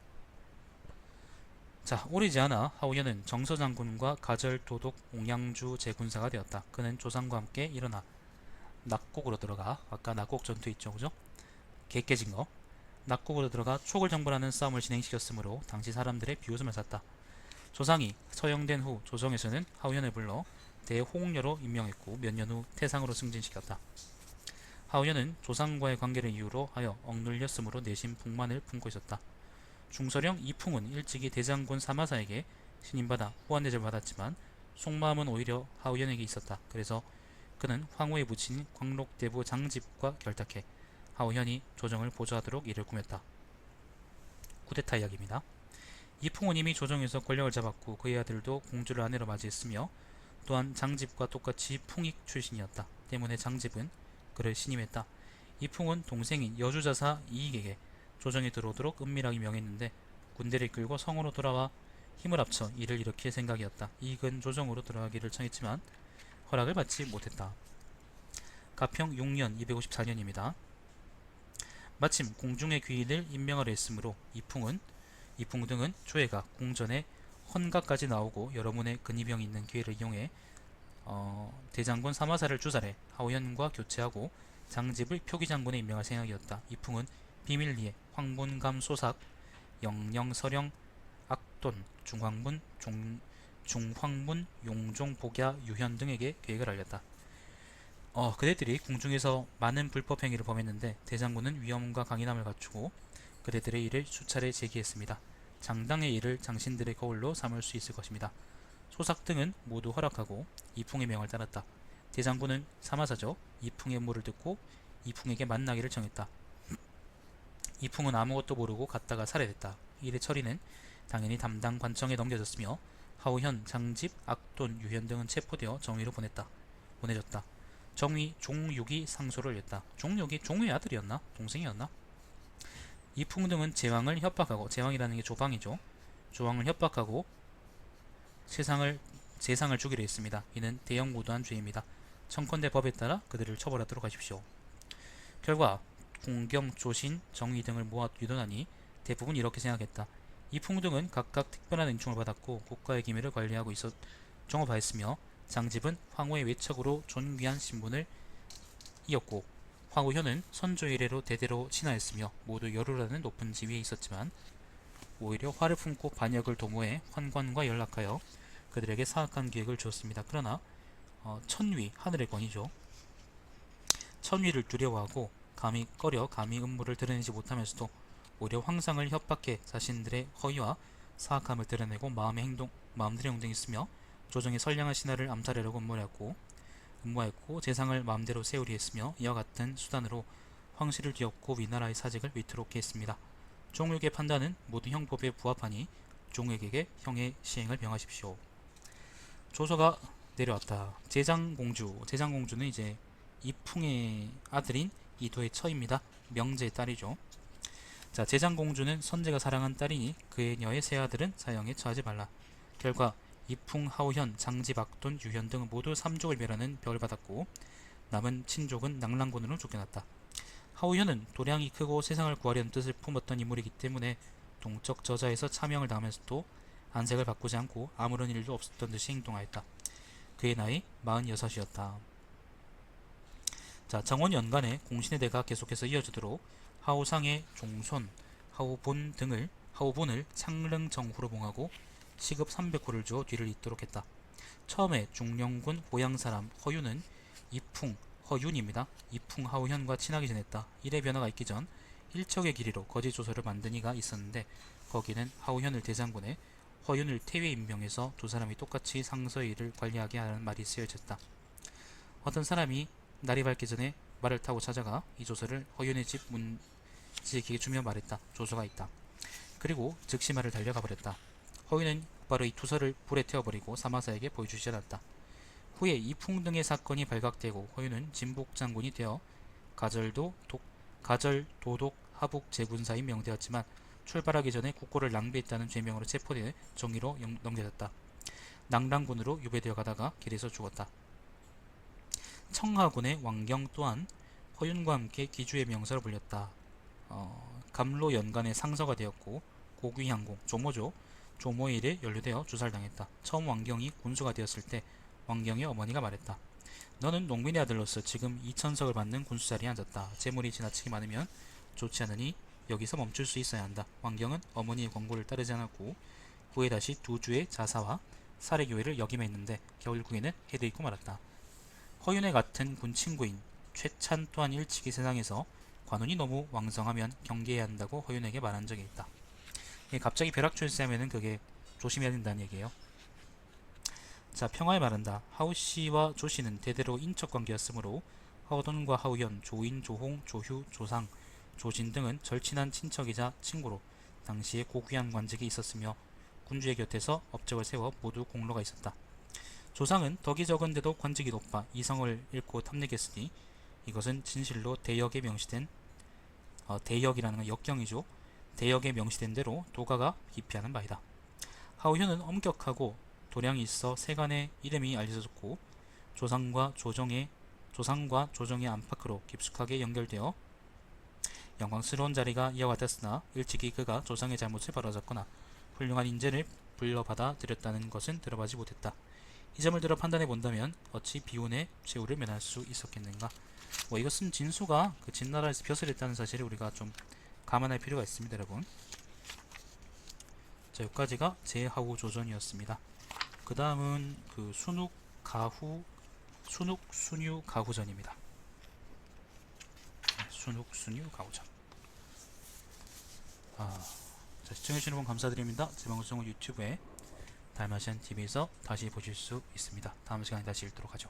자, 오래지 않아 하우연은 정서장군과 가절도독 옹양주 제군사가 되었다. 그는 조상과 함께 일어나 낙곡으로 들어가, 아까 낙곡 전투 있죠, 그죠? 개 깨진 거. 낙곡으로 들어가 촉을 정벌하는 싸움을 진행시켰으므로 당시 사람들의 비웃음을 샀다. 조상이 처형된 후 조정에서는 하우연을 불러 대홍려로 임명했고 몇 년 후 태상으로 승진시켰다. 하우연은 조상과의 관계를 이유로 하여 억눌렸으므로 내심 풍만을 품고 있었다. 중서령 이풍은 일찍이 대장군 사마사에게 신임받아 호환대접을 받았지만 속마음은 오히려 하우연에게 있었다. 그래서 그는 황후의 부친 광록대부 장집과 결탁해 하우현이 조정을 보조하도록 이를 꾸몄다. 쿠데타 이야기입니다. 이풍은 이미 조정에서 권력을 잡았고 그의 아들도 공주를 아내로 맞이했으며 또한 장집과 똑같이 풍익 출신이었다. 때문에 장집은 그를 신임했다. 이풍은 동생인 여주자사 이익에게 조정에 들어오도록 은밀하게 명했는데 군대를 이끌고 성으로 돌아와 힘을 합쳐 일을 일으킬 생각이었다. 이익은 조정으로 들어가기를 청했지만 허락을 받지 못했다. 가평 6년 254년입니다. 마침 공중의 귀인을 임명하려 했으므로 이풍 등은 조회가 궁전에 헌가까지 나오고 여러문의 근위병이 있는 기회를 이용해 대장군 사마사를 주살해 하우현과 교체하고 장집을 표기장군에 임명할 생각이었다. 이풍은 비밀리에 황문감 소삭, 영영서령, 악돈, 중황문, 용종, 복야, 유현 등에게 계획을 알렸다. 그대들이 궁중에서 많은 불법 행위를 범했는데 대장군은 위엄과 강인함을 갖추고 그대들의 일을 수차례 제기했습니다. 장당의 일을 장신들의 거울로 삼을 수 있을 것입니다. 소삭 등은 모두 허락하고 이풍의 명을 따랐다. 대장군은 사마사죠. 이풍의 음모를 듣고 이풍에게 만나기를 청했다. 이풍은 아무것도 모르고 갔다가 살해됐다. 일의 처리는 당연히 담당 관청에 넘겨졌으며 하우현, 장집, 악돈, 유현 등은 체포되어 정위로 보내졌다. 정위 종육이 상소를 올렸다. 종육이 종의 아들이었나? 동생이었나? 이풍 등은 제왕을 협박하고, 제왕이라는 게 조방이죠. 조왕을 협박하고 세상을 주기로 했습니다. 이는 대형무도한 죄입니다. 청컨대 법에 따라 그들을 처벌하도록 하십시오. 결과 공경, 조신, 정의 등을 모아 유도하니 대부분 이렇게 생각했다. 이풍 등은 각각 특별한 은총을 받았고 국가의 기밀을 관리하고 종업하였으며 장집은 황후의 외척으로 존귀한 신분을 이었고 황후현은 선조 이래로 대대로 친하였으며 모두 열우라는 높은 지위에 있었지만 오히려 화를 품고 반역을 도모해 환관과 연락하여 그들에게 사악한 기획을 주었습니다. 그러나 천위, 하늘의 권위죠. 천위를 두려워하고 감히 음모를 드러내지 못하면서도 오히려 황상을 협박해 자신들의 허위와 사악함을 드러내고 마음대로 행동했으며 조정의 선량한 신하를 암살하려고 음모하였고 재상을 마음대로 세우리 했으며 이와 같은 수단으로 황실을 뒤엎고 위나라의 사직을 위태롭게 했습니다. 종육의 판단은 모든 형법에 부합하니 종육에게 형의 시행을 명하십시오. 조서가 내려왔다. 제장공주는 이제 이풍의 아들인 이도의 처입니다. 명제의 딸이죠. 자, 제장공주는 선제가 사랑한 딸이니 그녀의 세 아들은 사형에 처하지 말라. 결과 이풍, 하우현, 장지, 박돈, 유현 등은 모두 삼족을 멸하는 벽을 받았고 남은 친족은 낙랑군으로 쫓겨났다. 하우현은 도량이 크고 세상을 구하려는 뜻을 품었던 인물이기 때문에 동적 저자에서 차명을 당하면서도 안색을 바꾸지 않고 아무런 일도 없었던 듯이 행동하였다. 그의 나이 46이었다. 자, 정원 연간에 공신의 대가 계속해서 이어지도록 하우상의 종손, 하우본을 창릉정후로 봉하고 시급 300호를 주어 뒤를 잇도록 했다. 처음에 중령군 고양사람 허윤은 허윤입니다. 이풍 하우현과 친하게 지냈다. 일의 변화가 있기 전 일척의 길이로 거짓 조서를 만든 이가 있었는데 거기는 하우현을 대장군에 허윤을 태위에 임명해서 두 사람이 똑같이 상서의 일을 관리하게 하라는 말이 쓰여졌다. 어떤 사람이 날이 밝기 전에 말을 타고 찾아가 이 조서를 허윤의 집 문지기에게 주며 말했다. 조서가 있다. 그리고 즉시 말을 달려가 버렸다. 허윤은 바로 이 투서를 불에 태워버리고 사마사에게 보여주지 않았다. 후에 이풍 등의 사건이 발각되고 허윤은 진복 장군이 되어 가절 도독 하북 제군사인 명되었지만 출발하기 전에 국고를 낭비했다는 죄명으로 체포돼 정의로 넘겨졌다. 낙랑군으로 유배되어 가다가 길에서 죽었다. 청하군의 왕경 또한 허윤과 함께 기주의 명사로 불렸다. 감로 연간의 상서가 되었고 고귀향공 조모의 일에 연루되어 주살당했다. 처음 왕경이 군수가 되었을 때 왕경의 어머니가 말했다. 너는 농민의 아들로서 지금 2천석을 받는 군수 자리에 앉았다. 재물이 지나치게 많으면 좋지 않으니 여기서 멈출 수 있어야 한다. 왕경은 어머니의 권고를 따르지 않았고 후에 다시 두 주의 자사와 사례교회를 역임했는데 결국에는 해들고 말았다. 허윤의 같은 군 친구인 최찬 또한 일찍이 세상에서 관운이 너무 왕성하면 경계해야 한다고 허윤에게 말한 적이 있다. 갑자기 벼락출세하면은 그게 조심해야 된다는 얘기예요. 자, 평화에 말한다. 하우씨와 조씨는 대대로 인척관계였으므로 하우돈과 하우현, 조인, 조홍, 조휴, 조상, 조진 등은 절친한 친척이자 친구로 당시에 고귀한 관직이 있었으며 군주의 곁에서 업적을 세워 모두 공로가 있었다. 조상은 덕이 적은데도 관직이 높아 이성을 잃고 탐닉했으니 이것은 진실로 대역에 명시된 대역이라는 건 역경이죠. 대역에 명시된 대로 도가가 기피하는 바이다. 하우현은 엄격하고 도량이 있어 세간의 이름이 알려졌고 조상과 조정의 안팎으로 깊숙하게 연결되어 영광스러운 자리가 이어왔았으나 일찍이 그가 조상의 잘못을 바로잡거나 훌륭한 인재를 불러받아 들였다는 것은 들어보지 못했다. 이 점을 들어 판단해 본다면 어찌 비운의 최후를 면할 수 있었겠는가. 이것은 진수가 그 진나라에서 벼슬 했다는 사실을 우리가 좀 감안할 필요가 있습니다, 여러분. 자, 여기까지가 제하우 조전이었습니다. 그 다음은 그 순육 순유 가후전입니다. 순육 순유 가후전. 자, 시청해주신 여러분 감사드립니다. 제 방송은 유튜브에 달마시안TV에서 다시 보실 수 있습니다. 다음 시간에 다시 읽도록 하죠.